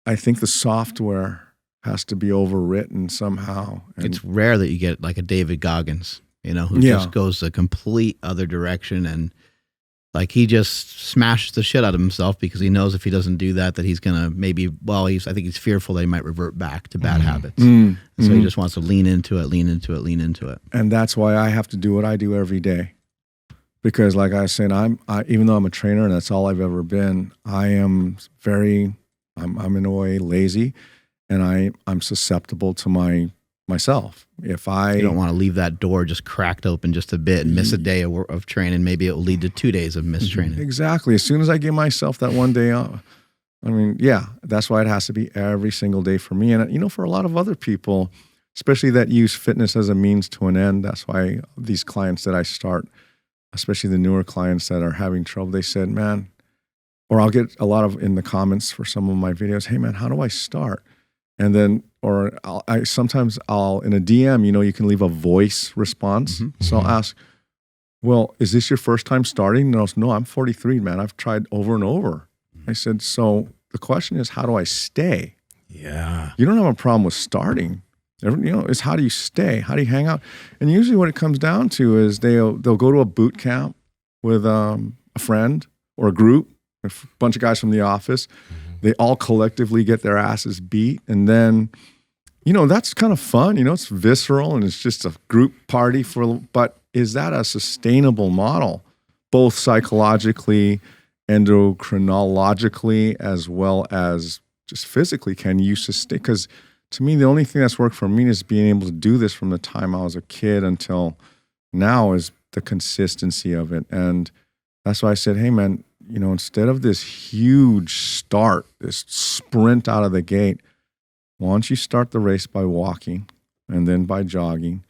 I think the software has to be overwritten somehow. And It's rare that you get like a David Goggins, who just goes a complete other direction, and like he just smashes the shit out of himself because he knows if he doesn't do that he's gonna I think he's fearful that he might revert back to bad habits. And so he just wants to lean into it. And that's why I have to do what I do every day. Because like I was saying, even though I'm a trainer and that's all I've ever been, I'm in a way lazy, and I'm susceptible to myself. If You don't want to leave that door just cracked open just a bit and miss a day of training. Maybe it will lead to 2 days of missed training. Exactly. As soon as I give myself that one day off, that's why it has to be every single day for me. And, for a lot of other people, especially that use fitness as a means to an end, that's why these clients that I start, especially the newer clients that are having trouble, they said, man, or I'll get a lot of in the comments for some of my videos, hey man, how do I start? And then, or sometimes in a DM, you can leave a voice response. So I'll ask, well, is this your first time starting? And I'll say, no, I'm 43, man. I've tried over and over. I said, so the question is, how do I stay? Yeah. You don't have a problem with starting. It's how do you stay? How do you hang out? And usually what it comes down to is they'll go to a boot camp with a friend or a group, a bunch of guys from the office. They all collectively get their asses beat. And then, that's kind of fun. It's visceral and it's just a group party but is that a sustainable model, both psychologically, endocrinologically, as well as just physically? Can you sustain? Because to me, the only thing that's worked for me is being able to do this from the time I was a kid until now is the consistency of it. And That's why I said, hey man, instead of this huge start, this sprint out of the gate, why don't you start the race by walking and then by jogging?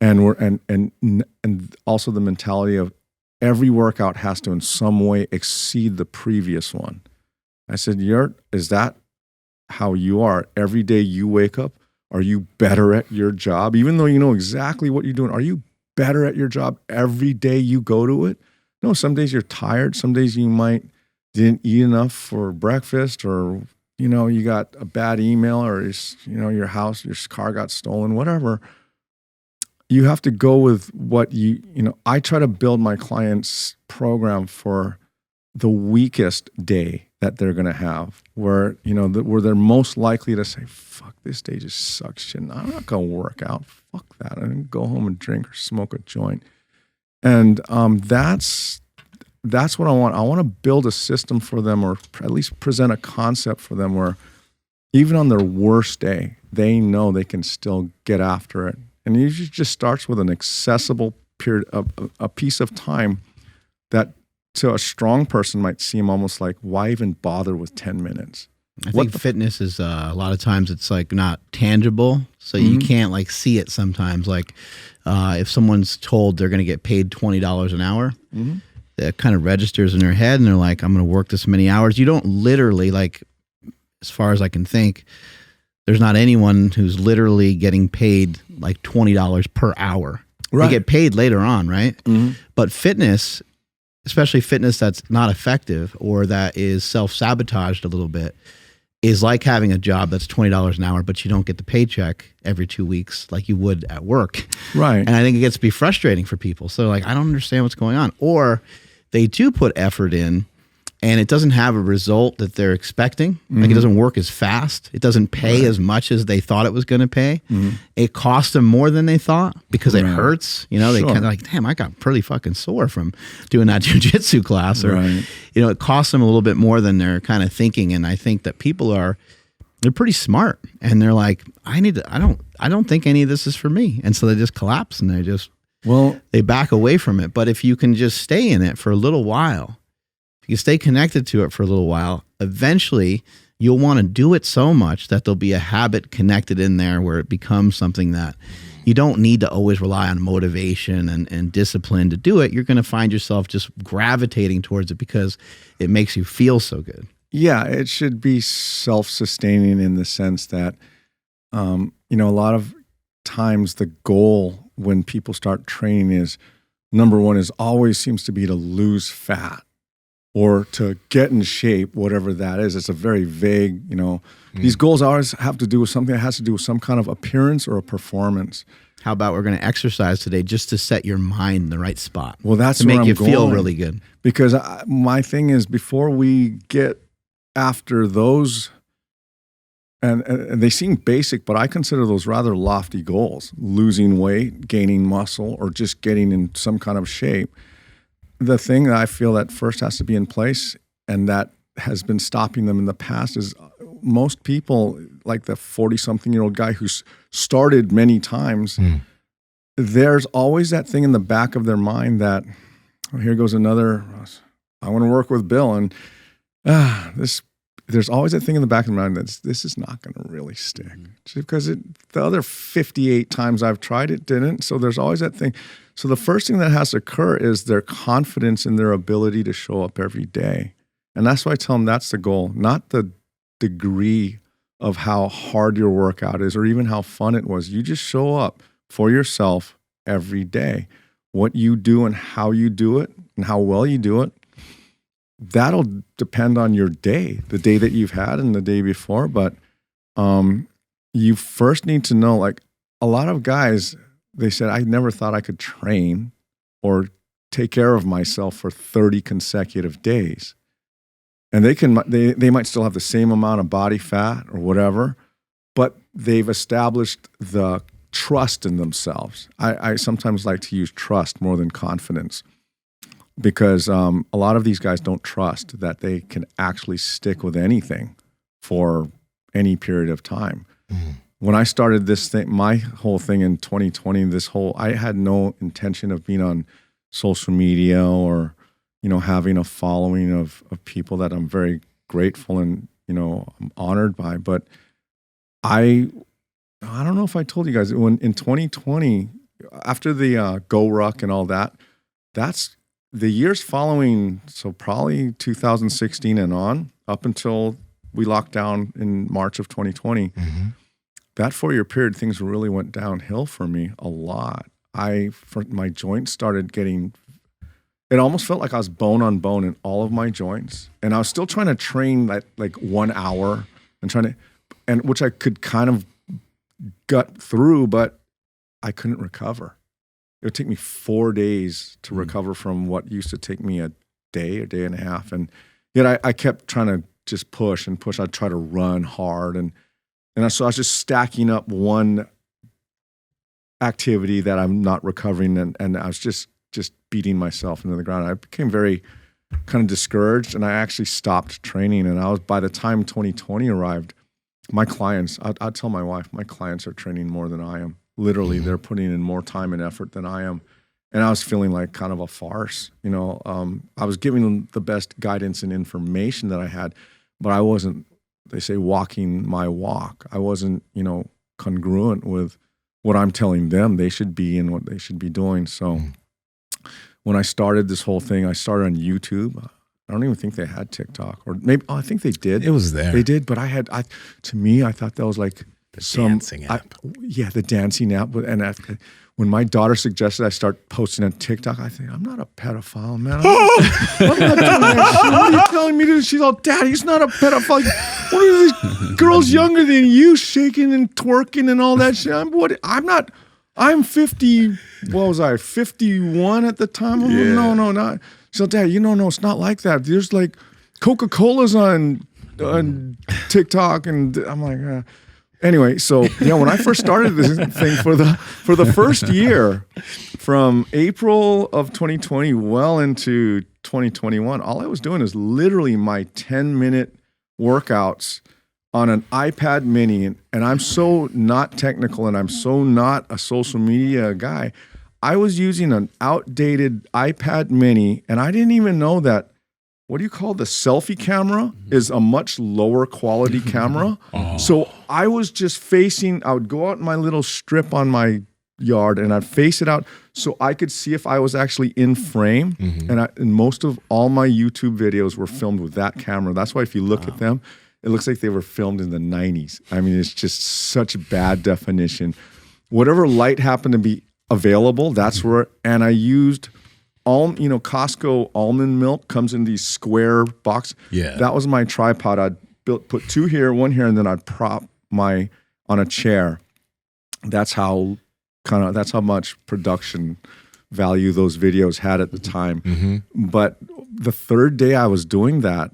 And also the mentality of every workout has to in some way exceed the previous one. I said, is that how you are? Every day you wake up, are you better at your job? Even though you know exactly what you're doing, are you better at your job every day you go to it? No, some days you're tired. Some days you didn't eat enough for breakfast, or, you got a bad email, or, your car got stolen, whatever. You have to go with what I try to build my clients' program for the weakest day that they're going to have, where, where they're most likely to say, fuck, this day just sucks shit. I'm not going to work out. Fuck that. I'm going to go home and drink or smoke a joint. And that's what I want. I want to build a system for them, or at least present a concept for them where even on their worst day, they know they can still get after it. And it usually just starts with an accessible period of a piece of time that to a strong person might seem almost like, why even bother with 10 minutes? I think fitness is a lot of times it's like not tangible. So you can't like see it sometimes. Like if someone's told they're going to get paid $20 an hour, that kind of registers in their head and they're like, I'm going to work this many hours. You don't literally, like, as far as I can think, there's not anyone who's literally getting paid like $20 per hour. Right. They get paid later on, right? But fitness, especially fitness that's not effective or that is self-sabotaged a little bit, is like having a job that's $20 an hour, but you don't get the paycheck every 2 weeks like you would at work. Right. And I think it gets to be frustrating for people. So like, I don't understand what's going on. Or they do put effort in and it doesn't have a result that they're expecting. Like it doesn't work as fast. It doesn't pay as much as they thought it was going to pay. It costs them more than they thought because it hurts. They kind of like, damn, I got pretty fucking sore from doing that jiu-jitsu class. Or, it costs them a little bit more than they're kind of thinking. And I think that people they're pretty smart and they're like, I don't think any of this is for me. And so they just collapse and they back away from it. But if you can just stay in it for a little while, you stay connected to it for a little while, eventually you'll want to do it so much that there'll be a habit connected in there where it becomes something that you don't need to always rely on motivation and discipline to do it. You're going to find yourself just gravitating towards it because it makes you feel so good. Yeah, it should be self-sustaining in the sense that, a lot of times the goal when people start training is, number one, is always seems to be to lose fat or to get in shape, whatever that is. It's a very vague, these goals always have to do with something that has to do with some kind of appearance or a performance. How about we're going to exercise today just to set your mind in the right spot? Well, that's to make you feel really good. Because my thing is, before we get after those, and they seem basic, but I consider those rather lofty goals, losing weight, gaining muscle, or just getting in some kind of shape. The thing that I feel that first has to be in place and that has been stopping them in the past is most people, like the 40-something-year-old guy who's started many times, there's always that thing in the back of their mind that, here goes another, I want to work with Bill. And there's always that thing in the back of their mind that this is not going to really stick. Just because the other 58 times I've tried it didn't. So there's always that thing. So the first thing that has to occur is their confidence in their ability to show up every day. And that's why I tell them that's the goal, not the degree of how hard your workout is or even how fun it was. You just show up for yourself every day. What you do and how you do it and how well you do it, that'll depend on your day, the day that you've had and the day before. But you first need to know, like a lot of guys, they said, I never thought I could train or take care of myself for 30 consecutive days. And they might still have the same amount of body fat or whatever, but they've established the trust in themselves. I sometimes like to use trust more than confidence because a lot of these guys don't trust that they can actually stick with anything for any period of time. When I started this thing, my whole thing in 2020, I had no intention of being on social media or, having a following of people that I'm very grateful and, I'm honored by. But I don't know if I told you guys, when in 2020, after the GORUCK and all that, that's the years following. So probably 2016 and on, up until we locked down in March of 2020. That 4-year period, things really went downhill for me a lot. My joints started getting, it almost felt like I was bone on bone in all of my joints. And I was still trying to train like 1 hour and which I could kind of gut through, but I couldn't recover. It would take me 4 days to recover from what used to take me a day and a half. And yet I kept trying to just push and push. I'd try to run hard. So I was just stacking up one activity that I'm not recovering. And I was just beating myself into the ground. I became very kind of discouraged, and I actually stopped training. And by the time 2020 arrived, my clients, I'd tell my wife, my clients are training more than I am. Literally, they're putting in more time and effort than I am. And I was feeling like kind of a farce. I was giving them the best guidance and information that I had, but I wasn't, they say, walking my walk. I wasn't, congruent with what I'm telling them they should be and what they should be doing. So when I started this whole thing, I started on YouTube. I don't even think they had TikTok, or maybe, I think they did. It was there. They did, but I thought that was like dancing app. The dancing app. And when my daughter suggested I start posting on TikTok, I think, I'm not a pedophile, man. I'm not doing that shit. What are you telling me to do? She's all, Daddy's not a pedophile. What are these girls younger than you shaking and twerking and all that shit? I'm 50, what was I, 51 at the time? No, not. So, Dad, no, it's not like that. There's like Coca-Cola's on TikTok, and I'm like, Anyway, so when I first started this thing for the first year, from April of 2020 well into 2021, all I was doing is literally my 10-minute workouts on an iPad mini, and I'm so not technical, and I'm so not a social media guy. I was using an outdated iPad mini, and I didn't even know that, what do you call the selfie camera is a much lower quality camera. So I was just I would go out in my little strip on my yard, and I'd face it out so I could see if I was actually in frame. And most of all my YouTube videos were filmed with that camera. That's why if you look at them, it looks like they were filmed in the 90s. I mean, it's just such bad definition. Whatever light happened to be available, that's where, and I used Costco almond milk comes in these square box. Yeah. That was my tripod. I'd put 2 here, 1 here, and then I'd prop on a chair. That's how much production value those videos had at the time. But the third day I was doing that,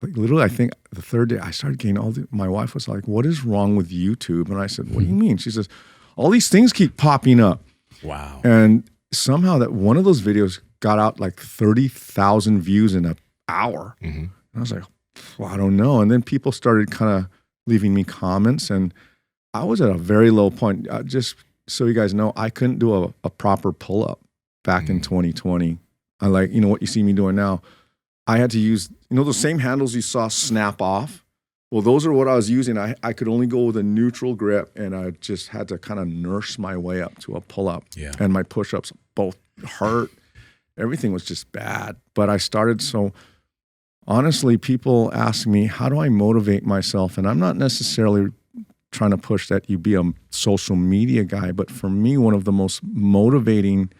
literally, I think the third day I started getting my wife was like, "What is wrong with YouTube?" And I said, "What do you mean?" She says, "All these things keep popping up." Wow. And somehow that one of those videos got out like 30,000 views in an hour. And I was like, well, I don't know. And then people started kind of leaving me comments, and I was at a very low point. Just so you guys know, I couldn't do a proper pull-up back in 2020. I what you see me doing now. I had to use, those same handles you saw snap off. Well, those are what I was using. I could only go with a neutral grip, and I just had to kind of nurse my way up to a pull-up. Yeah. And my push-ups both hurt. Everything was just bad. But I started, so honestly, people ask me, how do I motivate myself? And I'm not necessarily trying to push that you be a social media guy, but for me, one of the most motivating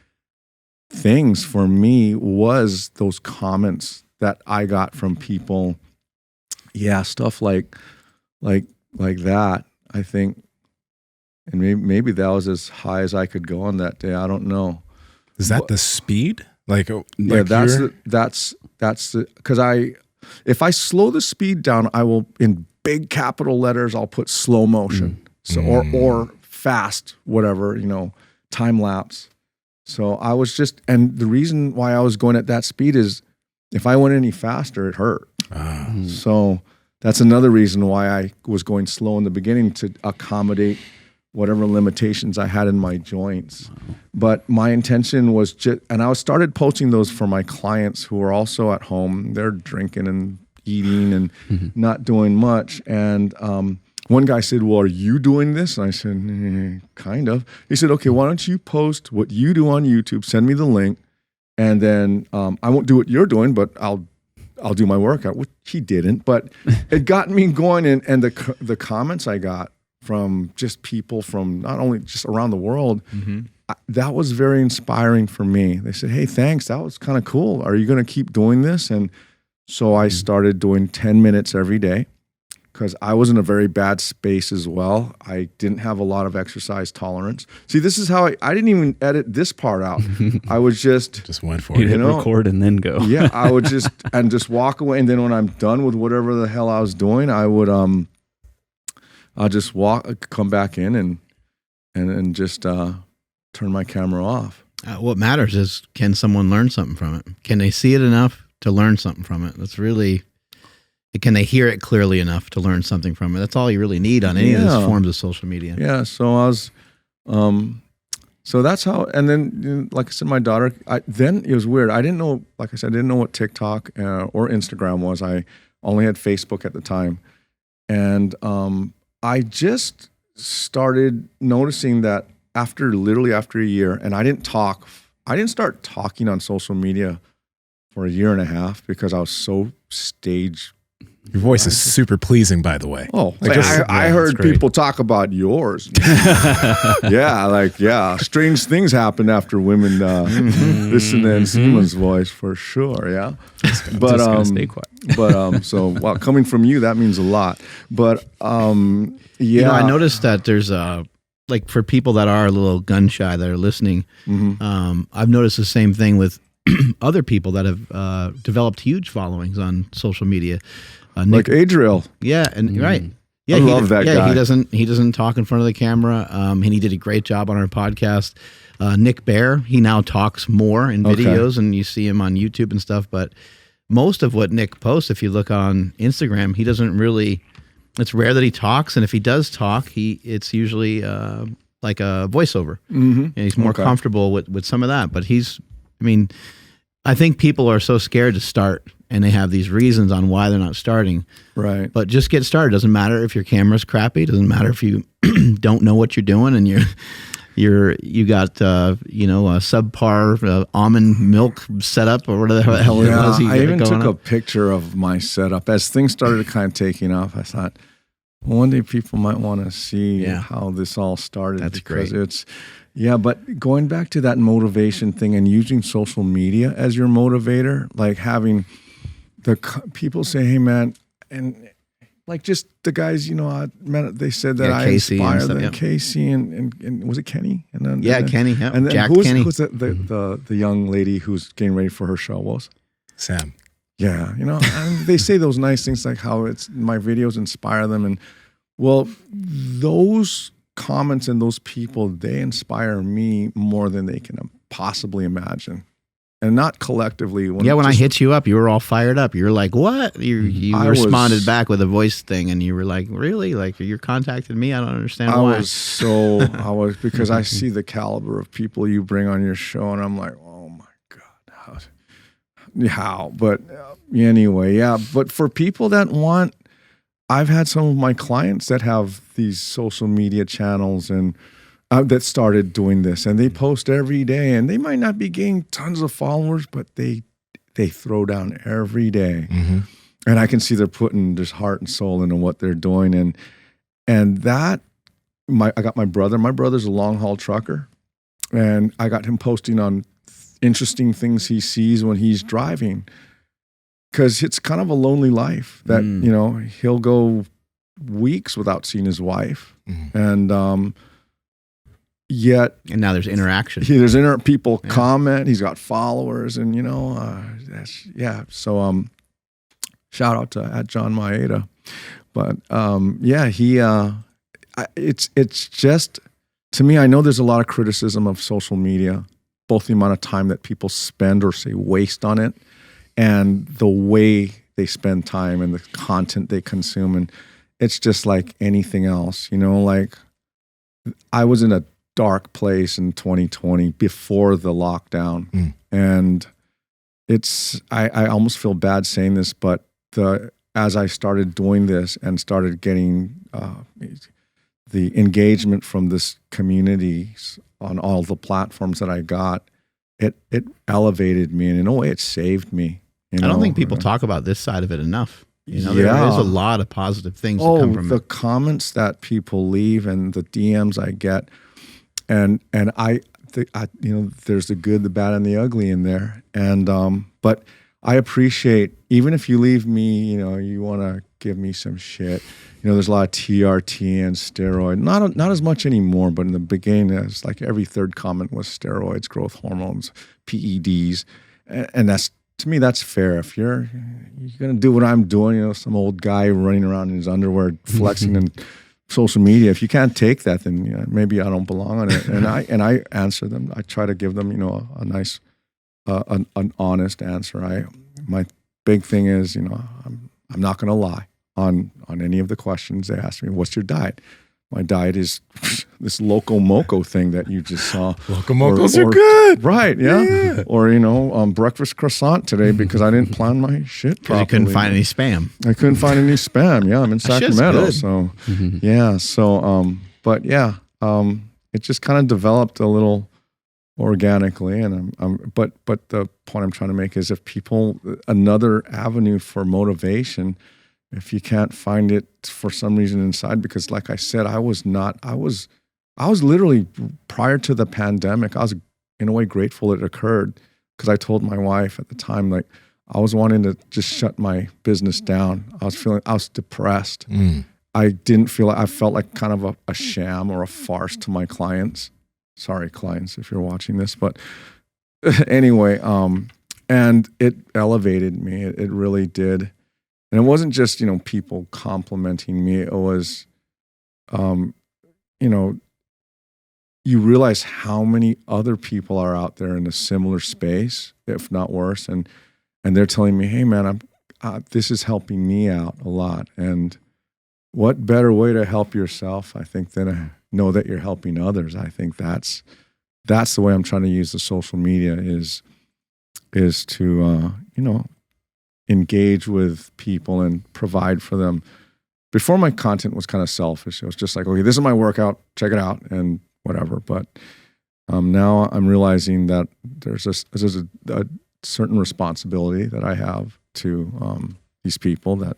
things for me was those comments that I got from people. Yeah, stuff like that, I think. And maybe that was as high as I could go on that day. I don't know. Is that the speed? Yeah, that's because if I slow the speed down, I will, in big capital letters, I'll put slow motion. So or fast, whatever, time lapse. So I was and the reason why I was going at that speed is if I went any faster, it hurt. So that's another reason why I was going slow in the beginning, to accommodate whatever limitations I had in my joints. But my intention was and I started posting those for my clients who are also at home. They're drinking and eating and not doing much. And one guy said, well, are you doing this? And I said, kind of. He said, okay, why don't you post what you do on YouTube, send me the link, and then I won't do what you're doing, but I'll do my workout, which he didn't. But it got me going, and the comments I got from just people from not only just around the world, that was very inspiring for me. They said, hey, thanks, that was kind of cool. Are you going to keep doing this? And so I started doing 10 minutes every day because I was in a very bad space as well. I didn't have a lot of exercise tolerance. See, this is how I didn't even edit this part out. I was just went for it. You hit record and then go. Yeah, I would just walk away. And then when I'm done with whatever the hell I was doing, I would I'll just come back in and just turn my camera off. What matters is, can someone learn something from it? Can they see it enough to learn something from it? That's really, can they hear it clearly enough to learn something from it? That's all you really need on any of these forms of social media. Yeah. So I was, so that's how, and then, like I said, my daughter, then it was weird. I didn't know, like I said, I didn't know what TikTok or Instagram was. I only had Facebook at the time. And I just started noticing that literally after a year, and I didn't start talking on social media for a year and a half because I was so stage. Your voice is super pleasing, by the way. Oh, I heard people talk about yours. Strange things happen after women listen to Nsima's voice for sure. Yeah, but just gonna stay quiet. But coming from you, that means a lot. But I noticed that there's like for people that are a little gun shy that are listening, I've noticed the same thing with other people that have developed huge followings on social media. Like Adriel. Yeah, and right. Yeah, I love that guy. He doesn't talk in front of the camera. And he did a great job on our podcast. Nick Bear, he now talks more in videos, and you see him on YouTube and stuff. But most of what Nick posts, if you look on Instagram, he doesn't really. It's rare that he talks, and if he does talk, it's usually like a voiceover. And he's more comfortable with some of that. But I think people are so scared to start, and they have these reasons on why they're not starting. Right. But just get started. Doesn't matter if your camera's crappy. Doesn't matter if you don't know what you're doing and you got a subpar almond milk setup or whatever the hell it was. I even took a picture of my setup as things started kind of taking off. I thought, well, one day people might want to see how this all started. That's great. But going back to that motivation thing and using social media as your motivator, like having people say, hey, man, and like just the guys, they said that I inspired them. Casey and was it Kenny? And then, Kenny. Yeah. And then Jack who's Kenny. the young lady who's getting ready for her show was? Sam. Yeah, and they say those nice things like how my videos inspire them. And well, those comments and those people, they inspire me more than they can possibly imagine. And not collectively. When I hit you up, you were all fired up. You were like, what? You responded back with a voice thing, and you were like, really? Like, you're contacting me? I don't understand why. Because I see the caliber of people you bring on your show, and I'm like, oh my God, how? But anyway, yeah. But for people that want, I've had some of my clients that have these social media channels and that started doing this, and they post every day, and they might not be getting tons of followers, but they throw down every day. And I can see they're putting just heart and soul into what they're doing. And that, I got my brother. My brother's a long haul trucker, and I got him posting on interesting things he sees when he's driving, because it's kind of a lonely life that, he'll go weeks without seeing his wife. And, yet, and now there's interaction. People comment. He's got followers, and So shout out to at John Maeda, but it's just, to me, I know there's a lot of criticism of social media, both the amount of time that people spend or say waste on it, and the way they spend time and the content they consume, and it's just like anything else, like. I was in a dark place in 2020 before the lockdown. And I almost feel bad saying this, but as I started doing this and started getting the engagement from this community on all the platforms that I got, it elevated me, and in a way it saved me. I don't think people talk about this side of it enough. There is a lot of positive things that come from the it. comments that people leave and the DMs I get, and I there's the good, the bad, and the ugly in there. And but I appreciate, even if you leave me, you want to give me some shit. There's a lot of TRT and steroid. Not as much anymore, but in the beginning, it's like every third comment was steroids, growth hormones, PEDs, and to me, that's fair. If you're gonna do what I'm doing, some old guy running around in his underwear flexing in social media. If you can't take that, then maybe I don't belong on it. And I answer them. I try to give them, a nice, an honest answer. My big thing is, I'm not gonna lie on any of the questions they ask me. What's your diet? My diet is this Loco Moco thing that you just saw. Loco Mocos are good. Right, yeah. Or, breakfast croissant today because I didn't plan my shit properly. You couldn't find any spam. I couldn't find any spam. Yeah, I'm in Sacramento. Good. So, yeah. So, but yeah, it just kind of developed a little organically. And but the point I'm trying to make is another avenue for motivation, if you can't find it for some reason inside, because like I said, I was literally, prior to the pandemic, I was in a way grateful it occurred, because I told my wife at the time, like, I was wanting to just shut my business down. I was depressed. I felt like kind of a sham or a farce to my clients. Sorry, clients, if you're watching this, but anyway, and it elevated me. It really did. And it wasn't just, people complimenting me. It was, you realize how many other people are out there in a similar space, if not worse. And they're telling me, hey man, this is helping me out a lot. And what better way to help yourself, I think, than to know that you're helping others. I think that's the way I'm trying to use the social media is to, engage with people and provide for them. Before, my content was kind of selfish. It was just like, okay, this is my workout, check it out, and whatever. But now I'm realizing that there's a certain responsibility that I have to these people that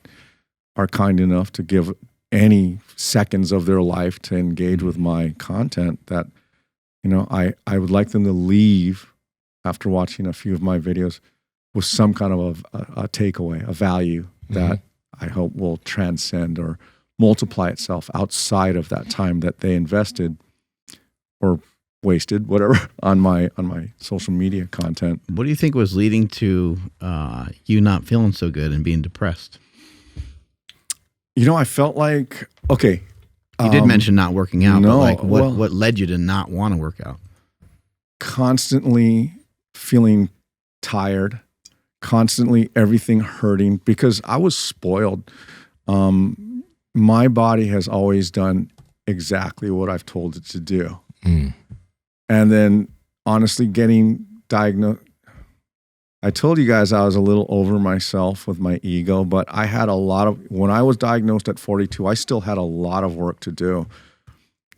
are kind enough to give any seconds of their life to engage with my content, that, I would like them to leave after watching a few of my videos with some kind of a takeaway, a value that I hope will transcend or multiply itself outside of that time that they invested or wasted, whatever, on my social media content. What do you think was leading to you not feeling so good and being depressed? I felt like, okay. You did mention not working out, no, but what led you to not want to work out? Constantly feeling tired, constantly everything hurting, because I was spoiled. My body has always done exactly what I've told it to do. And then honestly getting diagnosed, I told you guys I was a little over myself with my ego, but I had when I was diagnosed at 42, I still had a lot of work to do.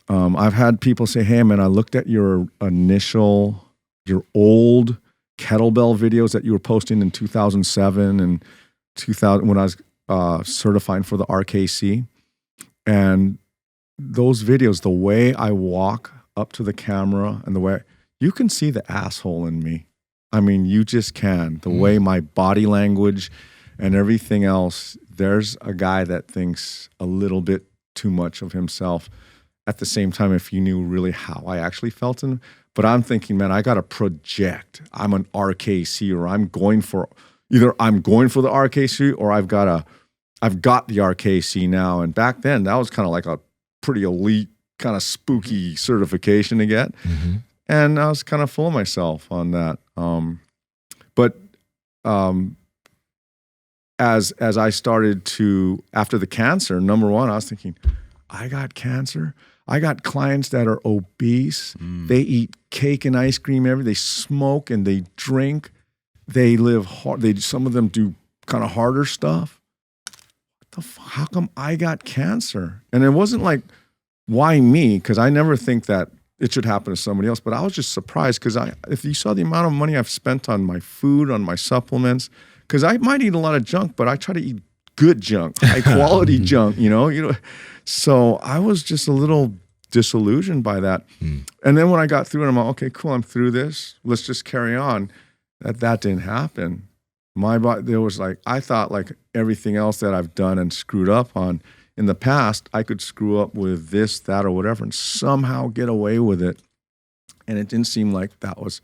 I've had people say, hey man, I looked at your old kettlebell videos that you were posting in 2007 and 2000 when I was certifying for the RKC. And those videos, the way I walk up to the camera and the way you can see the asshole in me. I mean, you just can. The way my body language and everything else, there's a guy that thinks a little bit too much of himself. At the same time, if you knew really how I actually felt in, but I'm thinking, man, I got to project. I'm an RKC, or I'm going for the RKC, or I've got the RKC now. And back then, that was kind of like a pretty elite, kind of spooky certification to get. And I was kind of full of myself on that. But as I started to, after the cancer, number one, I was thinking, I got cancer. I got clients that are obese. They eat cake and ice cream they smoke and they drink. They live hard. Some of them do kind of harder stuff. How come I got cancer? And it wasn't like, why me? Because I never think that it should happen to somebody else. But I was just surprised because if you saw the amount of money I've spent on my food, on my supplements, because I might eat a lot of junk, but I try to eat good junk, high quality junk, you know. So I was just a little disillusioned by that. And then when I got through it, I'm like, okay, cool, I'm through this. Let's just carry on. That didn't happen. My body, there was like, I thought like everything else that I've done and screwed up on in the past, I could screw up with this, that, or whatever and somehow get away with it. And it didn't seem like that was.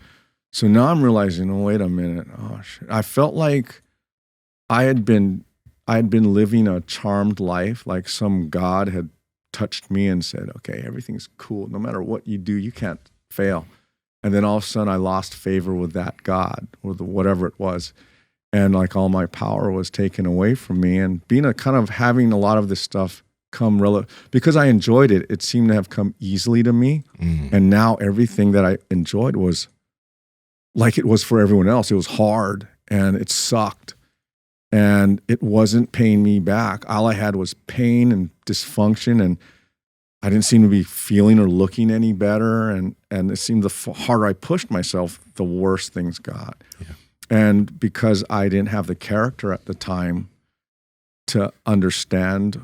So now I'm realizing, oh, wait a minute. Oh, shit. I felt like I had been living a charmed life, like some God had touched me and said, okay, everything's cool. No matter what you do, you can't fail. And then all of a sudden I lost favor with that God or whatever it was. And like all my power was taken away from me, and being having a lot of this stuff come because I enjoyed it, it seemed to have come easily to me. And now everything that I enjoyed was like it was for everyone else. It was hard and it sucked and it wasn't paying me back. All I had was pain and dysfunction, and I didn't seem to be feeling or looking any better. And it seemed the harder I pushed myself, the worse things got. Yeah. And because I didn't have the character at the time to understand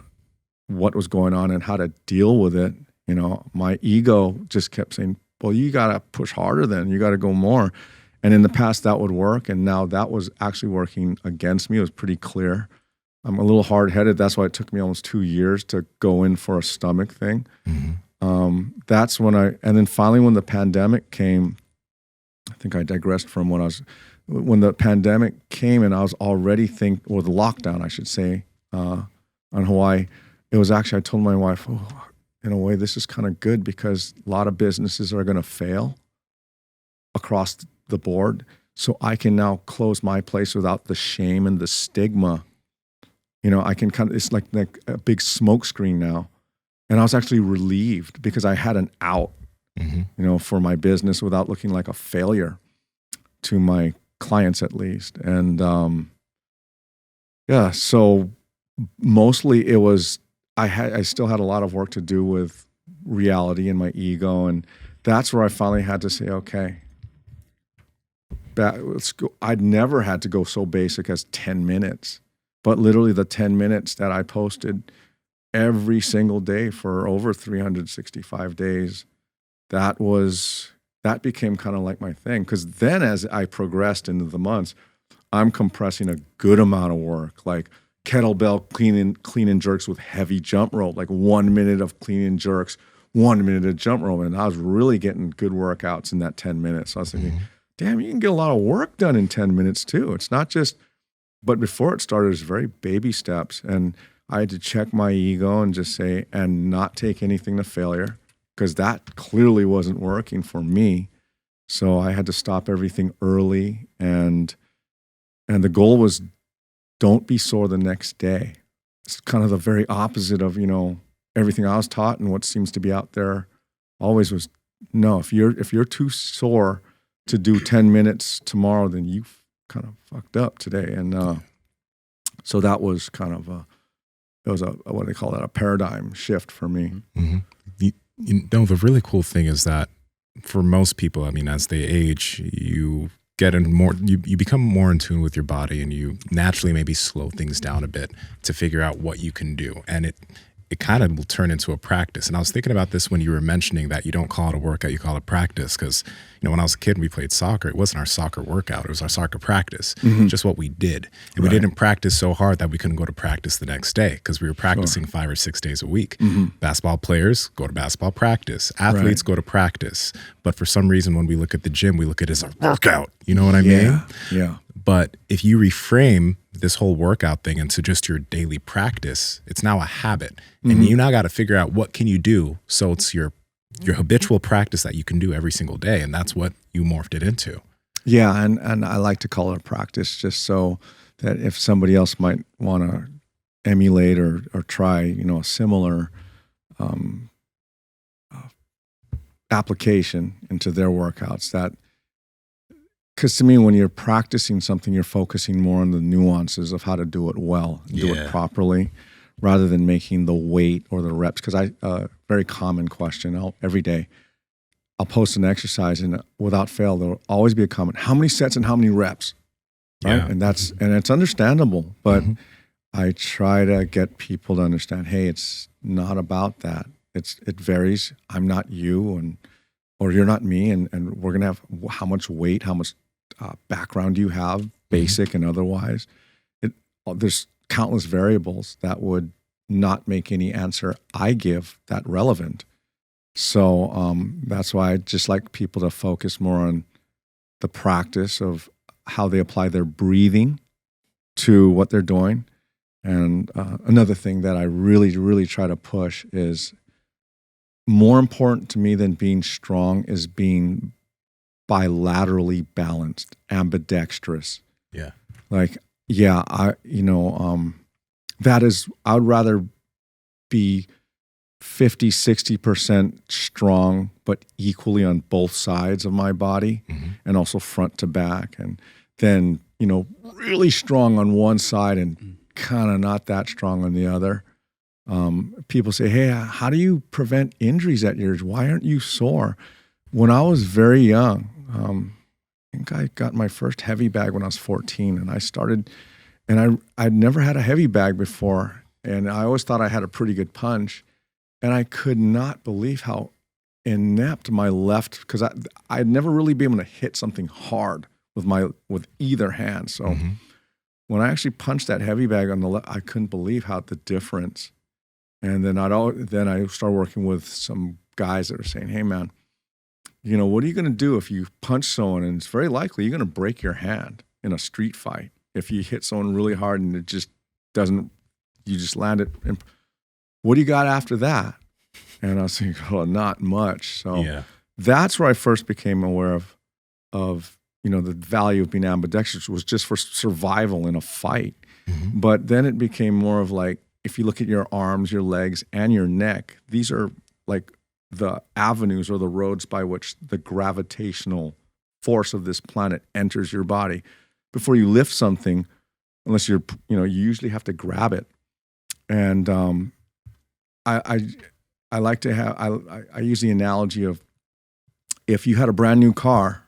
what was going on and how to deal with it, you know, my ego just kept saying, well, you got to push harder then. You got to go more. And in the past, that would work. And now that was actually working against me. It was pretty clear. I'm a little hard-headed. That's why it took me almost 2 years to go in for a stomach thing. That's when and then finally when the pandemic came, I think I digressed from when the pandemic came and I was already or the lockdown, I should say, on Hawaii, it was actually, I told my wife, oh, in a way, this is kind of good because a lot of businesses are going to fail across the board. So I can now close my place without the shame and the stigma. You know, I can it's like a big smoke screen now. And I was actually relieved because I had an out, you know, for my business without looking like a failure to my clients at least. And so mostly it was, I still had a lot of work to do with reality and my ego. And that's where I finally had to say, okay, let's go. I'd never had to go so basic as 10 minutes, but literally the 10 minutes that I posted every single day for over 365 days, that became kind of like my thing. Because then as I progressed into the months, I'm compressing a good amount of work, like kettlebell clean and jerks with heavy jump rope, like 1 minute of clean and jerks, 1 minute of jump rope. And I was really getting good workouts in that 10 minutes. So I was thinking, damn, you can get a lot of work done in 10 minutes too. It's not just, but before it started, it was very baby steps. And I had to check my ego and just say, and not take anything to failure, because that clearly wasn't working for me. So I had to stop everything early. And the goal was, don't be sore the next day. It's kind of the very opposite of, you know, everything I was taught and what seems to be out there always was, no, if you're too sore to do 10 minutes tomorrow, then you kind of fucked up today. And so that was kind of it was what do they call that? A paradigm shift for me. You know, the really cool thing is that for most people, I mean, as they age, you get in more, you become more in tune with your body, and you naturally maybe slow things down a bit to figure out what you can do. And it kind of will turn into a practice. And I was thinking about this when you were mentioning that you don't call it a workout, you call it practice. Because, you know, when I was a kid and we played soccer, it wasn't our soccer workout, it was our soccer practice, just what we did. And we didn't practice so hard that we couldn't go to practice the next day because we were practicing 5 or 6 days a week. Basketball players go to basketball practice. Athletes go to practice. But for some reason, when we look at the gym, we look at it as a workout. You know what I mean? Yeah. But if you reframe this whole workout thing into just your daily practice, it's now a habit. And you now got to figure out what can you do so it's your habitual practice that you can do every single day. And that's what you morphed it into. Yeah, and I like to call it a practice just so that if somebody else might want to emulate or try, you know, a similar application into their workouts. That, because to me, when you're practicing something, you're focusing more on the nuances of how to do it well, and do it properly, rather than making the weight or the reps. Because very common question every day, I'll post an exercise and without fail, there'll always be a comment: how many sets and how many reps? Right. Yeah. And it's understandable, but I try to get people to understand, hey, it's not about that. It varies. I'm not you, or you're not me, and we're gonna have how much weight, how much background you have, basic and otherwise. There's countless variables that would not make any answer I give that relevant. So that's why I just like people to focus more on the practice of how they apply their breathing to what they're doing. And another thing that I really, really try to push is, more important to me than being strong is being bilaterally balanced, ambidextrous. Yeah. Like, yeah, that is, I would rather be 50, 60% strong, but equally on both sides of my body, and also front to back. And then, really strong on one side and kind of not that strong on the other. People say, hey, how do you prevent injuries at yours? Why aren't you sore? When I was very young, I think I got my first heavy bag when I was 14, and I started, and I'd never had a heavy bag before, and I always thought I had a pretty good punch, and I could not believe how inept my left, because I'd never really been able to hit something hard with either hand. So when I actually punched that heavy bag on the left, I couldn't believe how the difference. And then I started working with some guys that are saying, hey man, what are you going to do if you punch someone, and it's very likely you're going to break your hand in a street fight if you hit someone really hard and it just doesn't, you just land it. And what do you got after that? And I was thinking, oh, not much. So that's where I first became aware of the value of being ambidextrous, was just for survival in a fight. But then it became more of like, if you look at your arms, your legs, and your neck, these are like the avenues or the roads by which the gravitational force of this planet enters your body. Before you lift something, unless you usually have to grab it. And I like to have, I use the analogy of, if you had a brand new car,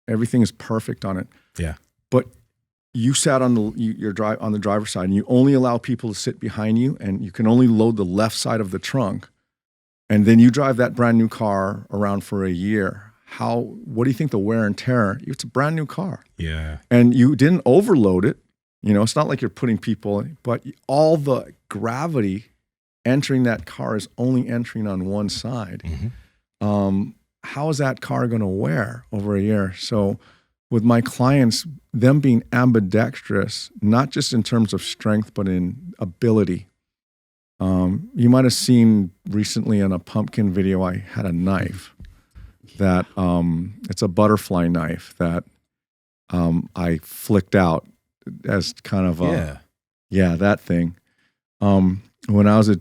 everything is perfect on it. Yeah. But you sat on the driver's side, and you only allow people to sit behind you, and you can only load the left side of the trunk. And then you drive that brand new car around for a year. What do you think the wear and tear? It's a brand new car. Yeah. And you didn't overload it. It's not like you're putting people, but all the gravity entering that car is only entering on one side. How is that car going to wear over a year? So with my clients, them being ambidextrous, not just in terms of strength, but in ability. You might have seen recently in a pumpkin video, I had a knife that, it's a butterfly knife that I flicked out as kind of that thing. When I was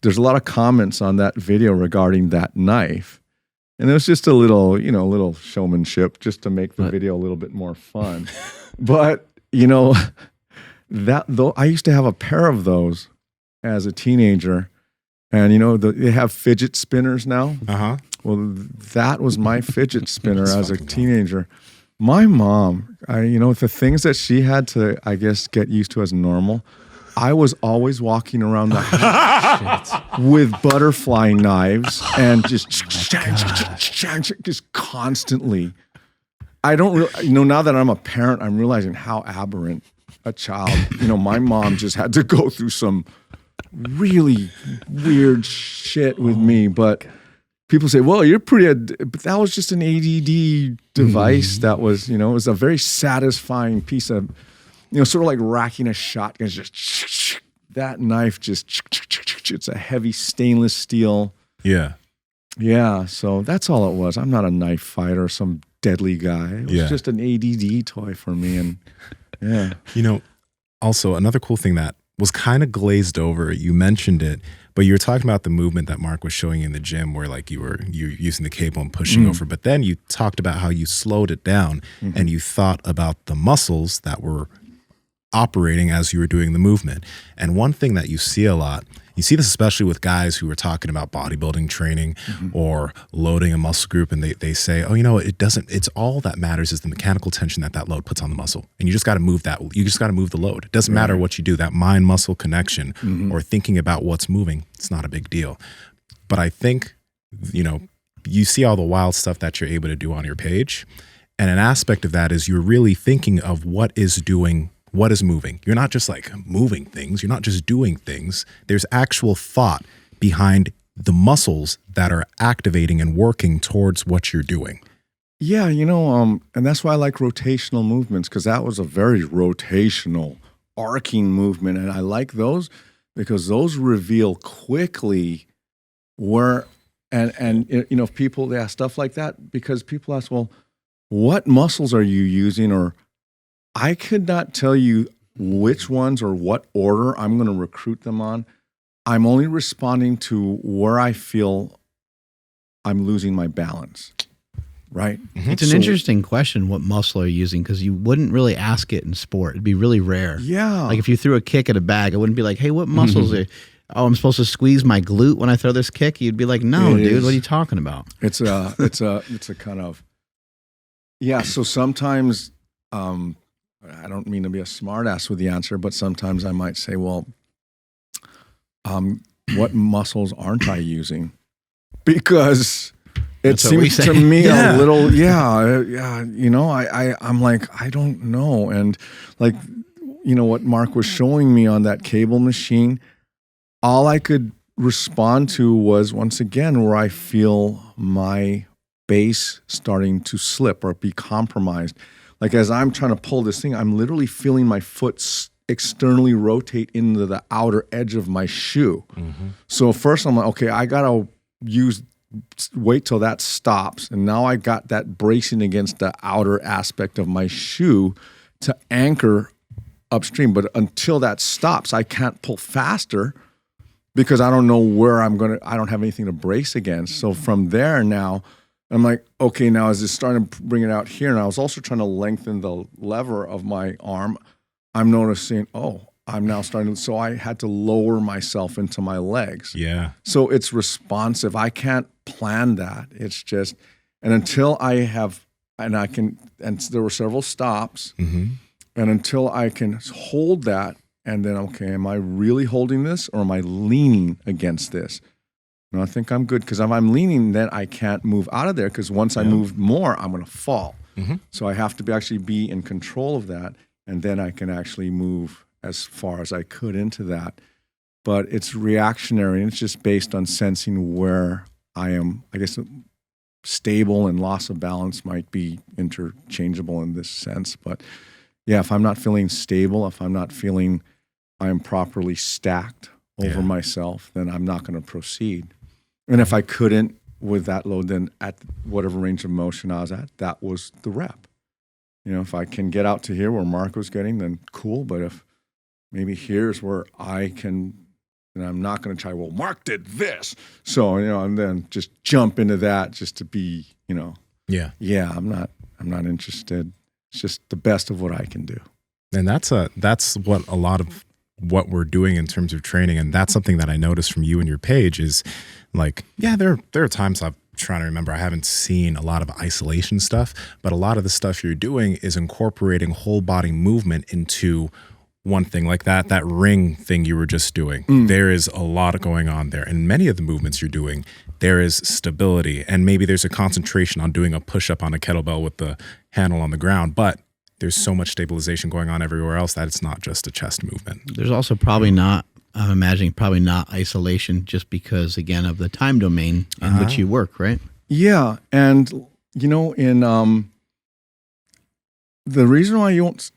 there's a lot of comments on that video regarding that knife. And it was just a little showmanship just to make the video a little bit more fun. But, I used to have a pair of those as a teenager. And, they have fidget spinners now. Well, that was my fidget spinner as a teenager. My mom, the things that she had to, I guess, get used to as normal, I was always walking around the house with butterfly knives and just constantly. I don't really, now that I'm a parent, I'm realizing how aberrant a child, my mom just had to go through some really weird shit with me. But people say, well, you're but that was just an ADD device. That was, it was a very satisfying piece of, sort of like racking a shotgun. Just that knife, it's a heavy stainless steel. Yeah. So that's all it was. I'm not a knife fighter, some deadly guy. It was just an ADD toy for me. And also another cool thing that was kind of glazed over, you mentioned it, But you were talking about the movement that Mark was showing you in the gym where like you're using the cable and pushing over, but then you talked about how you slowed it down and you thought about the muscles that were operating as you were doing the movement. And one thing that you see a lot, you see this especially with guys who are talking about bodybuilding training or loading a muscle group, and they say, oh, you know, it's all that matters is the mechanical tension that load puts on the muscle. And you just got to move that. You just got to move the load. It doesn't matter what you do, that mind muscle connection or thinking about what's moving. It's not a big deal. But I think, you know, you see all the wild stuff that you're able to do on your page. And an aspect of that is you're really thinking of what is moving. You're not just like moving things. You're not just doing things. There's actual thought behind the muscles that are activating and working towards what you're doing. Yeah, you know, and that's why I like rotational movements, because that was a very rotational, arcing movement. And I like those because those reveal quickly where, and you know, if people, they ask stuff like that, because people ask, well, what muscles are you using? Or I could not tell you which ones or what order I'm going to recruit them on. I'm only responding to where I feel I'm losing my balance, right? It's an interesting question, what muscle are you using? Because you wouldn't really ask it in sport. It'd be really rare. Yeah. Like if you threw a kick at a bag, I wouldn't be like, hey, what muscles are, oh, I'm supposed to squeeze my glute when I throw this kick? You'd be like, no, dude, what are you talking about? It's a kind of, yeah. So sometimes, I don't mean to be a smart ass with the answer, but sometimes I might say, well, what muscles aren't I using? Because it seems to me a little, you know, I'm like, I don't know. And like, you know, what Mark was showing me on that cable machine, all I could respond to was, once again, where I feel my base starting to slip or be compromised. Like as I'm trying to pull this thing, I'm literally feeling my foot externally rotate into the outer edge of my shoe. So first I'm like, okay, I gotta wait till that stops. And now I got that bracing against the outer aspect of my shoe to anchor upstream. But until that stops, I can't pull faster because I don't know where I don't have anything to brace against. So from there now, I'm like, okay, now as it's starting to bring it out here, and I was also trying to lengthen the lever of my arm, I'm noticing, oh, I'm now starting to, so I had to lower myself into my legs. Yeah. So it's responsive. I can't plan that. It's just, and until I have, and I can, and there were several stops, and until I can hold that, and then, okay, am I really holding this or am I leaning against this? And I think I'm good, because if I'm leaning, then I can't move out of there, because once I move more, I'm going to fall. So I have to actually be in control of that, and then I can actually move as far as I could into that. But it's reactionary, and it's just based on sensing where I am. I guess stable and loss of balance might be interchangeable in this sense. But yeah, if I'm not feeling stable, if I'm not feeling I'm properly stacked over myself, then I'm not going to proceed. And if I couldn't with that load, then at whatever range of motion I was at, that was the rep. You know, if I can get out to here where Mark was getting, then cool. But if maybe here's where I can, and I'm not going to try, well, Mark did this. So, you know, and then just jump into that just to be, you know, I'm not interested. It's just the best of what I can do. And that's what a lot of what we're doing in terms of training. And that's something that I noticed from you and your page is like, yeah, there are times I'm trying to remember, I haven't seen a lot of isolation stuff, but a lot of the stuff you're doing is incorporating whole body movement into one thing, like that ring thing you were just doing. There is a lot going on there. And many of the movements you're doing, there is stability. And maybe there's a concentration on doing a push-up on a kettlebell with the handle on the ground, but there's so much stabilization going on everywhere else that it's not just a chest movement. There's also probably not, I'm imagining, probably not isolation just because, again, of the time domain in which you work, right? Yeah. And, you know, in the reason why you won't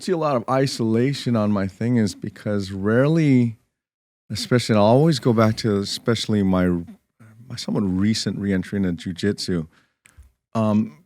see a lot of isolation on my thing is because rarely, especially, and I'll always go back to especially my somewhat recent reentry into jiu-jitsu.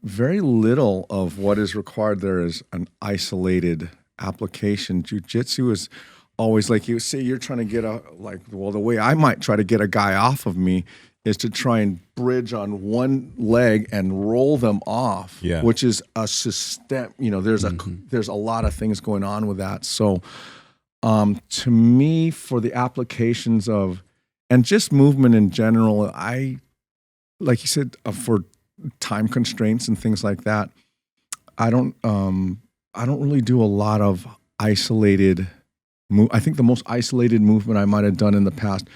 Very little of what is required there is an isolated application. Jiu-jitsu is always like you say, you're trying to get the way I might try to get a guy off of me is to try and bridge on one leg and roll them off, which is a system. There's a lot of things going on with that. So to me, for the applications of, and just movement in general, like you said, for time constraints and things like that, I don't really do a lot of isolated I think the most isolated movement I might have done in the past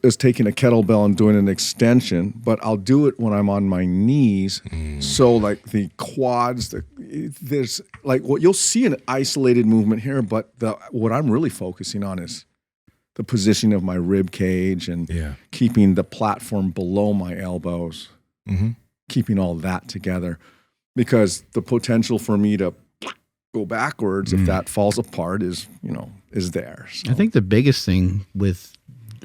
is taking a kettlebell and doing an extension, but I'll do it when I'm on my knees. So like the quads, there's like what you'll see an isolated movement here, but what I'm really focusing on is the position of my rib cage and keeping the platform below my elbows, keeping all that together, because the potential for me to go backwards if that falls apart is there. So. I think the biggest thing with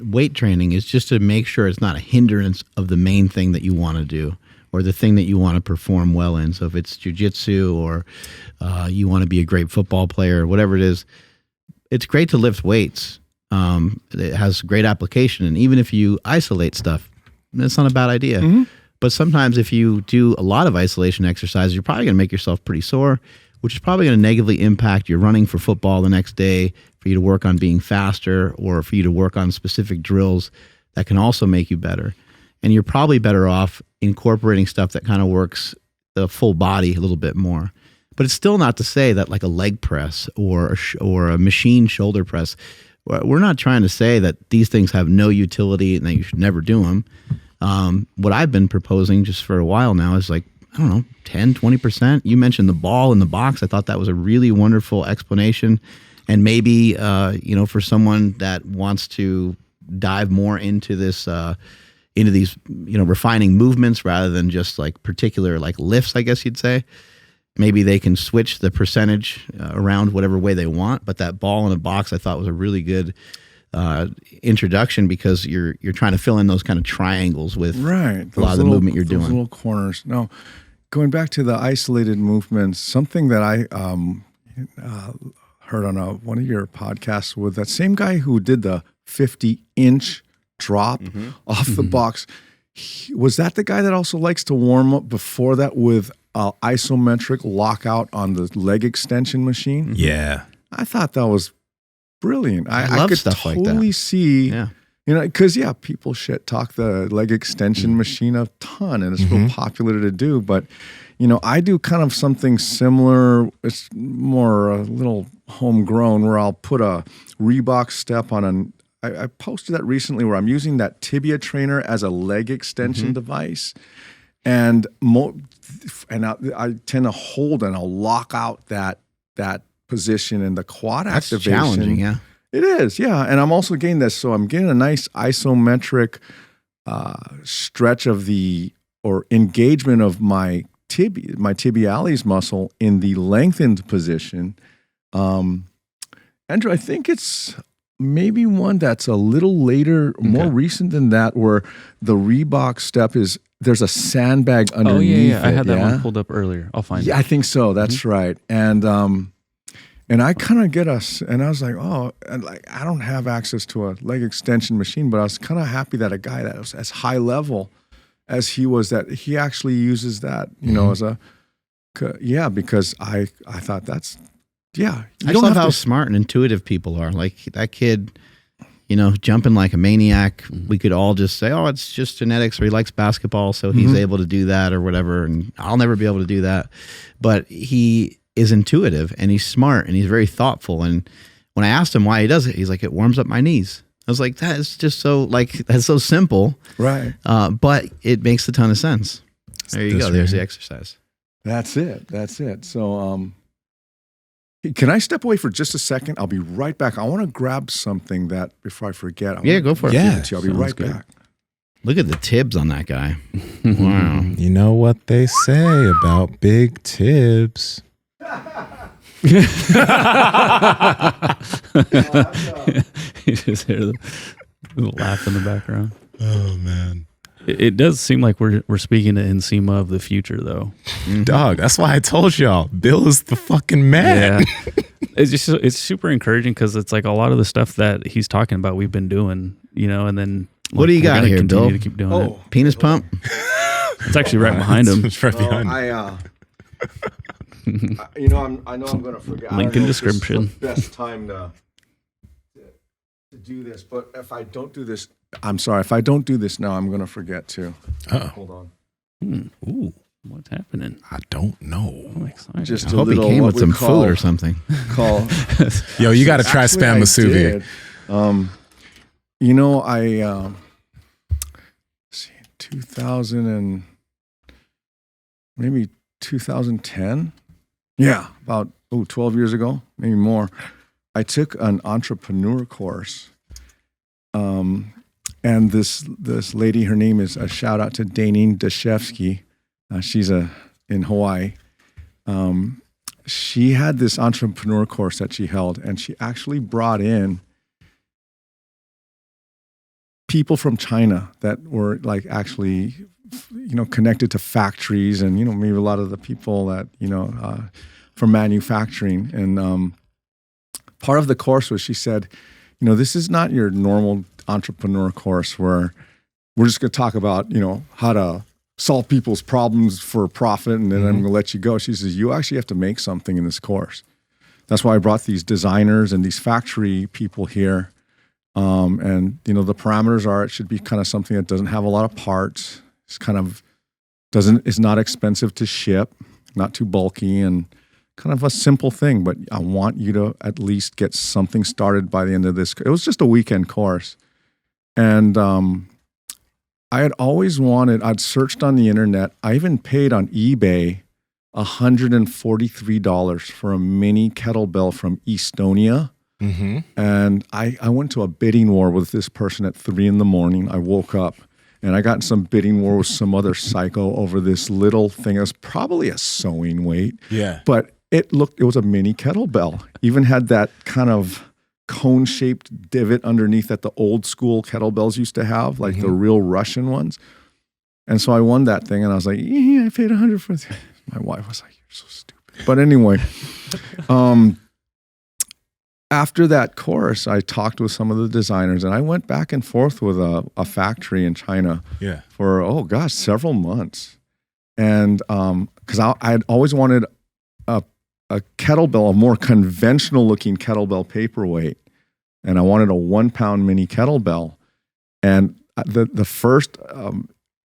weight training is just to make sure it's not a hindrance of the main thing that you want to do or the thing that you want to perform well in. So if it's jiu-jitsu or you want to be a great football player, whatever it is, it's great to lift weights. It has great application. And even if you isolate stuff, that's not a bad idea. But sometimes if you do a lot of isolation exercises, you're probably going to make yourself pretty sore, which is probably going to negatively impact your running for football the next day, for you to work on being faster or for you to work on specific drills that can also make you better. And you're probably better off incorporating stuff that kind of works the full body a little bit more. But it's still not to say that like a leg press or a machine shoulder press, we're not trying to say that these things have no utility and that you should never do them. What I've been proposing just for a while now is like, I don't know, 10, 20%. You mentioned the ball in the box. I thought that was a really wonderful explanation. And maybe, for someone that wants to dive more into this, into these, refining movements rather than just like particular like lifts, I guess you'd say, maybe they can switch the percentage around whatever way they want. But that ball in a box I thought was a really good introduction, because you're trying to fill in those kind of triangles with a lot of the movement you're doing. Those little corners. Now, going back to the isolated movements, something that I heard on one of your podcasts with that same guy who did the 50-inch drop off the box. Was that the guy that also likes to warm up before that with isometric lockout on the leg extension machine? Yeah. I thought that was brilliant. I could stuff totally like that. see, because people shit talk the leg extension machine a ton, and it's real popular to do. But I do kind of something similar. It's more a little homegrown, where I'll put a Reebok step on I posted that recently, where I'm using that tibia trainer as a leg extension device, and I tend to hold and I'll lock out that position and the quad That's activation. challenging, yeah. It is, yeah. And I'm also getting this, so I'm getting a nice isometric stretch of or engagement of my tibialis muscle in the lengthened position. Andrew, I think it's maybe one that's a little later, more recent than that, where the Reebok step there's a sandbag underneath it. I had that one pulled up earlier. I'll find it. Yeah, I think so. That's right. And I kind of and I was like, I don't have access to a leg extension machine, but I was kind of happy that a guy that was as high level as he was, that he actually uses that, because I thought that's, I just love how smart and intuitive people are. Like that kid, jumping like a maniac. We could all just say, oh, it's just genetics, or he likes basketball, so he's able to do that or whatever. And I'll never be able to do that. But he is intuitive and he's smart and he's very thoughtful. And when I asked him why he does it, he's like, it warms up my knees. I was like, that is just so that's so simple. Right. But it makes a ton of sense. There you go. There's the exercise. That's it. So, can I step away for just a second? I'll be right back. I want to grab something before I forget. Go for it. Yeah, I'll be right back. Look at the tibs on that guy. Wow. You know what they say about big tibs. You just hear the laugh in the background. Oh, man. It does seem like we're speaking to Nsima of the future, though. Dog, that's why I told y'all, Bill is the fucking man. Yeah. It's super encouraging because it's like a lot of the stuff that he's talking about we've been doing, and then What do you got here, Bill? To keep doing it. Penis pump? It's actually right behind him. It's right behind him. I know I'm going to forget. Link in description. This is the best time to do this, but if I don't do this, I'm sorry. If I don't do this now, I'm going to forget too. Hold on. Ooh, what's happening? I don't know. I'm excited. Just I a hope he little came what with we some food or something. Call. Yo, you got to try Actually, spam I the sous vide. did. I 2000 and maybe 2010. Yeah, about 12 years ago, maybe more. I took an entrepreneur course. And this lady, her name is, a shout out to Danine Dashevsky. She's in Hawaii. She had this entrepreneur course that she held, and she actually brought in people from China that were like actually, connected to factories, and maybe a lot of the people that from manufacturing. And part of the course was, she said, this is not your normal entrepreneur course where we're just going to talk about how to solve people's problems for profit, and then I'm going to let you go. She says, you actually have to make something in this course. That's why I brought these designers and these factory people here. And the parameters are, it should be kind of something that doesn't have a lot of parts. It's kind of it's not expensive to ship, not too bulky, and kind of a simple thing. But I want you to at least get something started by the end of this. It was just a weekend course. And I had always I'd searched on the internet. I even paid on eBay $143 for a mini kettlebell from Estonia. Mm-hmm. And I went to a bidding war with this person at 3 a.m. I woke up and I got in some bidding war with some other psycho over this little thing. It was probably a sewing weight. Yeah. But it was a mini kettlebell. Even had that kind of cone-shaped divot underneath that the old school kettlebells used to have, like the real Russian ones. And so I won that thing, and I was like, I paid $100 for it. My wife was like, you're so stupid. But anyway, after that course, I talked with some of the designers, and I went back and forth with a factory in China for, several months. And because I had always wanted a kettlebell, a more conventional looking kettlebell paperweight. And I wanted a 1 pound mini kettlebell. And the first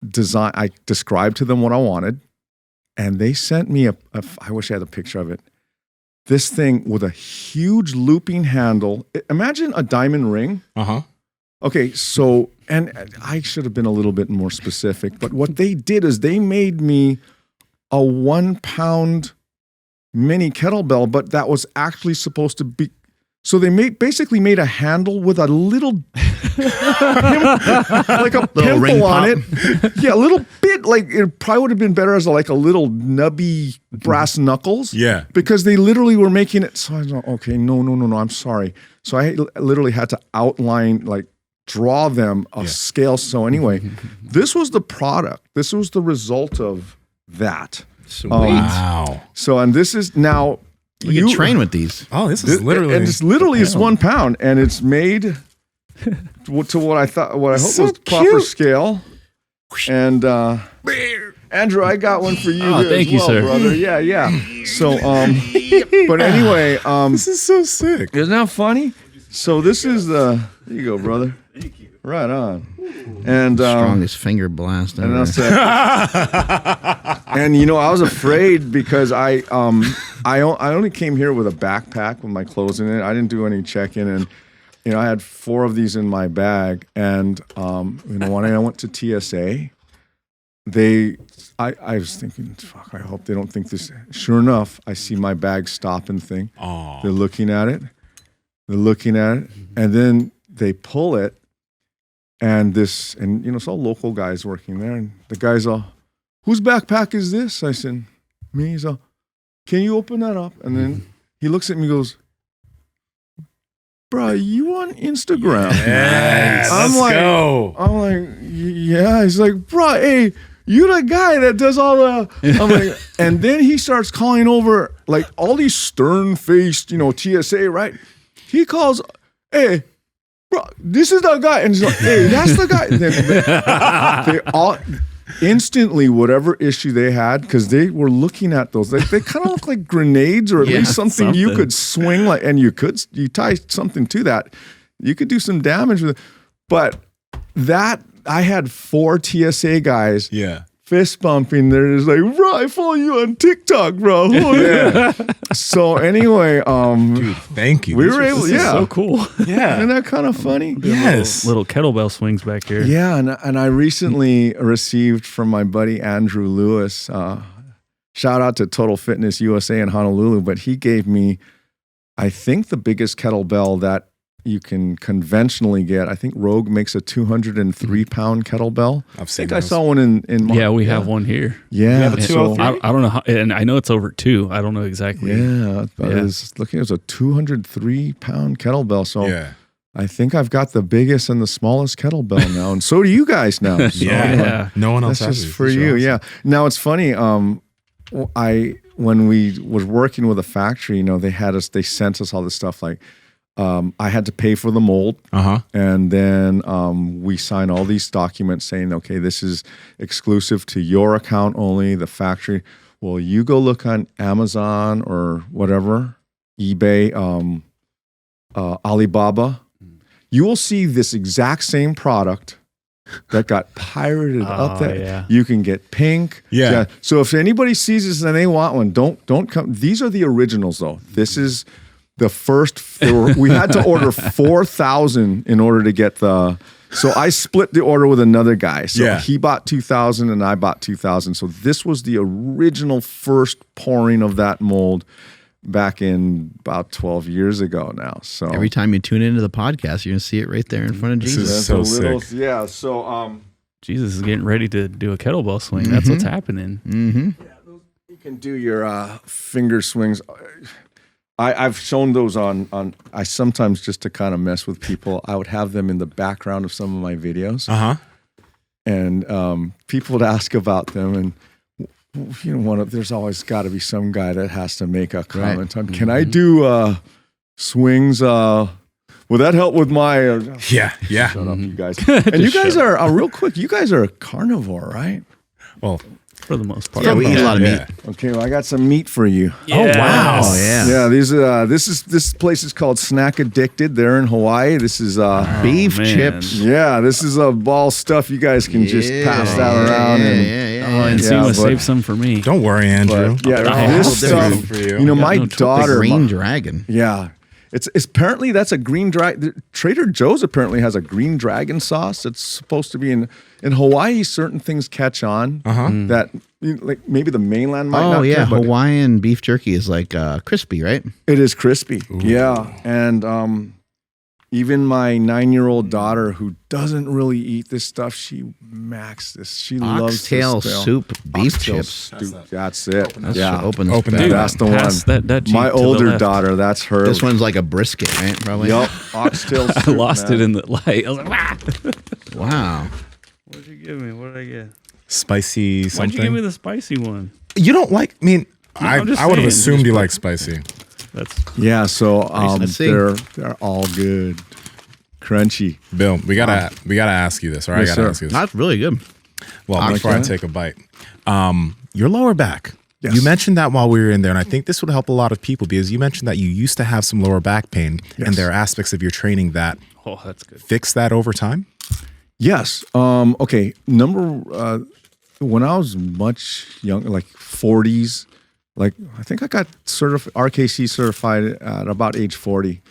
design, I described to them what I wanted. And they sent me I wish I had a picture of it. This thing with a huge looping handle. Imagine a diamond ring. Uh-huh. Okay, so, and I should have been a little bit more specific, but what they did is they made me a 1 pound mini kettlebell, but that was actually supposed to be. So they basically made a handle with a little, like a pimple on it. Yeah, a little bit. Like it probably would have been better as a little nubby brass knuckles. Yeah, because they literally were making it. So I was like, okay, no, I'm sorry. So I literally had to outline, draw them a scale. So anyway, this was the product. This was the result of that. Sweet. Wow. So, and this is now you can train with these. Oh, this is literally, and it's literally it's 1 pound, and it's made to what I hope was proper scale. And Andrew, I got one for you. Oh, thank you, sir, brother. Yeah. So, but anyway, this is so sick. Isn't that funny? So this is there you go, brother. Thank you. Right on. And strongest finger blast ever. And I was afraid because I only came here with a backpack with my clothes in it. I didn't do any check-in, and I had 4 of these in my bag. And when I went to TSA, I was thinking, fuck, I hope they don't think this. Sure enough, I see my bag stop and think. Oh. They're looking at it, and then they pull it. And it's all local guys working there. And the guy's all, whose backpack is this? I said, me. He's all, can you open that up? And then he looks at me and goes, bro, you on Instagram? Yes, I'm let's go. I'm like, yeah. He's like, bro, hey, you the guy that does all the. I'm like, and then he starts calling over like all these stern-faced, TSA, right? He calls, hey, bro, this is the guy, and he's like, hey, that's the guy. They all instantly, whatever issue they had, because they were looking at those, they kind of look like grenades, or at least something you could swing like, and you tie something to that, you could do some damage with it. But that. I had 4 TSA guys fist bumping. They're just like, bro, I follow you on TikTok, bro. So anyway, dude, thank you. We were able, This is so cool. Yeah. Isn't that kind of funny? Yes. Little kettlebell swings back here. Yeah, and I recently received from my buddy Andrew Lewis, shout out to Total Fitness USA in Honolulu, but he gave me, I think, the biggest kettlebell that you can conventionally get. I think Rogue makes a 203-pound kettlebell. I've seen I saw one in Yeah, we have one here. Yeah. have a 203? I don't know how, and I know it's over 2. I don't know exactly. Yeah. It was a 203-pound kettlebell. So Yeah. I think I've got the biggest and the smallest kettlebell now. And so do you guys now. So Yeah. No one else that's has just these. for These are you. awesome. Yeah. Now it's funny. When we was working with a factory, they sent us all this stuff like, I had to pay for the mold, and then we sign all these documents saying, okay, this is exclusive to your account only, the factory. Well, you go look on Amazon or whatever, eBay, Alibaba. You will see this exact same product that got pirated up there. Yeah. You can get pink. Yeah. So if anybody sees this and they want one, don't come. These are the originals, though. This is the first. We had to order 4,000 in order to get the. So I split the order with another guy. So he bought 2,000 and I bought 2,000. So this was the original first pouring of that mold back in about 12 years ago now. So Every time you tune into the podcast, you're going to see it right there in front of This Jesus. is so sick. Yeah. So Jesus is getting ready to do a kettlebell swing. That's what's happening. Mm-hmm. you can do your finger swings. I've shown those on. I sometimes, just to kind of mess with people, I would have them in the background of some of my videos. And people would ask about them, and there's always got to be some guy that has to make a comment on, can I do swings? Will that help with my? Yeah. Shut up, you guys. And you guys are real quick. You guys are a carnivore, right? Well, For the most part. Yeah, we eat a lot of meat. Okay, well, I got some meat for you. Yes. Oh, wow. Oh, yeah. Yeah, this place is called Snack Addicted. They're in Hawaii. This is Beef man. chips. yeah, this is a ball stuff. You guys can just pass that around And Yeah, Nsima but- saved some for me. don't worry, Andrew. But, yeah, Oh, this different stuff. for you. My no choice. daughter. Green dragon. Yeah. It's apparently that's a green dragon. Trader Joe's apparently has a green dragon sauce. It's supposed to be in Hawaii. Certain things catch on that like maybe the mainland might not. Oh, yeah. care, but Hawaiian beef jerky is like crispy, right? it is crispy. Yeah, and even my 9-year-old daughter, who doesn't really eat this stuff, she maxed this. She loves Oxtail this stuff. soup beef Oxtail chips. soup. That's it. Let's Yeah, open this Open bad it. boy. that's the one. Pass that Jeep My to the older left. daughter, that's her. This one's like a brisket, right? Probably. Yup, oxtail I soup. lost man. it in the light. I was like, "Wah!" Wow. What'd you give me? What did I get? Spicy something. Why'd you give me the spicy one? You don't like? I mean, I'm just I would have saying. assumed you like spicy. That's Yeah, so Let's see. they're all good, crunchy. Bill, we gotta ask you this, or Yes, I gotta sir. ask you this. That's really good. Well, before I take a bite, your lower back. Yes. You mentioned that while we were in there, and I think this would help a lot of people because you mentioned that you used to have some lower back pain, and there are aspects of your training that that's good. fix that over time. Yes. Okay. When I was much younger, like 40s, like I think I got RKC certified at about age 40.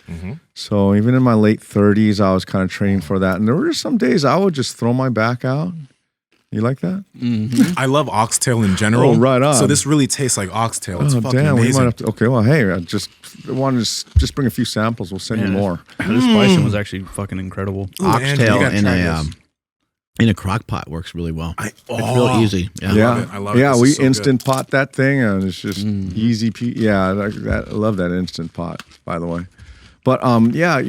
So even in my late 30s, I was kind of training for that. And there were some days I would just throw my back out. You like that? I love oxtail in general. Oh, right on. So this really tastes like oxtail. It's Oh, fucking damn. We amazing. might have to. Okay. Well, hey, I just wanted to just bring a few samples. We'll send you more. This spicy one was actually fucking incredible. Ooh, Andrew, you Oxtail gotta in try a this. in a crock pot works really well. It's Oh. real easy. Yeah. Yeah, love it. I love it. Yeah, This we is so instant pot that thing, and it's just easy. Yeah, I love that instant pot. By the way, but yeah,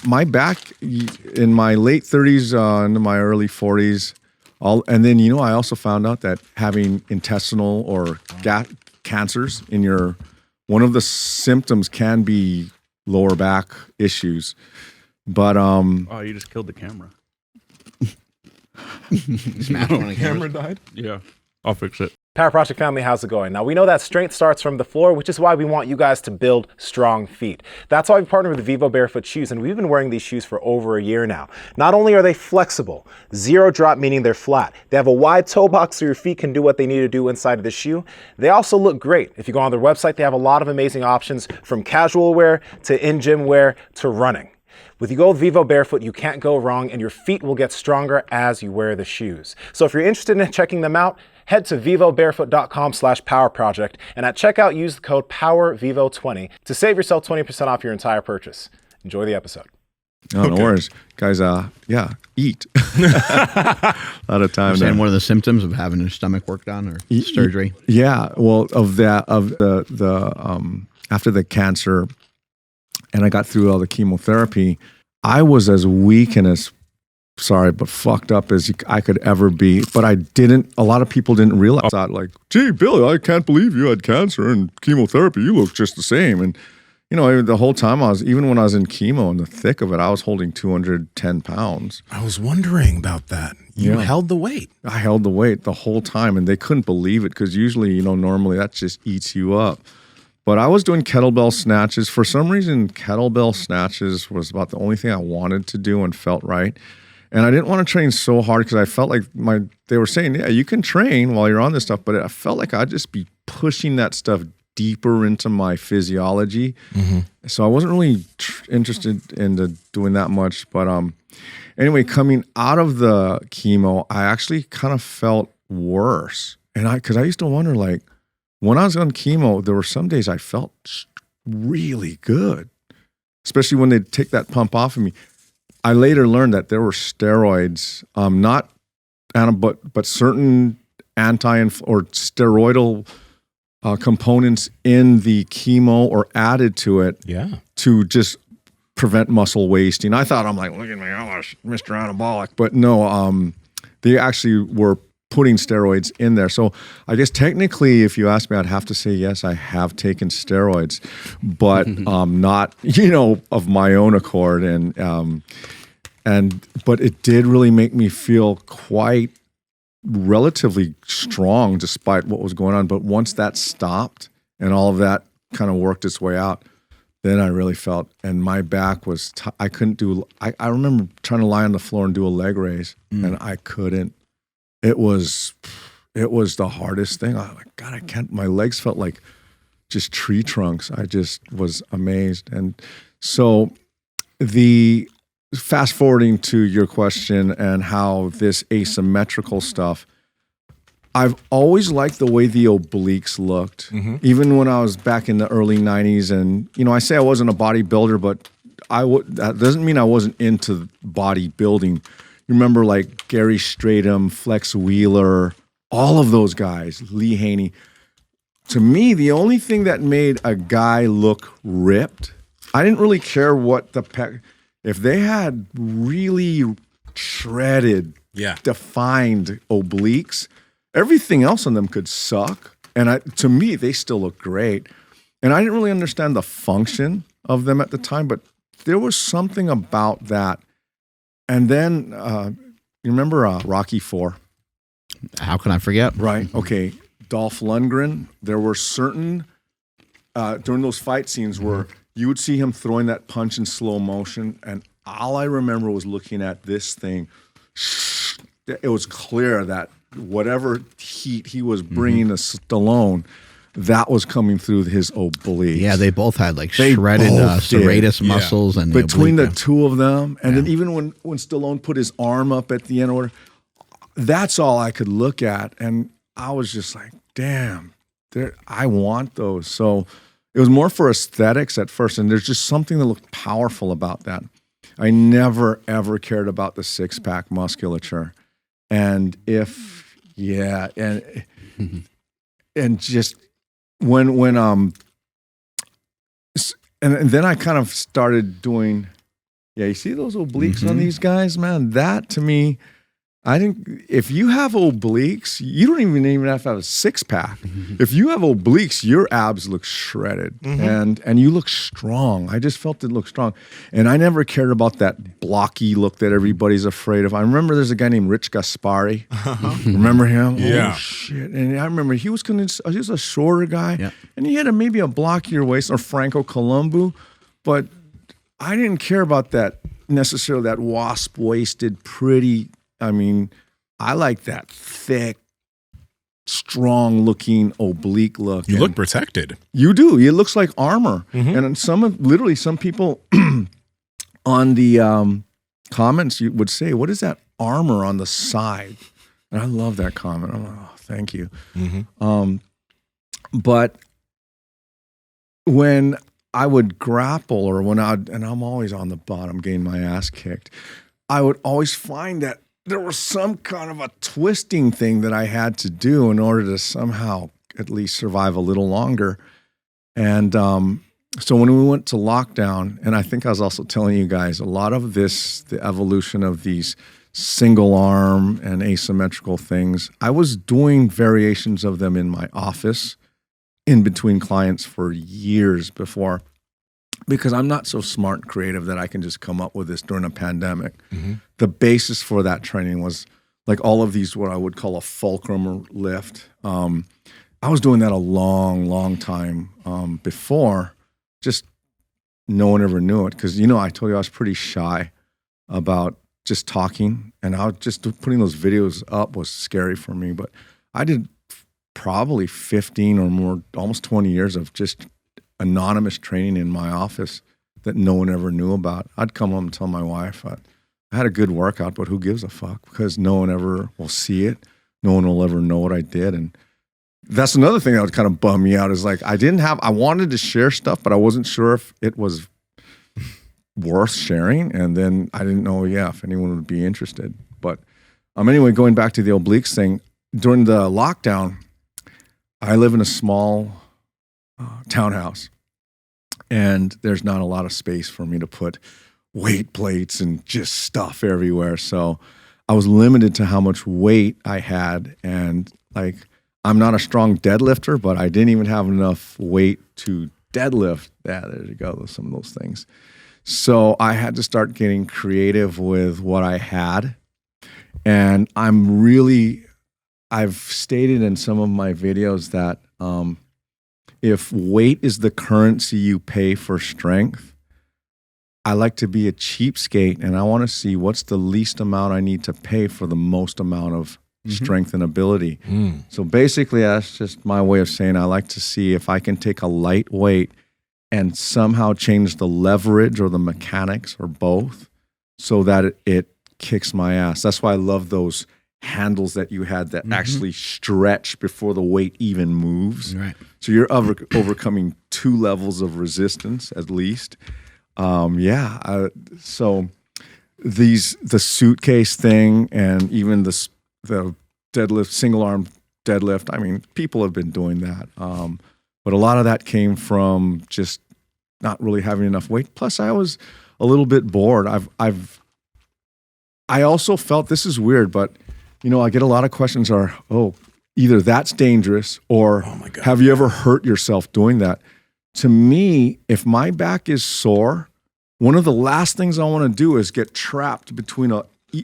my back in my late 30s into my early 40s, And then, I also found out that having intestinal or cancers in one of the symptoms can be lower back issues. But oh, you just killed the camera. Camera died? Yeah. I'll fix it. Power Project family, how's it going? Now, we know that strength starts from the floor, which is why we want you guys to build strong feet. That's why we partnered with VIVO Barefoot shoes, and we've been wearing these shoes for over a year now. Not only are they flexible, zero drop, meaning they're flat. They have a wide toe box so your feet can do what they need to do inside of the shoe. They also look great. If you go on their website, they have a lot of amazing options from casual wear to in-gym wear to running. With you go with VIVO Barefoot, you can't go wrong, and your feet will get stronger as you wear the shoes. So if you're interested in checking them out, head to vivobarefoot.com/powerproject, and at checkout, use the code POWERVIVO20 to save yourself 20% off your entire purchase. Enjoy the episode. no worries. Guys, eat. A lot of times. And one of the symptoms of having your stomach worked on or surgery? Yeah. Well, after the cancer, and I got through all the chemotherapy, I was as weak and as fucked up as I could ever be. But a lot of people didn't realize that. Like, gee, Billy, I can't believe you had cancer and chemotherapy. You look just the same. And, the whole time even when I was in chemo in the thick of it, I was holding 210 pounds. I was wondering about that. You held the weight. I held the weight the whole time, and they couldn't believe it because usually, normally that just eats you up. But I was doing kettlebell snatches. For some reason, kettlebell snatches was about the only thing I wanted to do and felt right. And I didn't want to train so hard because I felt like they were saying, yeah, you can train while you're on this stuff, but I felt like I'd just be pushing that stuff deeper into my physiology. Mm-hmm. So I wasn't really interested in doing that much. But anyway, coming out of the chemo, I actually kind of felt worse. And because I used to wonder, like, when I was on chemo, there were some days I felt really good, especially when they'd take that pump off of me. I later learned that there were steroids, but certain or steroidal components in the chemo or added to it to just prevent muscle wasting. I thought, I'm like, look at me, I'm Mr. Anabolic. But no, they actually were putting steroids in there. So I guess technically, if you ask me, I'd have to say, yes, I have taken steroids, but not, of my own accord. But it did really make me feel quite relatively strong despite what was going on. But once that stopped and all of that kind of worked its way out, then I really felt, and my back was, I couldn't do, I remember trying to lie on the floor and do a leg raise and I couldn't. It was the hardest thing. I was like, God, I can't. My legs felt like just tree trunks. I just was amazed. And so the fast forwarding to your question and how this asymmetrical stuff, I've always liked the way the obliques looked, even when I was back in the early 90s. And, I say I wasn't a bodybuilder, but that doesn't mean I wasn't into bodybuilding. You remember like Gary Stratham, Flex Wheeler, all of those guys, Lee Haney. To me, the only thing that made a guy look ripped, I didn't really care what if they had really shredded, defined obliques, everything else on them could suck. And to me, they still look great. And I didn't really understand the function of them at the time, but there was something about that. And then, you remember Rocky IV? How can I forget? Right. Okay. Dolph Lundgren, there were certain, during those fight scenes where you would see him throwing that punch in slow motion, and all I remember was looking at this thing. It was clear that whatever heat he was bringing to Stallone, that was coming through his obliques. Yeah, they both had like shredded serratus muscles. And between the two of them, and then even when Stallone put his arm up at the end, that's all I could look at. And I was just like, damn, I want those. So it was more for aesthetics at first, and there's just something that looked powerful about that. I never, ever cared about the six-pack musculature. And and just when and then I kind of started doing, you see those obliques on these guys, man? That to me I think if you have obliques, you don't even have to have a six pack. If you have obliques, your abs look shredded and you look strong. I just felt it looked strong. And I never cared about that blocky look that everybody's afraid of. I remember there's a guy named Rich Gaspari. Remember him? Yeah. Oh, shit. And I remember he was a shorter guy and he had maybe a blockier waist, or Franco Columbu, but I didn't care about that necessarily, that wasp waisted, pretty. I mean, I like that thick, strong looking oblique look. You look protected. You do. It looks like armor. And some people on the comments you would say, what is that armor on the side? And I love that comment. I'm like, oh, thank you. But when I would grapple, or and I'm always on the bottom getting my ass kicked, I would always find that there was some kind of a twisting thing that I had to do in order to somehow at least survive a little longer. And so when we went to lockdown, and I think I was also telling you guys, a lot of this, the evolution of these single arm and asymmetrical things, I was doing variations of them in my office in between clients for years before, because I'm not so smart and creative that I can just come up with this during a pandemic. The basis for that training was like all of these, what I would call a fulcrum lift. I was doing that a long time before, just no one ever knew it. Because, I told you I was pretty shy about just talking, and I was just putting those videos up was scary for me. But I did probably 15 or more, almost 20 years of just anonymous training in my office that no one ever knew about. I'd come home and tell my wife I had a good workout, but who gives a fuck? Because no one ever will see it. No one will ever know what I did. And that's another thing that would kind of bum me out, is like I wanted to share stuff, but I wasn't sure if it was worth sharing. And then I didn't know, if anyone would be interested. But anyway, going back to the obliques thing, during the lockdown, I live in a small townhouse, and there's not a lot of space for me to put weight plates and just stuff everywhere. So I was limited to how much weight I had. And like, I'm not a strong deadlifter, but I didn't even have enough weight to deadlift. Yeah, there you go. Some of those things. So I had to start getting creative with what I had. And I've stated in some of my videos that if weight is the currency you pay for strength, I like to be a cheapskate, and I want to see what's the least amount I need to pay for the most amount of strength and ability. So basically, that's just my way of saying I like to see if I can take a light weight and somehow change the leverage or the mechanics or both so that it kicks my ass. That's why I love those handles that you had that actually stretch before the weight even moves. Right. So you're overcoming 2 levels of resistance at least. So the suitcase thing, and even the deadlift, single arm deadlift. I mean, people have been doing that. But a lot of that came from just not really having enough weight. Plus I was a little bit bored. I also felt, this is weird, but I get a lot of questions either that's dangerous or have you ever hurt yourself doing that? To me, if my back is sore, one of the last things I want to do is get trapped between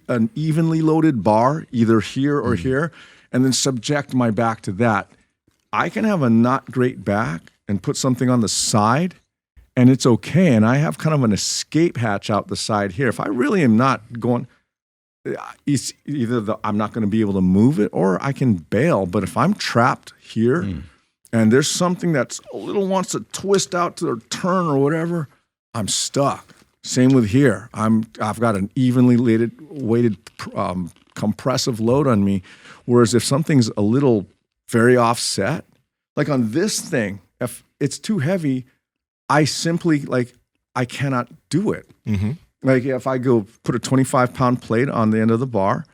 an evenly loaded bar, either here or here, and then subject my back to that. I can have a not great back and put something on the side, and it's okay. And I have kind of an escape hatch out the side here. If I really am not going, it's either I'm not going to be able to move it or I can bail. But if I'm trapped here and there's something that's a little wants to twist out to or turn or whatever, I'm stuck. Same with here. I've got an evenly weighted compressive load on me. Whereas if something's a little very offset, like on this thing, if it's too heavy, I simply I cannot do it. Like if I go put a 25-pound plate on the end of the bar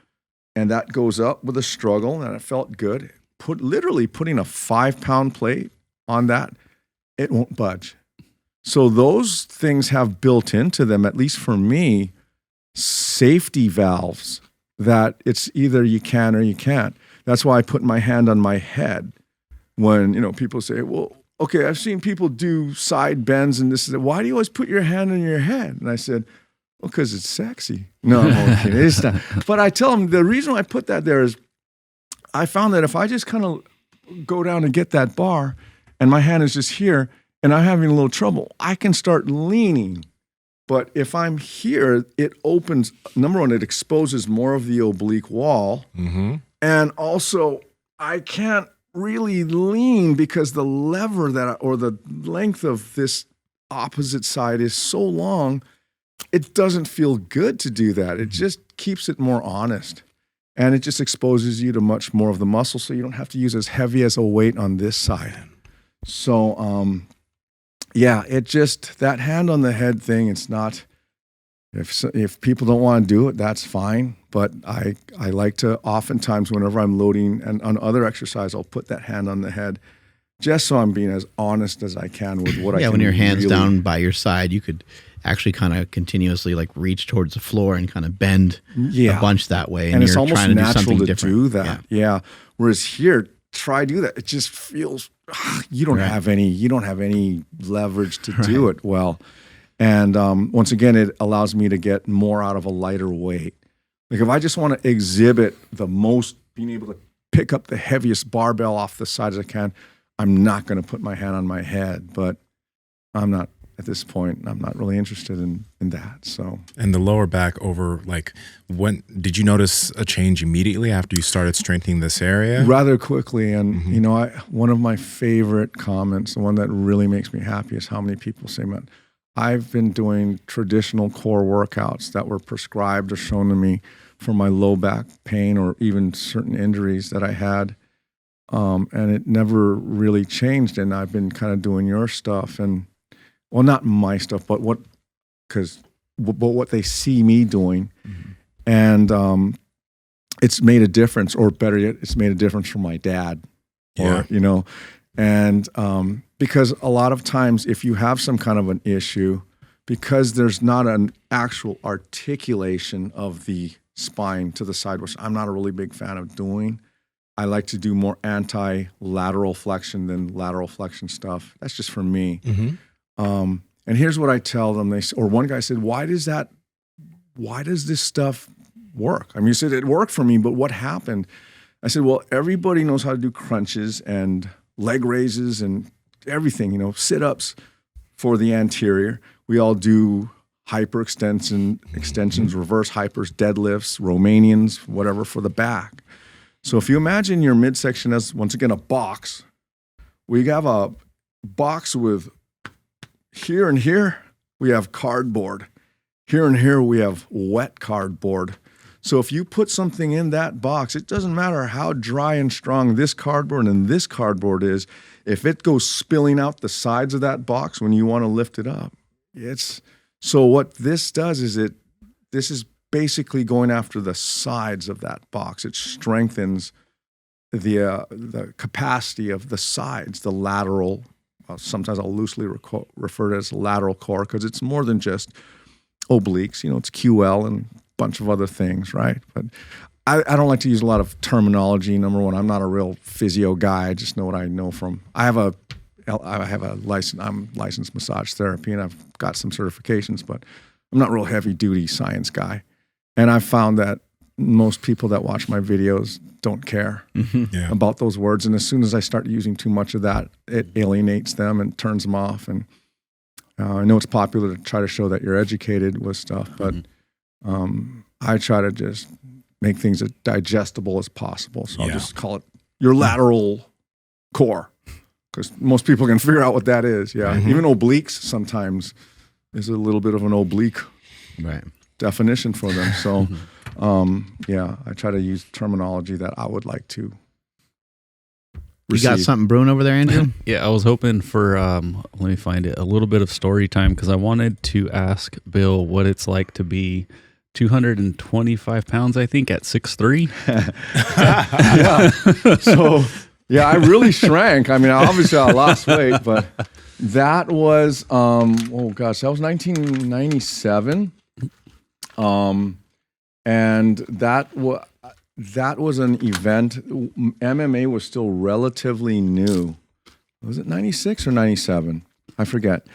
and that goes up with a struggle and it felt good, literally putting a 5-pound plate on that, it won't budge. So those things have built into them, at least for me, safety valves that it's either you can or you can't. That's why I put my hand on my head when, people say, well, okay, I've seen people do side bends and this is, why do you always put your hand on your head? And I said, well, because it's sexy. No, I'm kidding. It's not. But I tell them the reason I put that there is I found that if I just kind of go down and get that bar and my hand is just here and I'm having a little trouble, I can start leaning. But if I'm here, it opens, number one, it exposes more of the oblique wall. Mm-hmm. And also, I can't really lean because the lever or the length of this opposite side is so long, it doesn't feel good to do that. It just keeps it more honest. And it just exposes you to much more of the muscle, so you don't have to use as heavy as a weight on this side. So, that hand on the head thing, it's not, if people don't want to do it, that's fine. But I like to, oftentimes whenever I'm loading and on other exercise, I'll put that hand on the head just so I'm being as honest as I can with what I can. Yeah, when your hand's down by your side, you could actually kind of continuously like reach towards the floor and kind of bend a bunch that way. And it's you're almost trying to natural do to do that. Yeah. Whereas here, try do that. It just feels you don't have any leverage to do it well. And once again, it allows me to get more out of a lighter weight. Like if I just want to exhibit the most, being able to pick up the heaviest barbell off the side as I can, I'm not going to put my hand on my head. But I'm not, at this point, I'm not really interested in that. So. And the lower back over, like, when did you notice a change immediately after you started strengthening this area? Rather quickly. And, one of my favorite comments, the one that really makes me happy, is how many people say, man, I've been doing traditional core workouts that were prescribed or shown to me for my low back pain or even certain injuries that I had. And it never really changed. And I've been kind of doing your stuff and, well, not my stuff, but what they see me doing. Mm-hmm. And it's made a difference, or better yet, it's made a difference for my dad. Yeah. And because a lot of times if you have some kind of an issue, because there's not an actual articulation of the spine to the side, which I'm not a really big fan of doing, I like to do more anti-lateral flexion than lateral flexion stuff. That's just for me. Mm-hmm. And here's what I tell them. One guy said, why does this stuff work? I mean, you said it worked for me, but what happened? I said, well, everybody knows how to do crunches and leg raises and everything, extensions for the anterior. We all do extensions, reverse hypers, deadlifts, Romanians, whatever for the back. So if you imagine your midsection as, once again, a box, we have a box with here and here, we have cardboard. Here and here, we have wet cardboard. So if you put something in that box, it doesn't matter how dry and strong this cardboard and this cardboard is, if it goes spilling out the sides of that box when you want to lift it up, so what this does is this is basically going after the sides of that box. It strengthens the capacity of the sides, the lateral. Sometimes I'll loosely refer to it as lateral core because it's more than just obliques. It's QL and a bunch of other things, right? But I don't like to use a lot of terminology. Number one, I'm not a real physio guy. I just know what I know from. I have a license. I'm licensed massage therapy, and I've got some certifications, but I'm not a real heavy duty science guy. And I've found that most people that watch my videos don't care about those words. And as soon as I start using too much of that, it alienates them and turns them off. And I know it's popular to try to show that you're educated with stuff, but I try to just make things as digestible as possible. So I'll just call it your lateral core, because most people can figure out what that is. Yeah. Mm-hmm. Even obliques sometimes is a little bit of an oblique definition for them. So, I try to use terminology that I would like to receive. You got something brewing over there, Andrew? Yeah, I was hoping for, let me find it, a little bit of story time, because I wanted to ask Bill what it's like to be 225 pounds, I think, at 6'3". I really shrank. I mean, obviously I lost weight, but that was, that was 1997. and that was an event. MMA was still relatively new. Was it 96 or 97? I forget.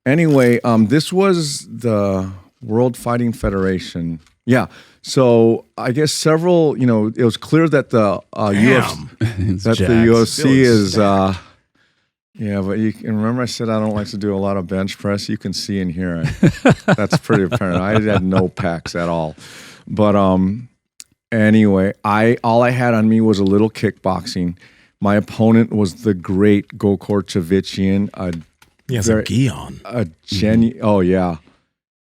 Anyway, this was the World Fighting Federation. Yeah. So I guess several, it was clear that the UFC is, yeah, but you can remember I said I don't like to do a lot of bench press. You can see and hear it. That's pretty apparent. I had no pecs at all. But anyway, all I had on me was a little kickboxing. My opponent was the great Gokor Chavicyan. He has a gi on. Oh, yeah.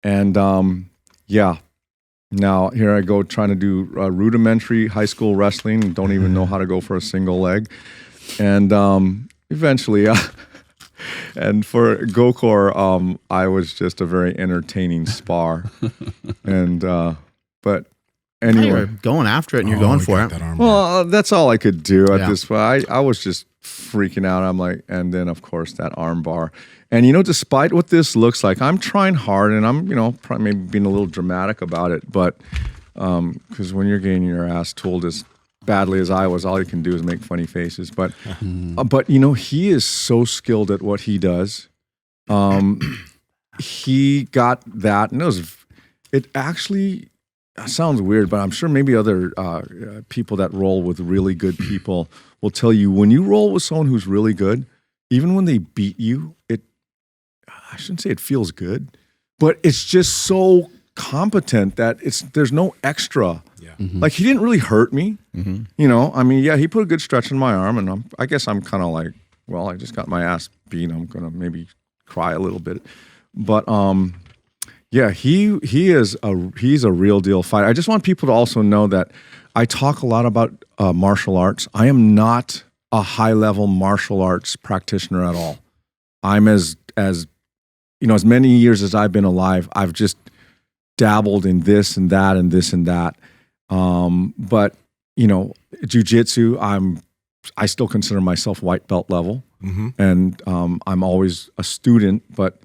And yeah. Now, here I go trying to do rudimentary high school wrestling and don't even know how to go for a single leg. And eventually, and for Gokor, I was just a very entertaining spar. And, but anyway. You're going after it and you're going for it. Well, that's all I could do at this point. I was just freaking out. I'm like, and then, of course, that arm bar. And, despite what this looks like, I'm trying hard and I'm, probably maybe being a little dramatic about it. But because when you're getting your ass tooled as badly as I was, all you can do is make funny faces. But, he is so skilled at what he does. He got that. And it actually sounds weird, but I'm sure maybe other people that roll with really good people will tell you when you roll with someone who's really good, even when they beat you, I shouldn't say it feels good, but it's just so competent that there's no extra. Yeah. Mm-hmm. Like he didn't really hurt me. Mm-hmm. He put a good stretch in my arm, and I guess I'm kind of like, well, I just got my ass beat. I'm gonna maybe cry a little bit, but yeah, he's a real deal fighter. I just want people to also know that I talk a lot about martial arts. I am not a high level martial arts practitioner at all. I'm as many years as I've been alive, I've just dabbled in this and that and this and that. But jiu-jitsu, I still consider myself white belt level, and I'm always a student, but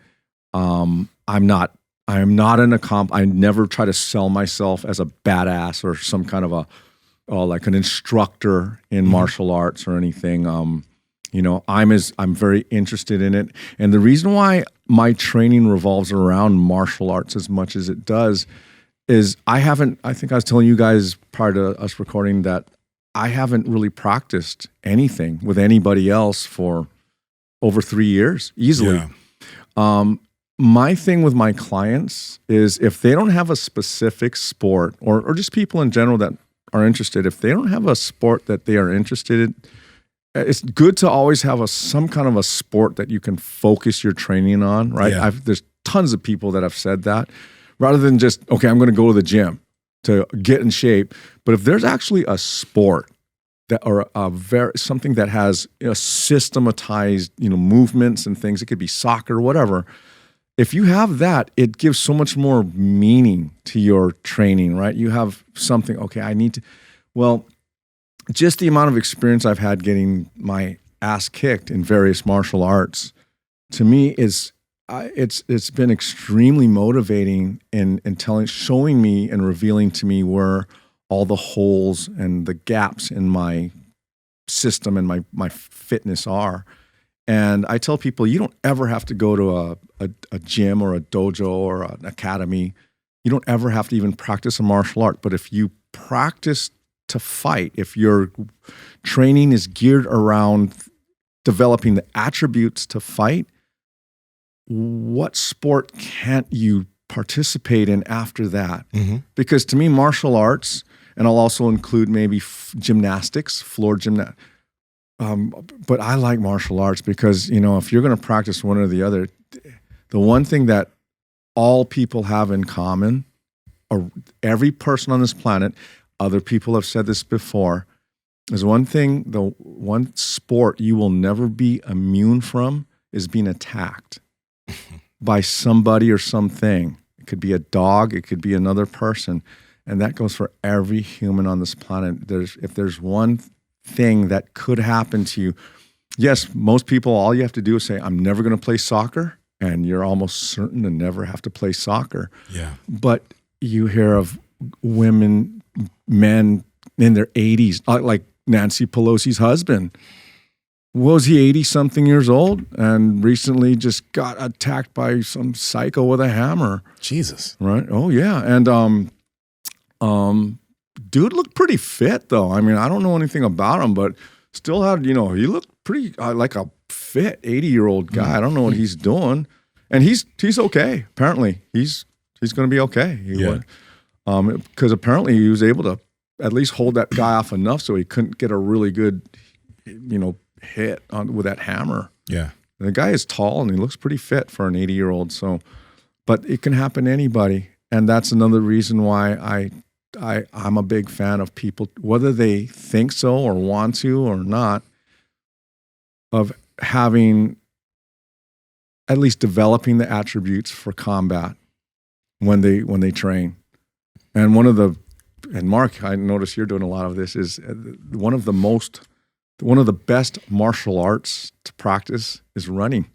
I am not an I never try to sell myself as a badass or some kind of like an instructor in martial arts or anything. I'm very interested in it. And the reason why my training revolves around martial arts as much as it does is I think I was telling you guys prior to us recording that I haven't really practiced anything with anybody else for over 3 years, easily. Yeah. My thing with my clients is if they don't have a specific sport or just people in general that are interested, if they don't have a sport that they are interested in, it's good to always have some kind of a sport that you can focus your training on, right? Yeah. There's tons of people that have said that rather than just, okay, I'm going to go to the gym to get in shape. But if there's actually a sport or something that has systematized, movements and things, it could be soccer, whatever. If you have that, it gives so much more meaning to your training, right? You have something, okay, just the amount of experience I've had getting my ass kicked in various martial arts, to me it's been extremely motivating in showing me and revealing to me where all the holes and the gaps in my system and my fitness are. And I tell people, you don't ever have to go to a gym or a dojo or an academy. You don't ever have to even practice a martial art. But if you practice to fight, if your training is geared around developing the attributes to fight, what sport can't you participate in after that? Mm-hmm. Because to me, martial arts, and I'll also include maybe gymnastics, floor gymnastics, but I like martial arts because, if you're going to practice one or the other, the one thing that all people have in common, or every person on this planet, other people have said this before, is one thing, the one sport you will never be immune from is being attacked by somebody or something. It could be a dog, it could be another person. And that goes for every human on this planet. If there's one thing that could happen to you, yes, most people, all you have to do is say, I'm never going to play soccer, and you're almost certain to never have to play soccer. Yeah. But you hear of, women, men in their 80s, like Nancy Pelosi's husband. Was he 80-something years old and recently just got attacked by some psycho with a hammer? Jesus. Right? Oh, yeah. And dude looked pretty fit, though. I mean, I don't know anything about him, but still had, he looked pretty like a fit 80-year-old guy. I don't know what he's doing. And he's okay. Apparently, he's going to be okay. Because apparently he was able to at least hold that guy off enough so he couldn't get a really good, hit with that hammer. Yeah. And the guy is tall and he looks pretty fit for an 80-year-old. So, but it can happen to anybody. And that's another reason why I'm a big fan of people, whether they think so or want to or not, of having at least developing the attributes for combat when they train. And and Mark, I notice you're doing a lot of this, is one of the best martial arts to practice is running.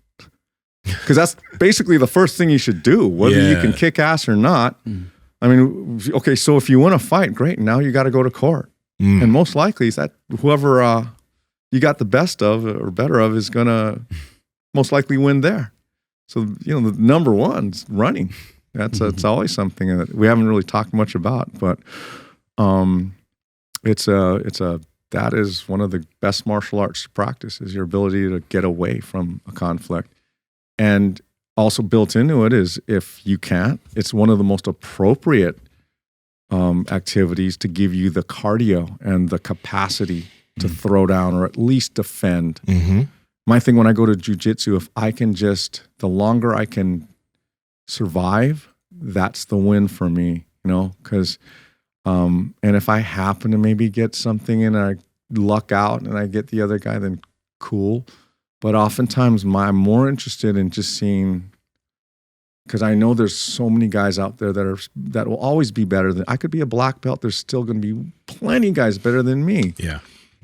Because that's basically the first thing you should do, whether you can kick ass or not. I mean, okay, so if you win a fight, great. Now you got to go to court. And most likely is that whoever you got the best of or better of is going to most likely win there. So, the number one's running. It's always something that we haven't really talked much about, but that is one of the best martial arts to practice, is your ability to get away from a conflict. And also built into it is, if you can't, it's one of the most appropriate activities to give you the cardio and the capacity to throw down or at least defend. My thing when I go to jiu-jitsu, if I can the longer I can survive, that's the win for me, because and if I happen to maybe get something and I luck out and I get the other guy, then cool. But oftentimes I'm more interested in just seeing, because I know there's so many guys out there that will always be better than I could be a black belt. There's still going to be plenty of guys better than me. Yeah.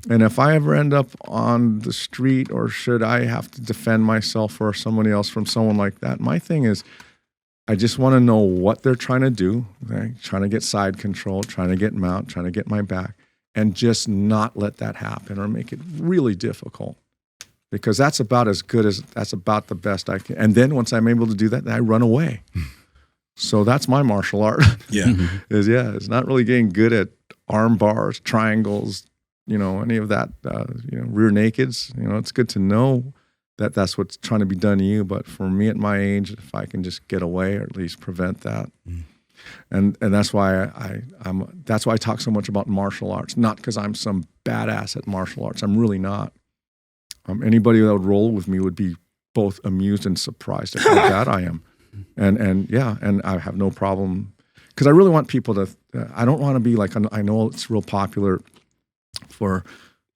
And if I ever end up on the street, or should I have to defend myself or somebody else from someone like that, my thing is, I just want to know what they're trying to do, okay? Trying to get side control, trying to get mount, trying to get my back, and just not let that happen or make it really difficult. Because that's about the best I can. And then once I'm able to do that, then I run away. So that's my martial art. It's not really getting good at arm bars, triangles, any of that, rear nakeds. It's good to know that that's what's trying to be done to you. But for me at my age, if I can just get away or at least prevent that. And that's why that's why I talk so much about martial arts. Not because I'm some badass at martial arts. I'm really not. Anybody that would roll with me would be both amused and surprised at how bad I am. And I have no problem, because I really want people to, I don't want to be like, I know it's real popular for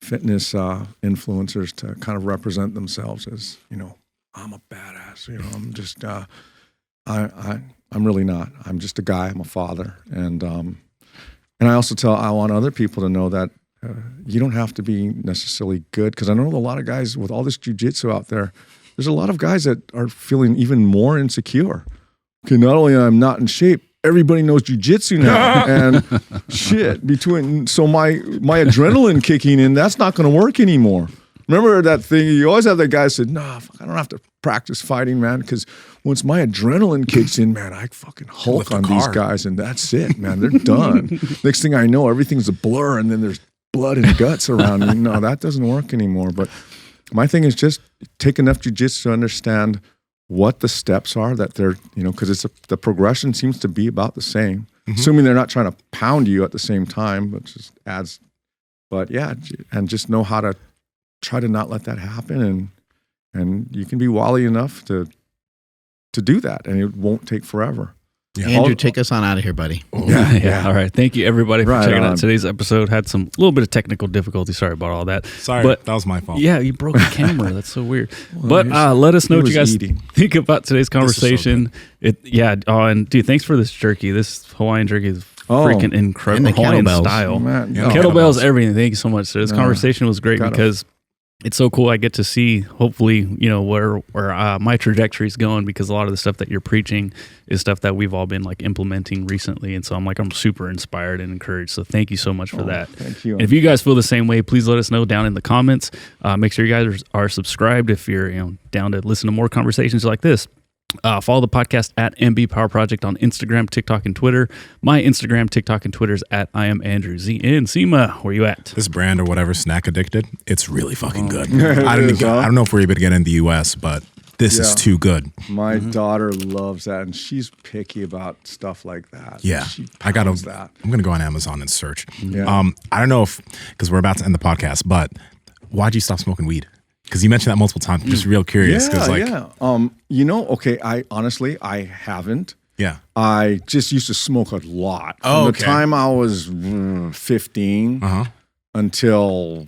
fitness influencers to kind of represent themselves as, I'm a badass, I'm just, I'm really not. I'm just a guy, I'm a father. And I also I want other people to know that you don't have to be necessarily good, because I know a lot of guys with all this jiu-jitsu out there, there's a lot of guys that are feeling even more insecure. Okay, not only I'm not in shape, everybody knows jiu-jitsu now, and so my adrenaline kicking in, that's not going to work anymore. Remember that thing? You always have that guy said, "No, I don't have to practice fighting, man, because once my adrenaline kicks in, man, I fucking Hulk on these guys, and that's it, man. They're done." Next thing I know, everything's a blur, and then there's blood and guts around me. No, that doesn't work anymore. But my thing is just take enough jiu-jitsu to understand what the steps are that they're, because the progression seems to be about the same, assuming they're not trying to pound you at the same time, which just adds. But yeah, and just know how to try to not let that happen, and you can be wily enough to do that, and it won't take forever. Yeah. Andrew, take us on out of here, buddy. Yeah. All right. Thank you, everybody, for checking out today's episode. Had some little bit of technical difficulty. Sorry about all that. But that was my fault. Yeah, you broke the camera. That's so weird. But let us know what you guys think about today's conversation. And dude, thanks for this jerky. This Hawaiian jerky is freaking incredible. Hawaiian style. Man, kettlebells, everything. Thank you so much, sir. This conversation was great because it's so cool. I get to see, hopefully, where my trajectory is going, because a lot of the stuff that you're preaching is stuff that we've all been like implementing recently. And so I'm super inspired and encouraged. So thank you so much for that. Thank you. And if you guys feel the same way, please let us know down in the comments. Make sure you guys are subscribed if you're down to listen to more conversations like this. Follow the podcast at MB Power Project on Instagram, TikTok, and Twitter. My Instagram, TikTok, and Twitter is at I am Andrew Z. And Nsima, where you at? This brand or whatever, Snack Addicted, it's really fucking good. I don't know if we're able to get in the US, but this is too good. My daughter loves that, and she's picky about stuff like that. Yeah, I'm gonna go on Amazon and search. Yeah. I don't know if, because we're about to end the podcast, but why'd you stop smoking weed? Because you mentioned that multiple times. I'm just real curious. Okay. I haven't. Yeah. I just used to smoke a lot. From the time I was 15 until,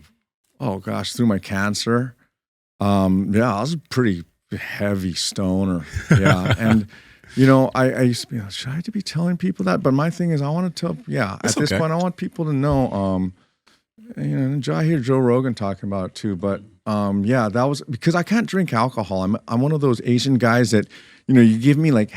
through my cancer. I was a pretty heavy stoner. Yeah. And, I used to be like, should I be telling people that? But my thing is, I want to tell, at this point, I want people to know, I hear Joe Rogan talking about it too, but that was because I can't drink alcohol. I'm one of those Asian guys that, you give me like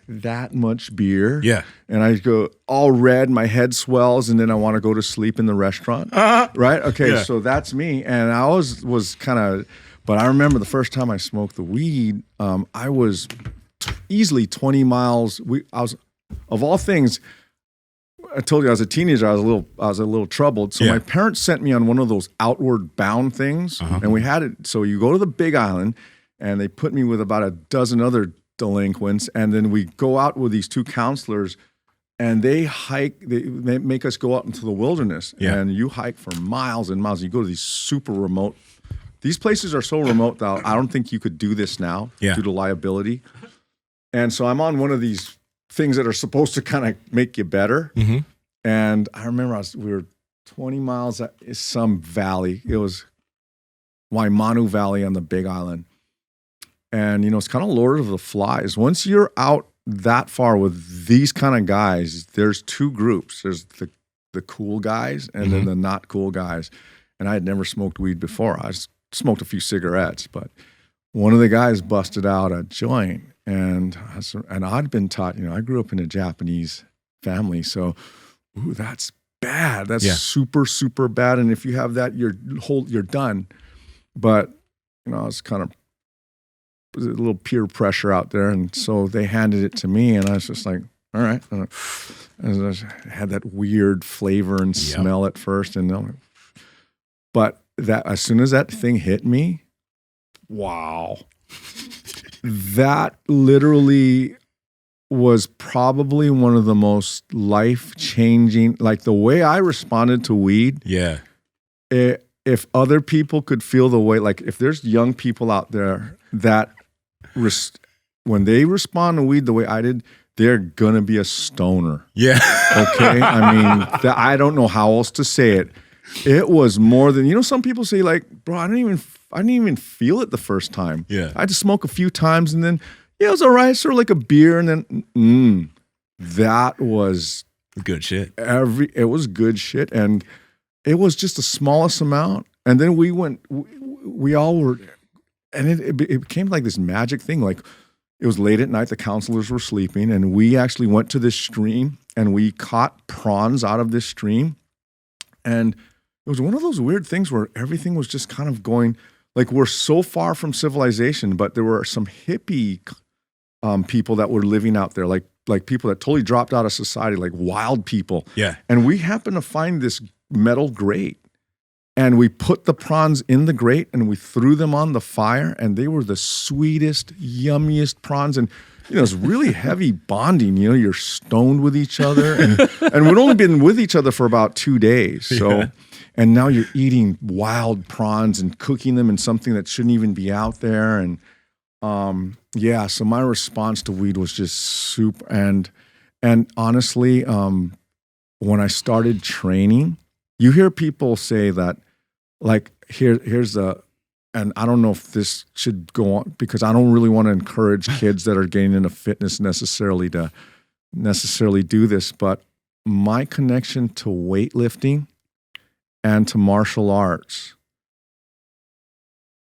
that much beer, and I go all red, my head swells, and then I want to go to sleep in the restaurant. Right? Okay, so that's me. And I was kind of, but I remember the first time I smoked the weed, I was easily 20 miles. I was, of all things, I told you I was a teenager. I was a little troubled. So my parents sent me on one of those outward bound things, and we had it. So you go to the Big Island, and they put me with about a dozen other delinquents, and then we go out with these two counselors, and they hike. They make us go out into the wilderness, and you hike for miles and miles. You go to these super remote. These places are so remote that I don't think you could do this now due to liability. And so I'm on one of these things that are supposed to kind of make you better. And I remember we were 20 miles at some valley. It was Waimanu Valley on the Big Island. And, it's kind of Lord of the Flies. Once you're out that far with these kind of guys, there's two groups. There's the cool guys and then the not cool guys. And I had never smoked weed before. I smoked a few cigarettes, but one of the guys busted out a joint. And I'd been taught, I grew up in a Japanese family, so that's bad. That's super, super bad. And if you have that, you're done. But I was kind of a little peer pressure out there, and so they handed it to me, and I was just like, all right. And I had that weird flavor and smell at first, but that as soon as that thing hit me, wow. That literally was probably one of the most life-changing, like the way I responded to weed. Yeah. If other people could feel the way, like if there's young people out there that when they respond to weed the way I did, they're going to be a stoner. Yeah. Okay? I mean, I don't know how else to say it. It was more than, some people say like, bro, I didn't even feel it the first time. Yeah. I had to smoke a few times and then, it was all right. Sort of like a beer. And then, that was good shit. It was good shit. And it was just the smallest amount. And then we all were, and it became like this magic thing. Like it was late at night. The counselors were sleeping and we actually went to this stream and we caught prawns out of this stream. And it was one of those weird things where everything was just kind of going, like we're so far from civilization, but there were some hippie people that were living out there, like people that totally dropped out of society, like wild people. Yeah. And we happened to find this metal grate, and we put the prawns in the grate and we threw them on the fire, and they were the sweetest, yummiest prawns. And it's really heavy bonding. You're stoned with each other, and we'd only been with each other for about 2 days. So, and now you're eating wild prawns and cooking them in something that shouldn't even be out there. And so my response to weed was just super. And honestly, when I started training, you hear people say that, like, here's and I don't know if this should go on because I don't really want to encourage kids that are getting into fitness necessarily to do this, but my connection to weightlifting and to martial arts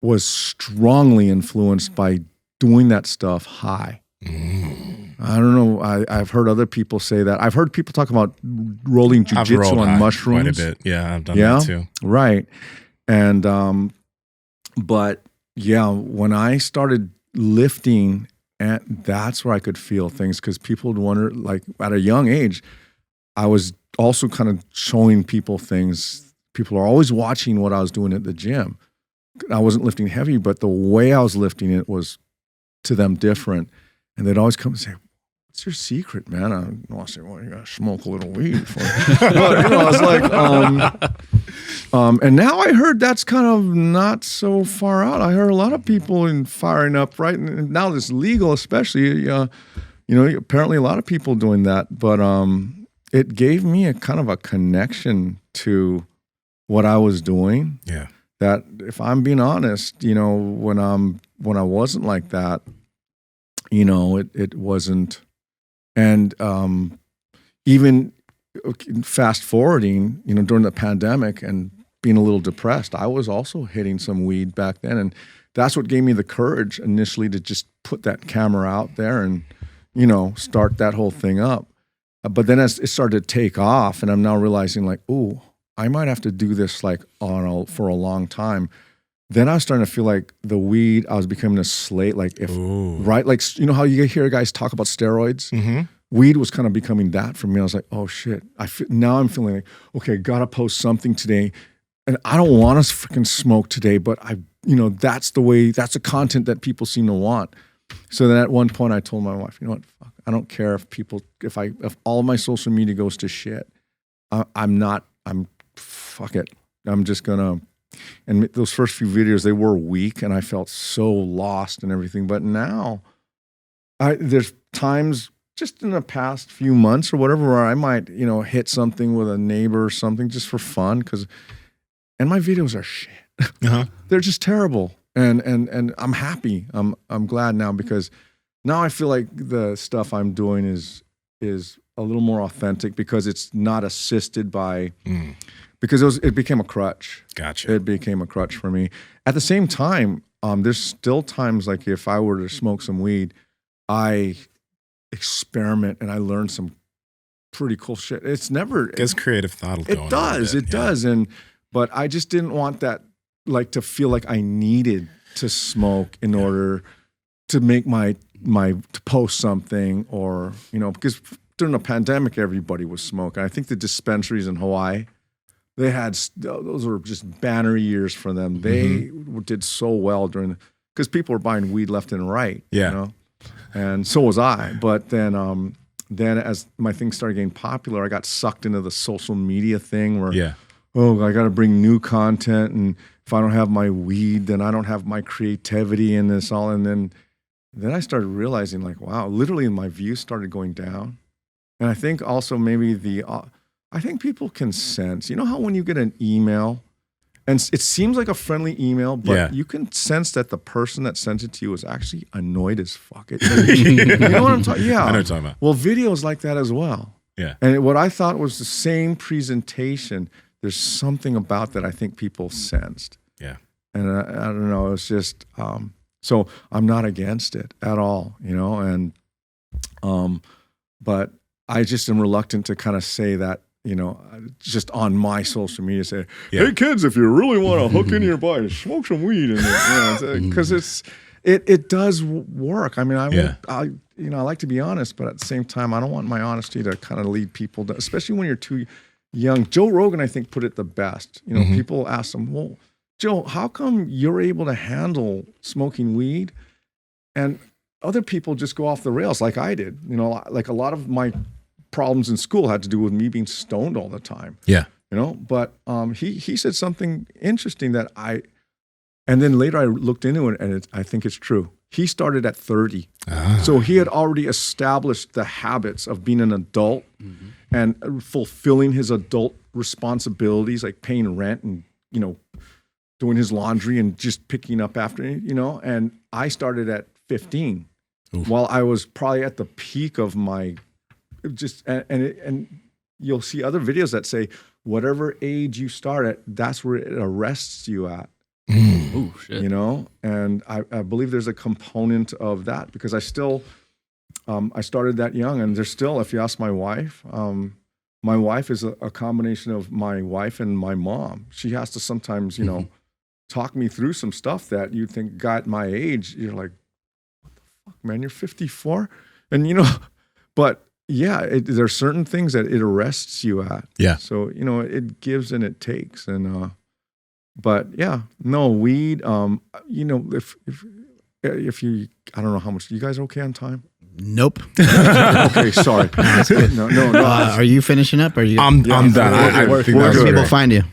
was strongly influenced by doing that stuff high. I don't know. I've heard other people say that. I've heard people talk about rolling jiu-jitsu on mushrooms. Quite a bit. Yeah, I've done that too. Right. And, but yeah, when I started lifting, and that's where I could feel things, because people would wonder, like at a young age, I was also kind of showing people things. People are always watching what I was doing at the gym. I wasn't lifting heavy, but the way I was lifting it was to them different. And they'd always come and say, "What's your secret, man?" I say, "Well, you gotta smoke a little weed." But, I was like, and now I heard that's kind of not so far out. I heard a lot of people firing up, right? And now it's legal, especially, apparently a lot of people doing that. But it gave me a kind of a connection to what I was doing. Yeah. That if I'm being honest, when I wasn't like that, it wasn't. And even fast forwarding, during the pandemic and being a little depressed, I was also hitting some weed back then. And that's what gave me the courage initially to just put that camera out there and, start that whole thing up. But then as it started to take off, and I'm now realizing like, oh, I might have to do this like for a long time. Then I was starting to feel like the weed, I was becoming a slave. Like right? Like, how you hear guys talk about steroids? Mm-hmm. Weed was kind of becoming that for me. I was like, oh shit. Now I'm feeling like, okay, gotta post something today. And I don't want to freaking smoke today, but that's the content that people seem to want. So then at one point I told my wife, you know what, fuck, I don't care if all of my social media goes to shit. Fuck it. I'm just gonna. And those first few videos, they were weak, and I felt so lost and everything. But now, there's times just in the past few months or whatever where I might, hit something with a neighbor or something just for fun, and my videos are shit. Uh-huh. They're just terrible, and I'm happy. I'm glad now, because now I feel like the stuff I'm doing is a little more authentic, because it's not assisted by. Because it became a crutch. Gotcha. It became a crutch for me. At the same time, there's still times like if I were to smoke some weed, I experiment and I learn some pretty cool shit. It's never. It gets creative thought going. It does. It does. But I just didn't want that, like, to feel like I needed to smoke in order to make to post something, or because during the pandemic everybody was smoking. I think the dispensaries in Hawaii. Those were just banner years for them. They did so well because people were buying weed left and right. Yeah. And so was I. But then as my things started getting popular, I got sucked into the social media thing where, I got to bring new content. And if I don't have my weed, then I don't have my creativity in this all. And then I started realizing like, wow, literally my views started going down. And I think also maybe I think people can sense, how when you get an email and it seems like a friendly email, but you can sense that the person that sent it to you is actually annoyed as fuck. You know what I'm talking about? Yeah. I know what you're talking about. Well, videos like that as well. Yeah. And what I thought was the same presentation, there's something about that I think people sensed. Yeah. And I don't know, it's just, so I'm not against it at all, and, but I just am reluctant to kind of say that, just on my social media, say, "Hey kids, if you really want to hook in your body, smoke some weed," because it does work. I mean, I like to be honest, but at the same time, I don't want my honesty to kind of lead people to, especially when you're too young. Joe Rogan, I think, put it the best. People ask him, "Well, Joe, how come you're able to handle smoking weed, and other people just go off the rails like I did?" Like a lot of my problems in school had to do with me being stoned all the time. Yeah. But he said something interesting and then later I looked into it, and I think it's true. He started at 30. So he had already established the habits of being an adult and fulfilling his adult responsibilities, like paying rent and, doing his laundry and just picking up after, and I started at 15. Oof. While I was probably at the peak of my and you'll see other videos that say whatever age you start at, that's where it arrests you at. Oh shit. You know, and I believe there's a component of that because I still, I started that young, and there's still, if you ask my wife is a combination of my wife and my mom. She has to sometimes, you know, talk me through some stuff that you think, guy at my age, you're like, what the fuck, man, you're 54? And, you know, but yeah, there's certain things that it arrests you at. Yeah. So, you know, it gives and it takes. And, but yeah, no, weed, you know, if you, I don't know how much, you guys okay on time? Nope. Okay, sorry. No. Are you finishing up? Or are you? I'm done. I we're think good. Where that's can people great. find you?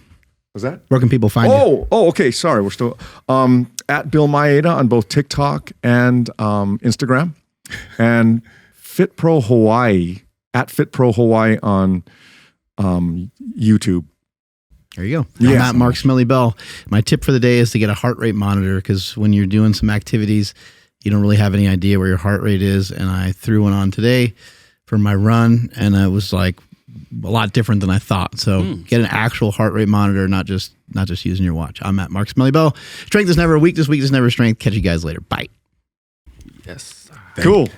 Was that? Where can people find you? Oh, okay. Sorry, we're still at Bill Maeda on both TikTok and Instagram, and Fit Pro Hawaii at Fit Pro Hawaii on YouTube. There you go. Yeah. I'm at Mark Smelly Bell. My tip for the day is to get a heart rate monitor because when you're doing some activities, you don't really have any idea where your heart rate is. And I threw one on today for my run, and it was like a lot different than I thought. So get an actual heart rate monitor, not just using your watch. I'm at Mark Smelly Bell. Strength is never weak. This week is never strength. Catch you guys later. Bye. Yes. Cool.